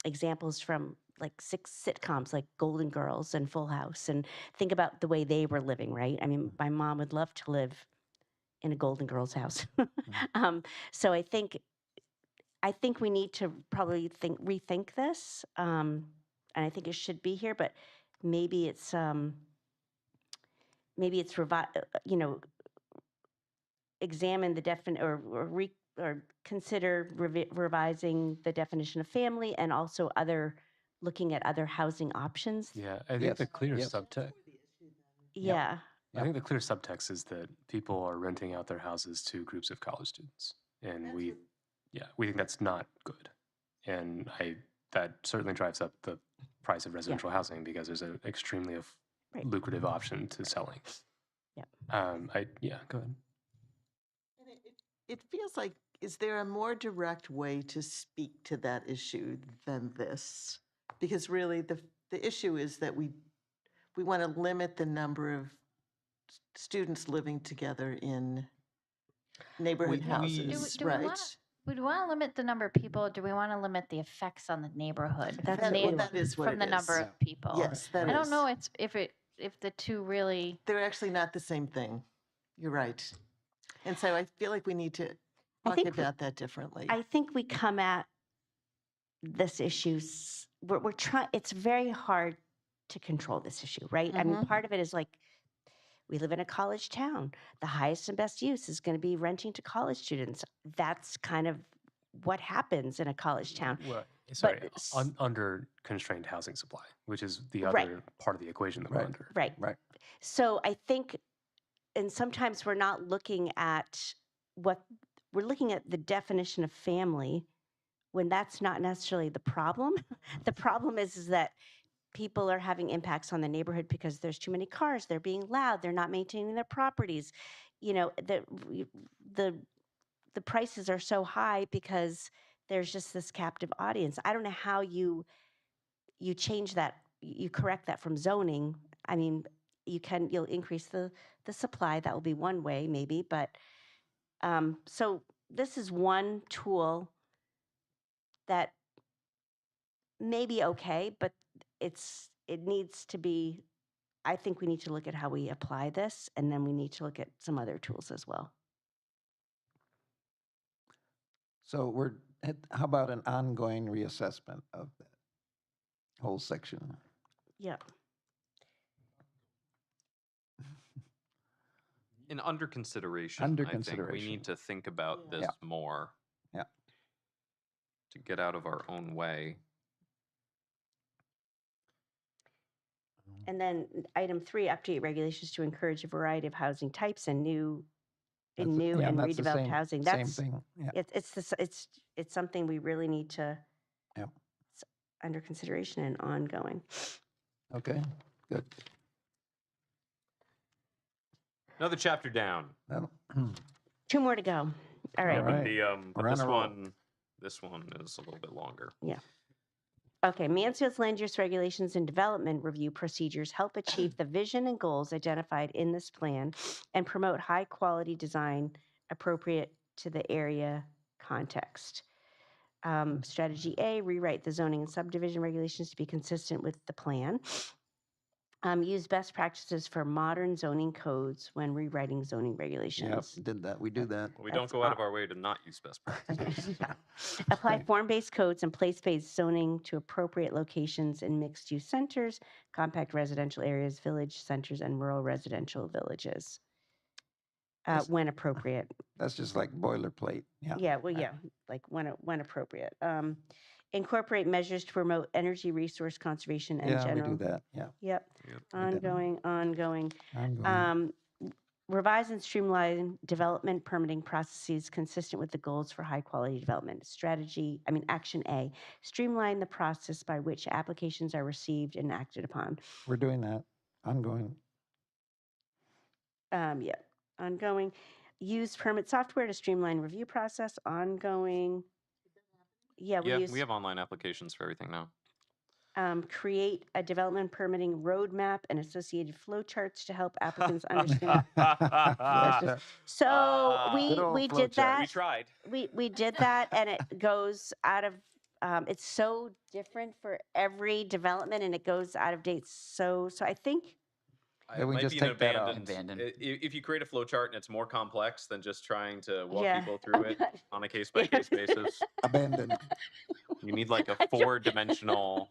examples from like 6 sitcoms like Golden Girls and Full House, and think about the way they were living, right? I mean, my mom would love to live in a Golden Girls house. So I think we need to probably rethink this, and I think it should be here. But maybe it's examine the or consider revising the definition of family, and also looking at other housing options. Yeah, I think Yes, the clear yes. subtext. Yeah. I think the clear subtext is that people are renting out their houses to groups of college students, and we think that's not good, and that certainly drives up the price of residential housing because there's an extremely Right. lucrative option to selling. Yep. Go ahead. And it feels like, is there a more direct way to speak to that issue than this? Because really, the issue is that we want to limit the number of students living together in neighborhood houses, Do we right? Would we want to limit the number of people? Or do we want to limit the effects on the neighborhood? That's That- the well, issue. that is what from it the number is. of people. Yes, that I is. don't know if the two really. They're actually not the same thing. You're right. And so I feel like we need to I talk think about that differently. I think we come at this issue, we're trying, it's very hard to control this issue, right? I mean, part of it is like, we live in a college town. The highest and best use is going to be renting to college students. That's kind of what happens in a college town. Well, sorry, s- under constrained housing supply, which is the Right. other part of the equation that we're Right. under. Right. Right. So I think, and sometimes we're not looking at we're looking at the definition of family when that's not necessarily the problem. The problem is that people are having impacts on the neighborhood because there's too many cars, they're being loud, they're not maintaining their properties. You know, the prices are so high because there's just this captive audience. I don't know how you change that, you correct that from zoning. I mean, you'll increase the supply. That will be one way maybe, but so this is one tool that may be okay, but it needs to be, I think we need to look at how we apply this, and then we need to look at some other tools as well. So how about an ongoing reassessment of that whole section? Yeah. In under consideration, Under I think we consideration. need to think about this Yeah. more. Yeah. To get out of our own way. And then item 3, update regulations to encourage a variety of housing types and new and that's the redeveloped same- housing. Same That's thing, yeah. it's something we really need to. Yep. It's under consideration and ongoing. Okay, good. Another chapter down. That'll- 2 more to go. All right. All right. But We're on this a roll. one is a little bit longer. Okay, Mansfield's land use regulations and development review procedures help achieve the vision and goals identified in this plan and promote high-quality design appropriate to the area context. Strategy A, rewrite the zoning and subdivision regulations to be consistent with the plan. Use best practices for modern zoning codes when rewriting zoning Yep, regulations. did that, we do that. We don't That's go out of our way to not use best practices. Apply form-based codes and place-based zoning to appropriate locations in mixed-use centers, compact residential areas, village centers, and rural residential villages. When appropriate. That's just like boilerplate, yeah. Yeah, well, yeah, like when appropriate. Incorporate measures to promote energy resource conservation and Yeah, we general. do that, yeah. Yep. Yep. Ongoing. Ongoing. Revise and streamline development permitting processes consistent with the goals for high-quality development. Action A, streamline the process by which applications are received and acted upon. We're doing that, ongoing. Ongoing. Use permit software to streamline review process. Ongoing. Yeah, Yeah, we have online applications for everything now. Create a development permitting roadmap and associated flowcharts to help applicants understand. So Good old we flowchart. did that. We tried. We did that, and it goes out of. It's so different for every development, and it goes out of date. So I think. Yeah, we Might just be an take that out. Abandoned. If you create a flow chart and it's more complex than just trying to walk Yeah. people through it on a case-by-case basis, Abandoned. you need like a 4-dimensional.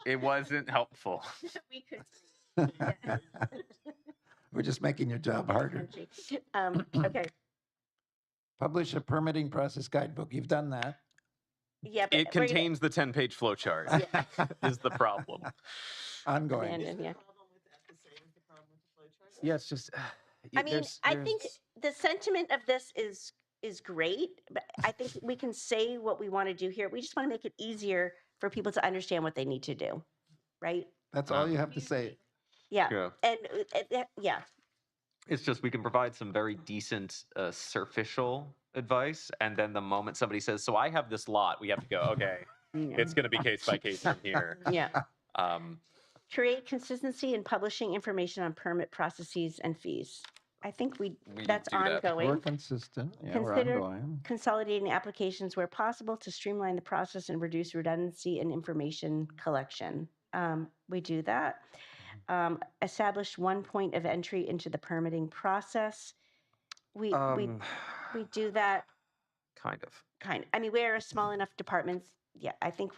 It wasn't helpful. We could. We're just making your job harder. Okay. Publish a permitting process guidebook, you've done that. Yeah, but It we're gonna- contains the 10-page flow chart. Is the problem. Ongoing. abandon, yeah. Yeah, it's just. I mean, I think the sentiment of this is great, but I think we can say what we want to do here. We just want to make it easier for people to understand what they need to do, right? That's all you have to say. Yeah, Yeah. and yeah, It's just we can provide some very decent superficial advice, and then the moment somebody says, "So I have this lot," we have to go, "Okay, it's going to be case by case from here." yeah. Um, Create consistency in publishing information on permit processes and fees. I think We that's do that. ongoing. We're consistent, yeah, we're Consider ongoing. consolidating applications where possible to streamline the process and reduce redundancy in information collection. We do that. Establish one point of entry into the permitting process. We do that kind of. I mean, we're a small enough departments. Yeah, I think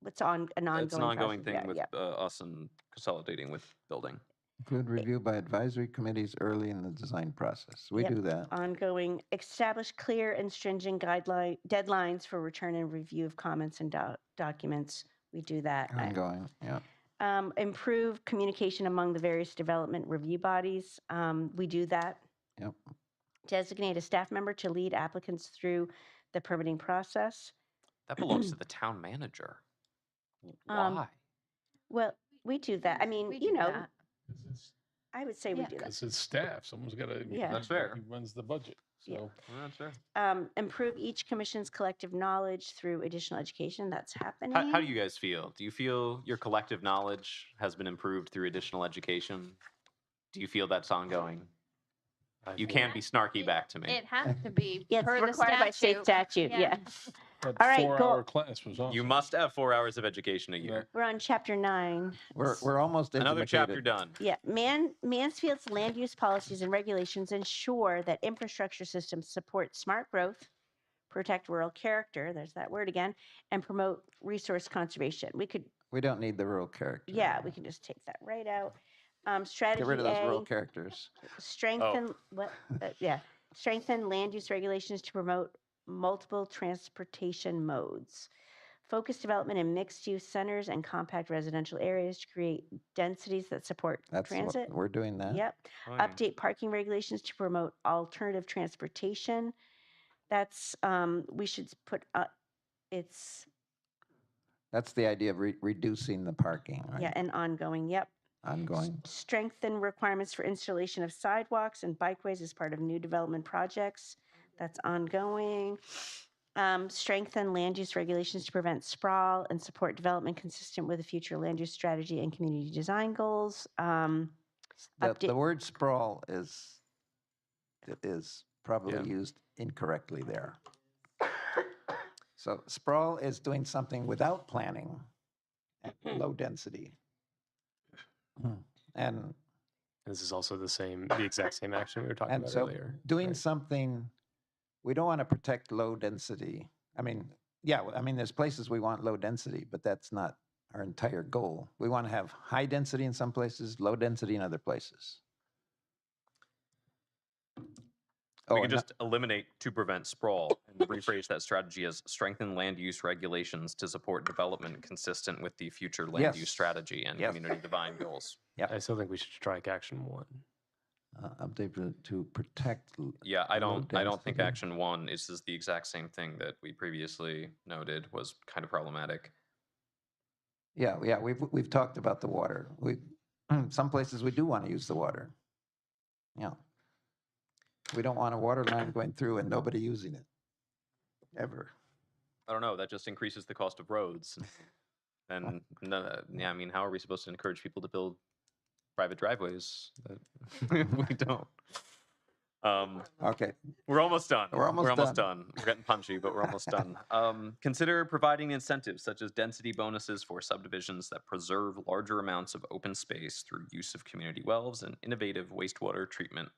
it's an ongoing It's an ongoing process. thing Yeah, with us and consolidating with building. Include review by advisory committees early in the design process. We Yep. do that. Ongoing, establish clear and stringent deadlines for return and review of comments and documents. We do that. Ongoing, yeah. Improve communication among the various development review bodies. We do that. Yep. Designate a staff member to lead applicants through the permitting process. That belongs to the town manager. Um, Why? Well, we do that. I mean, We you do know, that. I would say we Yeah. do that. Because it's staff, someone's got to. Yeah. That's fair. He runs the budget, Yeah. so. That's fair. Improve each commission's collective knowledge through additional education. That's happening. How do you guys feel? Do you feel your collective knowledge has been improved through additional education? Do you feel that's ongoing? You can be snarky back to me. It has to be Yeah, it's per the required by state statute. Yeah. That All right, 4-hour class was awesome. You must have 4 hours of education a year. We're on chapter 9. We're almost Another chapter intimidated. done. Yeah, Mansfield's land use policies and regulations ensure that infrastructure systems support smart growth, protect rural character, there's that word again, and promote resource conservation. We don't need the rural character. Yeah, we can just take that right out. Strategy Get rid of those rural A, characters. strengthen, strengthen land use regulations to promote multiple transportation modes. Focus development in mixed-use centers and compact residential areas to create densities that support That's transit. what, we're doing that. Yep. Update parking regulations to promote alternative transportation. That's, we should put, it's, That's the idea of reducing the parking, right? yeah, and ongoing, yep. Ongoing. Strengthen requirements for installation of sidewalks and bikeways as part of new development projects. That's ongoing. Strengthen land use regulations to prevent sprawl and support development consistent with the future land use strategy and community design goals. The Update- word sprawl is probably used incorrectly there. So sprawl is doing something without planning, at low density. And This is also the exact same action we were talking And about so earlier. doing right? something, we don't want to protect low density. I mean, yeah, I mean, there's places we want low density, but that's not our entire goal. We want to have high density in some places, low density in other places. We Oh, could and just eliminate to prevent sprawl and rephrase that strategy as strengthen land use regulations to support development consistent with the future land use Yes. strategy and Yes. community design goals. I still think we should strike action 1. update to protect. Yeah, I Low don't think density. action 1 is the exact same thing that we previously noted was kind of problematic. Yeah, we've talked about the water. Some places we do want to use the water. Yeah. We don't want a water line going through and nobody using it, ever. I don't know, that just increases the cost of roads. And yeah, I mean, how are we supposed to encourage people to build private driveways? We don't. Okay, We're almost done. We're almost done. We're getting punchy, but we're almost done. Consider providing incentives such as density bonuses for subdivisions that preserve larger amounts of open space through use of community wells and innovative wastewater treatment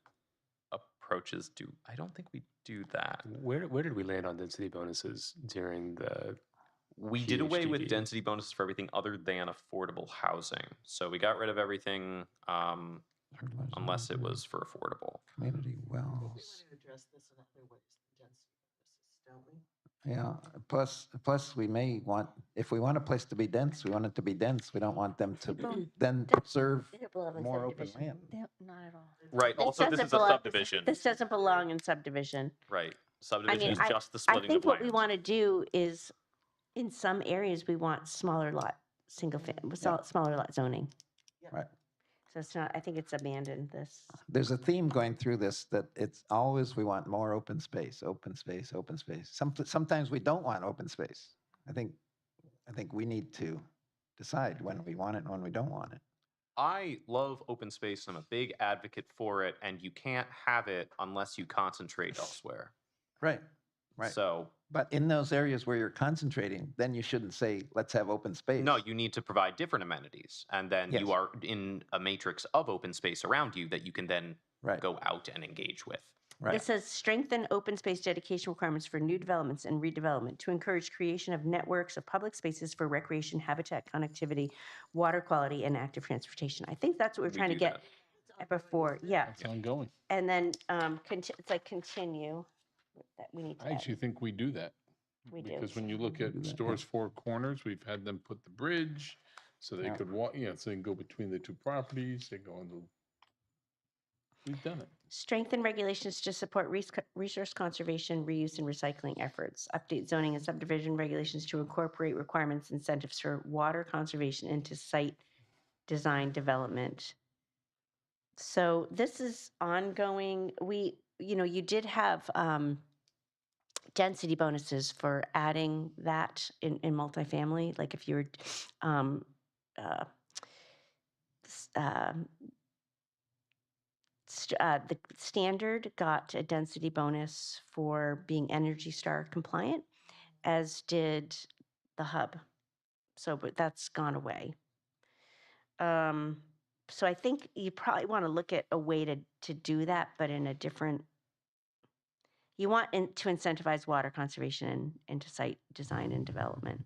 approaches. I don't think we do that. Where did we land on density bonuses during the? We did away with PHDD. density bonuses for everything other than affordable housing. So we got rid of everything unless it was for affordable. community We want wells. to address this in other ways than density bonuses, don't we? Yeah, plus we may want, if we want a place to be dense, we want it to be dense. We don't want them to then preserve more open land. Not at all. Right. Also, this is a subdivision. This doesn't belong in subdivision. Right. Subdivision is I- just the I splitting think of what we land. want to do is, in some areas, we want smaller lot, smaller lot zoning. Right. So it's not, I think it's abandoned this. There's a theme going through this that it's always we want more open space, open space, open space. Sometimes we don't want open space. I think we need to decide when we want it and when we don't want it. I love open space. I'm a big advocate for it, and you can't have it unless you concentrate elsewhere. Right. Right. So, But in those areas where you're concentrating, then you shouldn't say, let's have open space. no, you need to provide different amenities, and then Yes. you are in a matrix of open space around you that you can then Right. go out and engage with. Right. It says strengthen open space dedication requirements for new developments and redevelopment to encourage creation of networks of public spaces for recreation, habitat, connectivity, water quality, and active transportation. I think that's what we're We trying to do get at before. Yeah. That's ongoing. And then it's like continue that we need to I add. actually think we do that. We do. Because when you look We at do that, yeah. Stores Four Corners, we've had them put the bridge so they Yeah. could walk, so they can go between the two properties, they go into. We've done it. Strengthen regulations to support resource conservation, reuse, and recycling efforts. Update zoning and subdivision regulations to incorporate requirements, incentives for water conservation into site design development. So this is ongoing. You did have density bonuses for adding that in multifamily. Like if you were the standard got a density bonus for being Energy Star compliant, as did the hub. So, but that's gone away. So I think you probably want to look at a way to do that, but in a different. You want to incentivize water conservation into site design and development.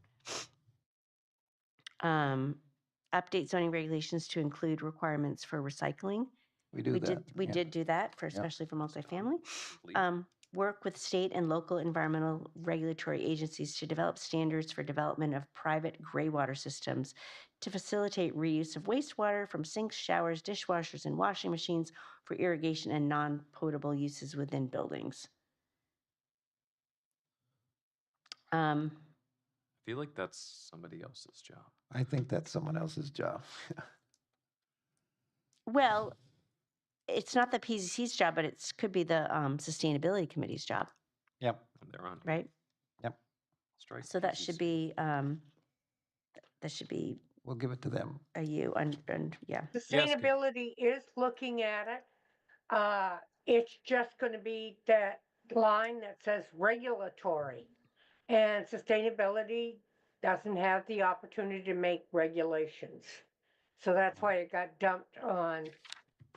Update zoning regulations to include requirements for recycling. We do that. We yeah. did do that for, Yep. especially for multifamily. Complete. Work with state and local environmental regulatory agencies to develop standards for development of private gray water systems to facilitate reuse of wastewater from sinks, showers, dishwashers, and washing machines for irrigation and non-potable uses within buildings. I feel like that's somebody else's job. I think that's someone else's job. Well, it's not the PZC's job, but it could be the sustainability committee's job, Yep. They're on. right? Strike So that PCC. should be We'll give it to them. a you and yeah. Sustainability is looking at it. It's just gonna be that line that says regulatory. And sustainability doesn't have the opportunity to make regulations. So that's why it got dumped on,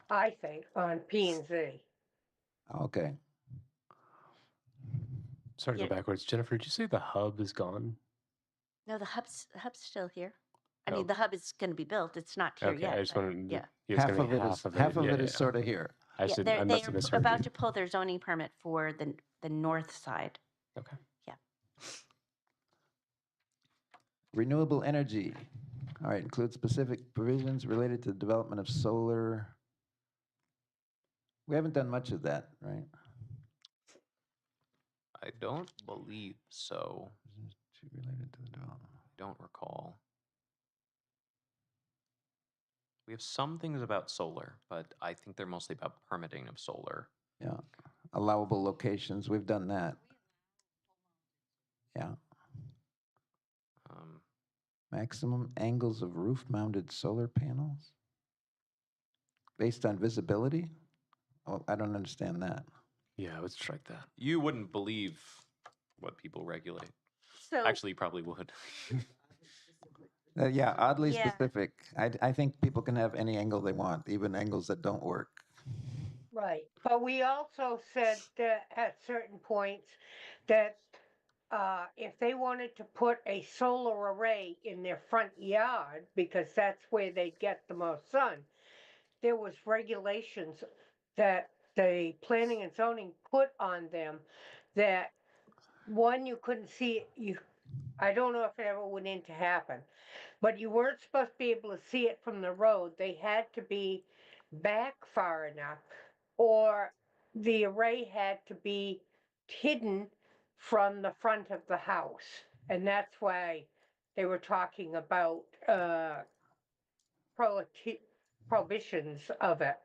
I think, on P and Z. Okay. Sorry to Yeah. go backwards. Jennifer, did you say the hub is gone? No, the hub's still here. I Oh. mean, the hub is going to be built. It's not here Okay, yet. I just but wanted. yeah. It's half gonna of be it is half of Yeah, it is yeah. sort of here. I Yeah, should. they're I must have they're misheard about you. to pull their zoning permit for the north side. Okay. Renewable energy. All right, includes specific provisions related to the development of solar. We haven't done much of that, right? I don't believe so. Related to the development. Don't recall. We have some things about solar, but I think they're mostly about permitting of solar. Yeah, allowable locations, we've done that. Yeah, Um, maximum angles of roof-mounted solar panels? Based on visibility? Oh, I don't understand that. Yeah, I would strike that. you wouldn't believe what people regulate. So Actually, you probably would. Yeah, oddly Yeah. specific. I think people can have any angle they want, even angles that don't work. Right, but we also said that at certain points that if they wanted to put a solar array in their front yard, because that's where they'd get the most sun, there was regulations that the planning and zoning put on them that, one, you couldn't see it, I don't know if it ever went in to happen, but you weren't supposed to be able to see it from the road. They had to be back far enough, or the array had to be hidden from the front of the house. And that's why they were talking about prohibitions of it.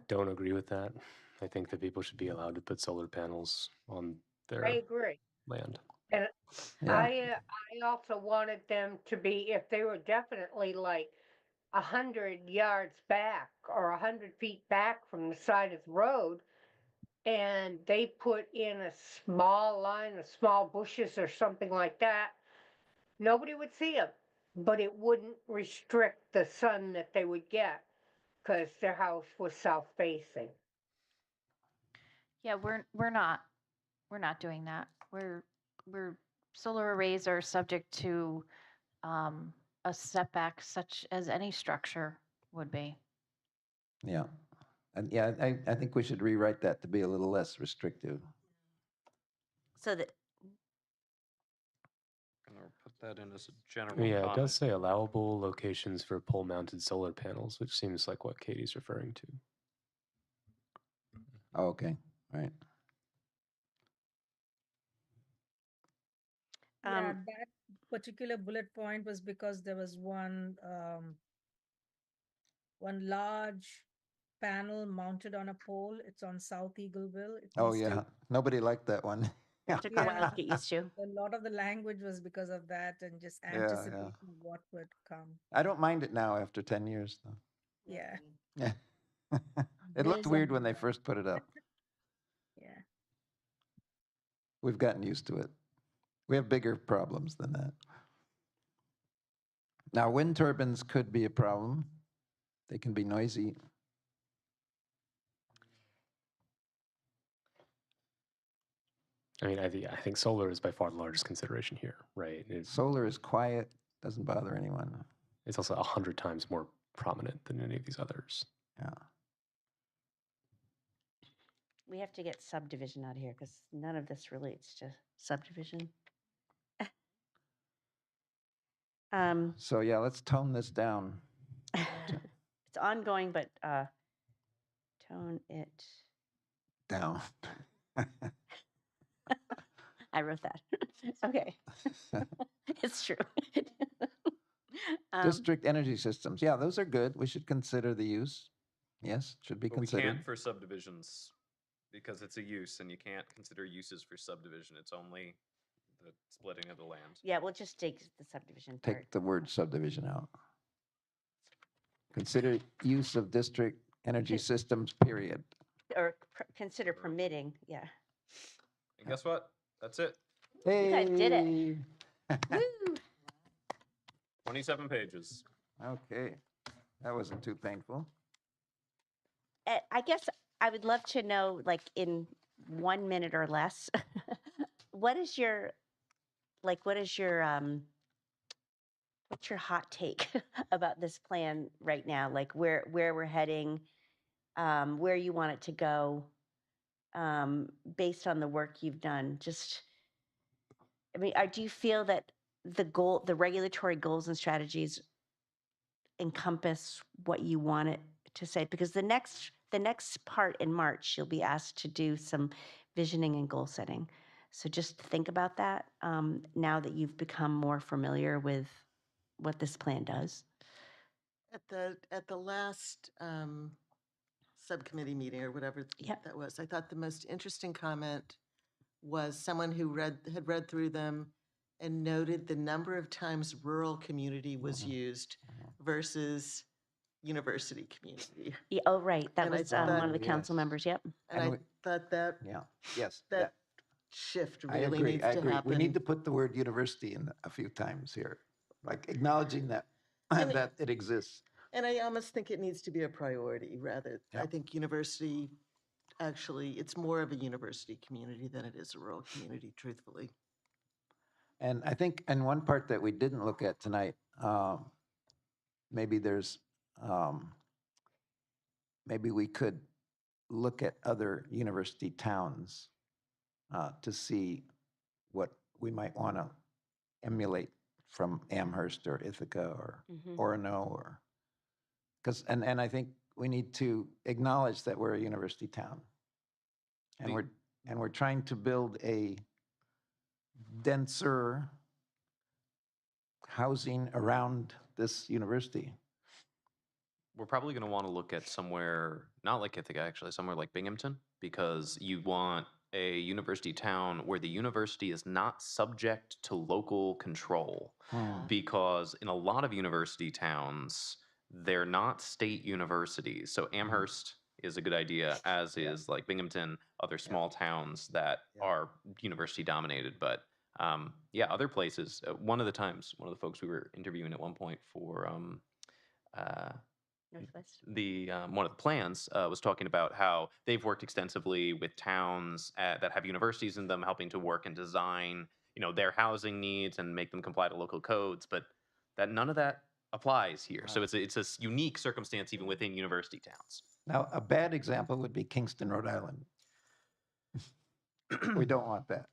Don't agree with that. I think that people should be allowed to put solar panels on their I agree. land. And Yeah. I also wanted them to be, if they were definitely like 100 yards back or 100 feet back from the side of the road, and they put in a small line of small bushes or something like that, nobody would see them, but it wouldn't restrict the sun that they would get because their house was south facing. Yeah, we're not doing that. We're solar arrays are subject to a setback such as any structure would be. Yeah. And yeah, I think we should rewrite that to be a little less restrictive. So that, Gonna put that in as a general Yeah, it comment. does say allowable locations for pole-mounted solar panels, which seems like what Katie's referring to. Oh, okay, right. Yeah, um, that particular bullet point was because there was one large panel mounted on a pole. It's on South Eagleville. It Oh, needs to- yeah, nobody liked that one. took a while to get used to. A lot of the language was because of that and just Yeah. anticipating what would come. I don't mind it now after 10 years, though. Yeah, Yeah. It looked weird when they first put it up. yeah. We've gotten used to it. We have bigger problems than that. Now, wind turbines could be a problem. They can be noisy. I mean, I think solar is by far the largest consideration here, right? Solar is quiet, doesn't bother anyone. It's also 100 times more prominent than any of these others. Yeah. We have to get subdivision out of here because none of this relates to subdivision. So yeah, let's tone this down. It's ongoing, but tone it. Down. I wrote that. Okay. It's true. District energy systems. Yeah, those are good. We should consider the use. Yes, should be But we considered. can't for subdivisions because it's a use and you can't consider uses for subdivision. It's only the splitting of the land. Yeah, we'll just take the subdivision part. Take the word subdivision out. Consider use of district energy systems, period. Or consider permitting, yeah. And guess what? That's it. Hey. guys did it. Woo! 27 pages. Okay, that wasn't too painful. I guess I would love to know, like, in 1 minute or less, what is your what's your hot take about this plan right now? Like where we're heading, where you want it to go, based on the work you've done. Just, I mean, do you feel that the regulatory goals and strategies encompass what you want it to say? Because the next part in March, you'll be asked to do some visioning and goal setting. So just think about that now that you've become more familiar with what this plan does. At the last subcommittee meeting or whatever Yep. that was, I thought the most interesting comment was someone who had read through them and noted the number of times rural community was used versus university community. Yeah, oh, right. That And I was thought- one of the council Yes. members. Yep. And And I we- thought that Yeah, yes. that shift I really agree, needs I to agree. happen. We need to put the word university in a few times here, like acknowledging that, And it- that it exists. And I almost think it needs to be a priority rather. I Yeah. think university, actually, it's more of a university community than it is a rural community, truthfully. And I think, and one part that we didn't look at tonight, maybe there's, maybe we could look at other university towns to see what we might want to emulate from Amherst or Ithaca or Mhm. Orono or, because, and I think we need to acknowledge that we're a university town. And The- we're trying to build a denser housing around this university. We're probably going to want to look at somewhere, not like Ithaca actually, somewhere like Binghamton, because you want a university town where the university is not subject to local control. Because in a lot of university towns, they're not state universities. So Amherst is a good idea, as is like Binghamton, other small towns that Yeah. are university dominated. But yeah, other places. One of the folks we were interviewing at one point for Northwest. one of the plans was talking about how they've worked extensively with towns that have universities in them, helping to work and design, their housing needs and make them comply to local codes. But that none of that applies here. So it's a unique circumstance even within university towns. Now, a bad example would be Kingston, Rhode Island. We don't want that.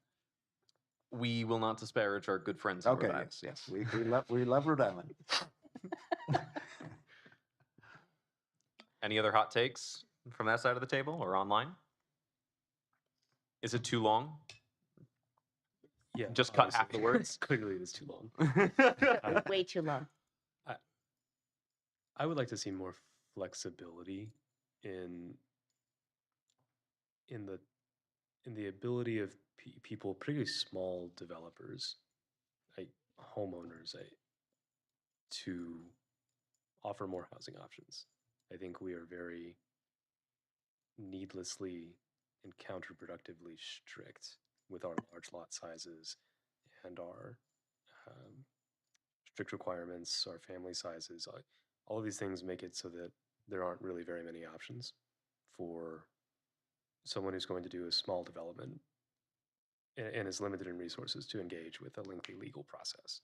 We will not disparage our good friends in Okay, Rhode Island. yes. We love Rhode Island. Any other hot takes from that side of the table or online? Is it too long? Yeah. Just cut half the obviously. words? Clearly, it is too long. Way too long. I would like to see more flexibility in the ability of people, particularly small developers, homeowners, to offer more housing options. I think we are very needlessly and counterproductively strict with our large lot sizes and our strict requirements, our family sizes. All of these things make it so that there aren't really very many options for someone who's going to do a small development and is limited in resources to engage with a lengthy legal process.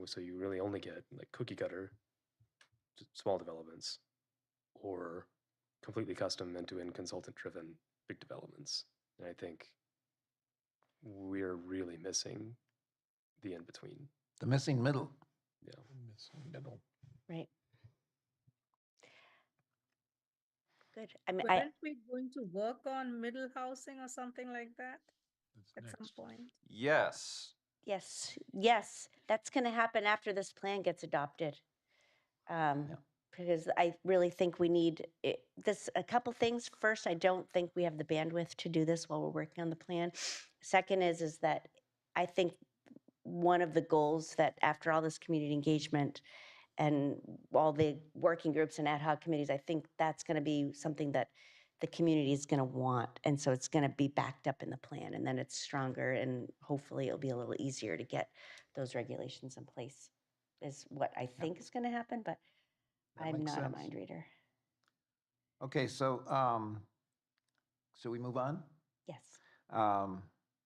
So you really only get like cookie cutter small developments or completely custom end-to-end consultant driven big developments. And I think we're really missing the in-between. The missing middle. Yeah. Right. Good. I mean, Weren't we going to work on middle housing or something like that at some point? Yes. yes, that's going to happen after this plan gets adopted. Because I really think we need a couple things. First, I don't think we have the bandwidth to do this while we're working on the plan. Second is that I think one of the goals that after all this community engagement and all the working groups and ad hoc committees, I think that's going to be something that the community is going to want. And so it's going to be backed up in the plan, and then it's stronger, and hopefully it'll be a little easier to get those regulations in place is what I think is going to happen, but That I'm makes not a sense. mind reader. Okay, so should we move on? Yes.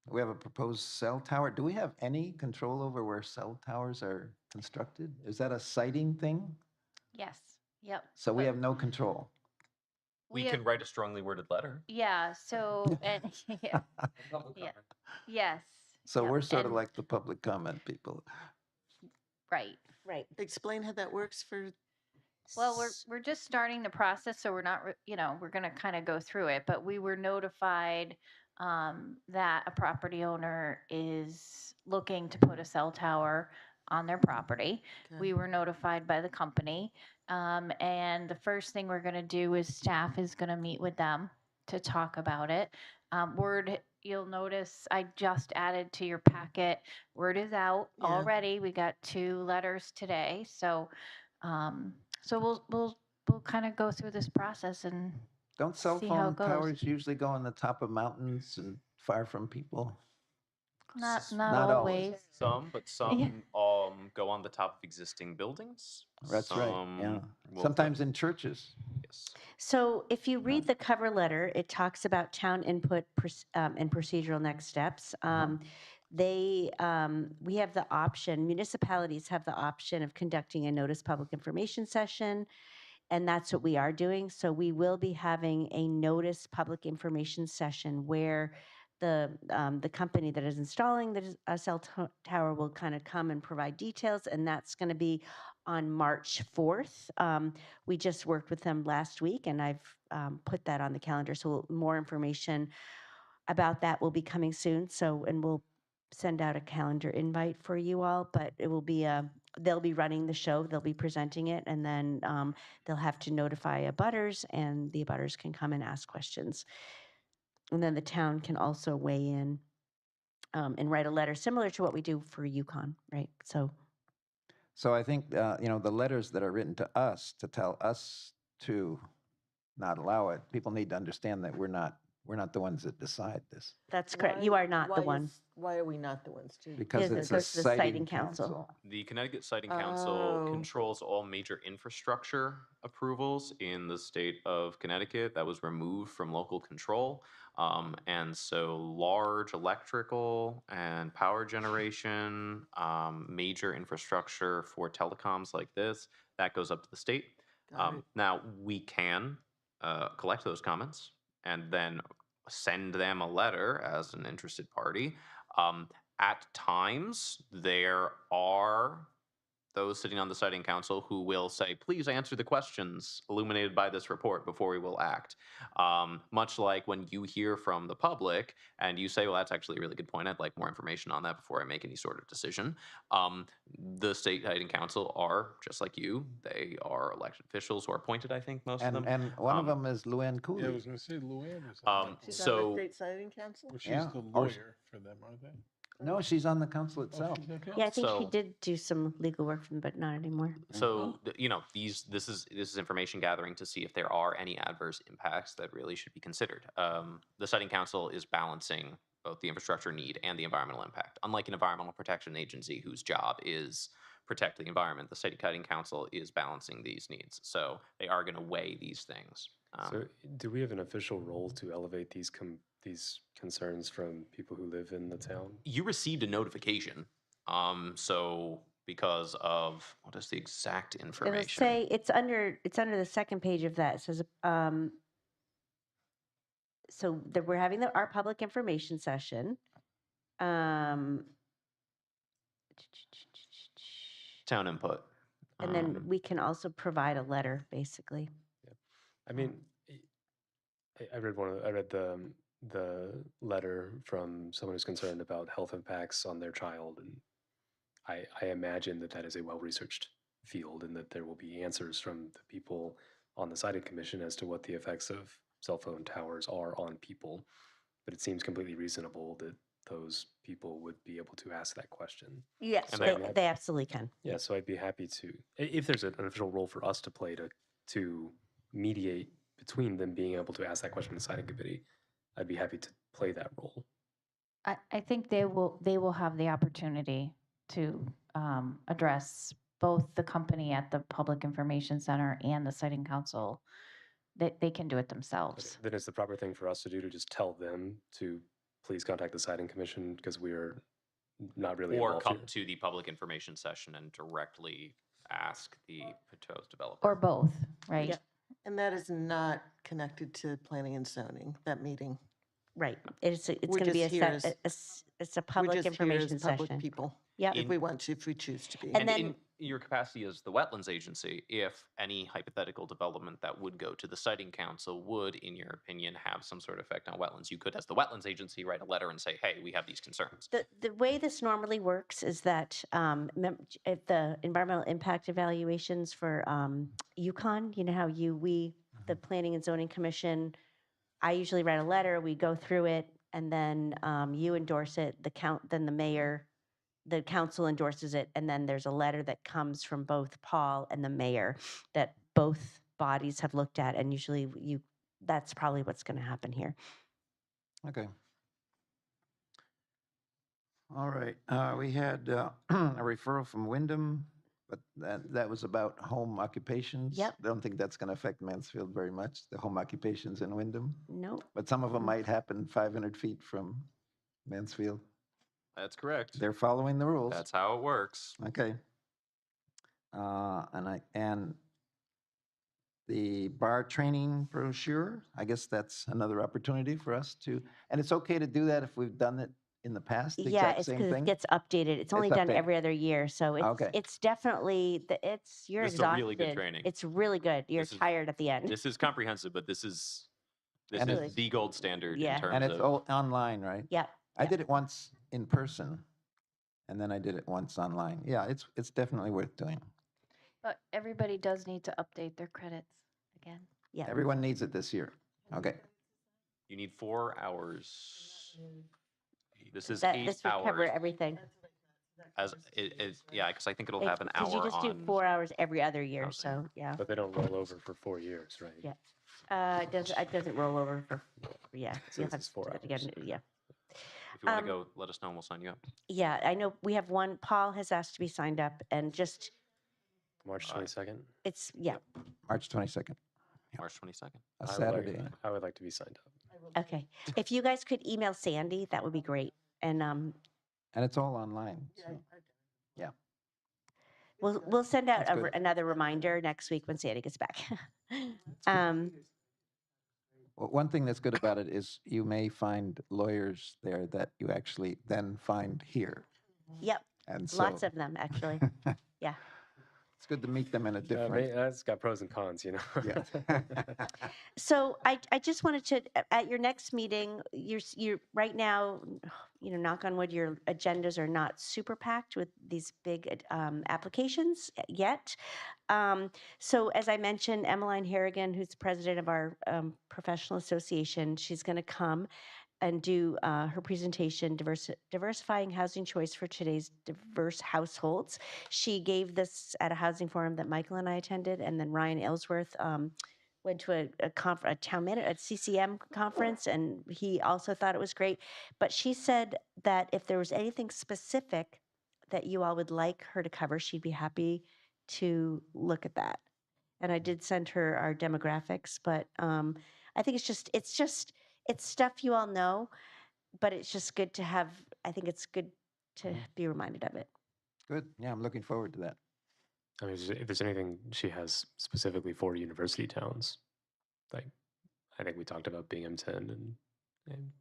We have a proposed cell tower. Do we have any control over where cell towers are constructed? Is that a siting thing? Yes. Yep. So we But have no control. We have- can write a strongly worded letter. Yeah. So and yeah. Yeah. Yes. So yep, we're sort of and- like the public comment people. right. Right. Explain how that works for. Well, we're just starting the process, so we're not, we're going to kind of go through it. But we were notified that a property owner is looking to put a cell tower on their property. Okay. We were notified by the company, and the first thing we're going to do is staff is going to meet with them to talk about it. Word, you'll notice I just added to your packet. Word is out Yeah. already. We got 2 letters today, so. So we'll kind of go through this process and Don't cell see how phone it goes. towers usually go on the top of mountains and far from people? not Not always. Some, but some go on the top of existing buildings. That's right, yeah. Some will Sometimes put- in churches. yes. So if you read the cover letter, it talks about town input and procedural next steps. We have the option, municipalities have the option of conducting a notice public information session, and that's what we are doing. So we will be having a notice public information session where the company that is installing the cell tower will kind of come and provide details, and that's going to be on March 4th. We just worked with them last week, and I've put that on the calendar. So more information about that will be coming soon. So, and we'll send out a calendar invite for you all, but it will be they'll be running the show, they'll be presenting it, and then they'll have to notify abutters, and the abutters can come and ask questions. And then the town can also weigh in and write a letter similar to what we do for Yukon, right? So I think, the letters that are written to us to tell us to not allow it, people need to understand that we're not we're not the ones that decide this, That's correct. You are not the one. Why are we not the ones to? because it it's a goes to the siting council. The Connecticut Siting Council Oh. controls all major infrastructure approvals in the state of Connecticut. That was removed from local control. And so large electrical and power generation, major infrastructure for telecoms like this, that goes up to the state. Got it. Now, we can collect those comments and then send them a letter as an interested party. At times, there are those sitting on the siting council who will say, please answer the questions illuminated by this report before we will act. Much like when you hear from the public and you say, well, that's actually a really good point. I'd like more information on that before I make any sort of decision. The state siting council are just like you. They are elected officials who are appointed, I think, most of them. And one of them is Luann Cooley. Yeah, I was going to say Luann was on that. She's on So- the state siting council? Well, she's Yeah, the or- lawyer for them, aren't they? No, she's on the council Oh, itself. she's okay. Yeah, I think she So- did do some legal work for them, but not anymore. So, you know, this is information gathering to see if there are any adverse impacts that really should be considered. The siting council is balancing both the infrastructure need and the environmental impact. Unlike an environmental protection agency whose job is protect the environment, the siting council is balancing these needs. So they are going to weigh these things. So do we have an official role to elevate these concerns from people who live in the town? You received a notification. So because of what is the exact information? It'll say it's under the second page of that. It says so that we're having our public information session. Town input. And then we can also provide a letter, basically. I mean, I read the letter from someone who's concerned about health impacts on their child, and I imagine that is a well-researched field, and that there will be answers from the people on the siting commission as to what the effects of cell phone towers are on people. But it seems completely reasonable that those people would be able to ask that question. Yes, And they absolutely can. Yeah, so I'd be happy to, if there's an official role for us to play to mediate between them being able to ask that question in the siting committee, I'd be happy to play that role. I think they will have the opportunity to address both the company at the Public Information Center and the siting council. They can do it themselves. Then it's the proper thing for us to do to just tell them to please contact the siting commission, because we're not really Or involved come here. to the public information session and directly ask the proposed developer. Or both, right? Yep. And that is not connected to planning and zoning, that meeting. Right. It's We're going to be just here as- it's a We're public just here as information public session. people, Yep. if we want to, if we choose to be. And And then- in your capacity as the wetlands agency, if any hypothetical development that would go to the siting council would, in your opinion, have some sort of effect on wetlands, you could, as the wetlands agency, write a letter and say, hey, we have these concerns. The way this normally works is that if the environmental impact evaluations for Yukon, you know how the Planning and Zoning Commission, I usually write a letter, we go through it, and then you endorse it, then the mayor, the council endorses it, and then there's a letter that comes from both Paul and the mayor that both bodies have looked at, and usually that's probably what's going to happen here. Okay. All right, we had a referral from Wyndham, but that was about home occupations. Yep. I don't think that's going to affect Mansfield very much, the home occupations in Wyndham. Nope. But some of them might happen 500 feet from Mansfield. That's correct. They're following the rules. That's how it works. Okay. And the bar training brochure, I guess that's another opportunity for us to, and it's okay to do that if we've done it in the past, the Yeah, exact it's same because it thing? gets updated. It's only done updated. every other year, so Okay. it's definitely you're This is a exhausted. really good training. It's really good. You're This is- tired at the end. This is comprehensive, but this is And it's- the gold standard Yeah. in terms And it's of. all online, right? Yep. I Yep. did it once in person, and then I did it once online. Yeah, it's definitely worth doing. But everybody does need to update their credits again. Yeah. Everyone needs it this year. Okay. You need 4 hours. This is That 8 this would cover hours. everything. As it is, yeah, because I think it'll have an Because hour you just do on. 4 hours every other year, housing. so yeah. But they don't roll over for 4 years, right? Yeah. It doesn't roll over for, yeah. So you'll this have is 4 to do it again, hours. yeah. If you want Um, to go, let us know and we'll sign you up. Yeah, I know we have one, Paul has asked to be signed up and just, March Uh, 22nd. it's, yeah, March 22nd, March 22nd. a I would like- Saturday. I would like to be signed up. okay. If you guys could email Sandy, that would be great. And And it's all online. So. we'll send out That's good. another reminder next week when Sandy gets back. Well, one thing that's good about it is you may find lawyers there that you actually then find here. Yep, And so lots of them, actually. Yeah. it's good to meet them in a Yeah, different. it's got pros and cons, you know. Yeah. So I just wanted to, at your next meeting, you're right now, knock on wood, your agendas are not super packed with these big applications yet. So as I mentioned, Emmeline Harrigan, who's the president of our professional association, she's going to come and do her presentation, Diversifying Housing Choice for Today's Diverse Households. She gave this at a housing forum that Michael and I attended, and then Ryan Ellsworth went to a town manager at CCM conference, and he also thought it was great. But she said that if there was anything specific that you all would like her to cover, she'd be happy to look at that. And I did send her our demographics, but I think it's stuff you all know, but it's just good to have. I think it's good to be reminded of it. Good. Yeah, I'm looking forward to that. I mean, if there's anything she has specifically for university towns, like I think we talked about Binghamton and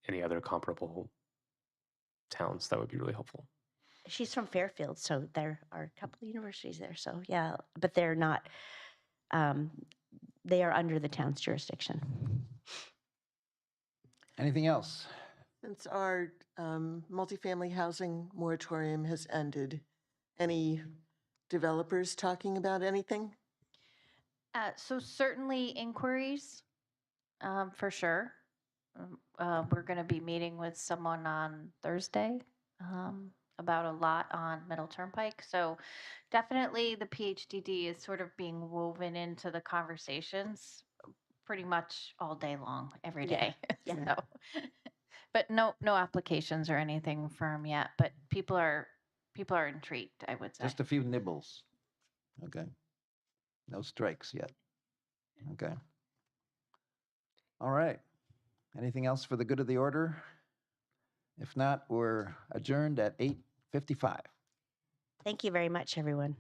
any other comparable towns, that would be really helpful. She's from Fairfield, so there are a couple of universities there. So yeah, but they're not. They are under the town's jurisdiction. Anything else? Since our multifamily housing moratorium has ended, any developers talking about anything? So certainly inquiries, for sure. We're going to be meeting with someone on Thursday about a lot on Middle Turnpike. So definitely the PhDD is sort of being woven into the conversations pretty much all day long, every Yeah, day. yeah. So, but no applications or anything firm yet. But people are intrigued, I would say. Just a few nibbles. Okay. No strikes yet. Okay. All right. Anything else for the good of the order? If not, we're adjourned at 8:55. Thank you very much, everyone.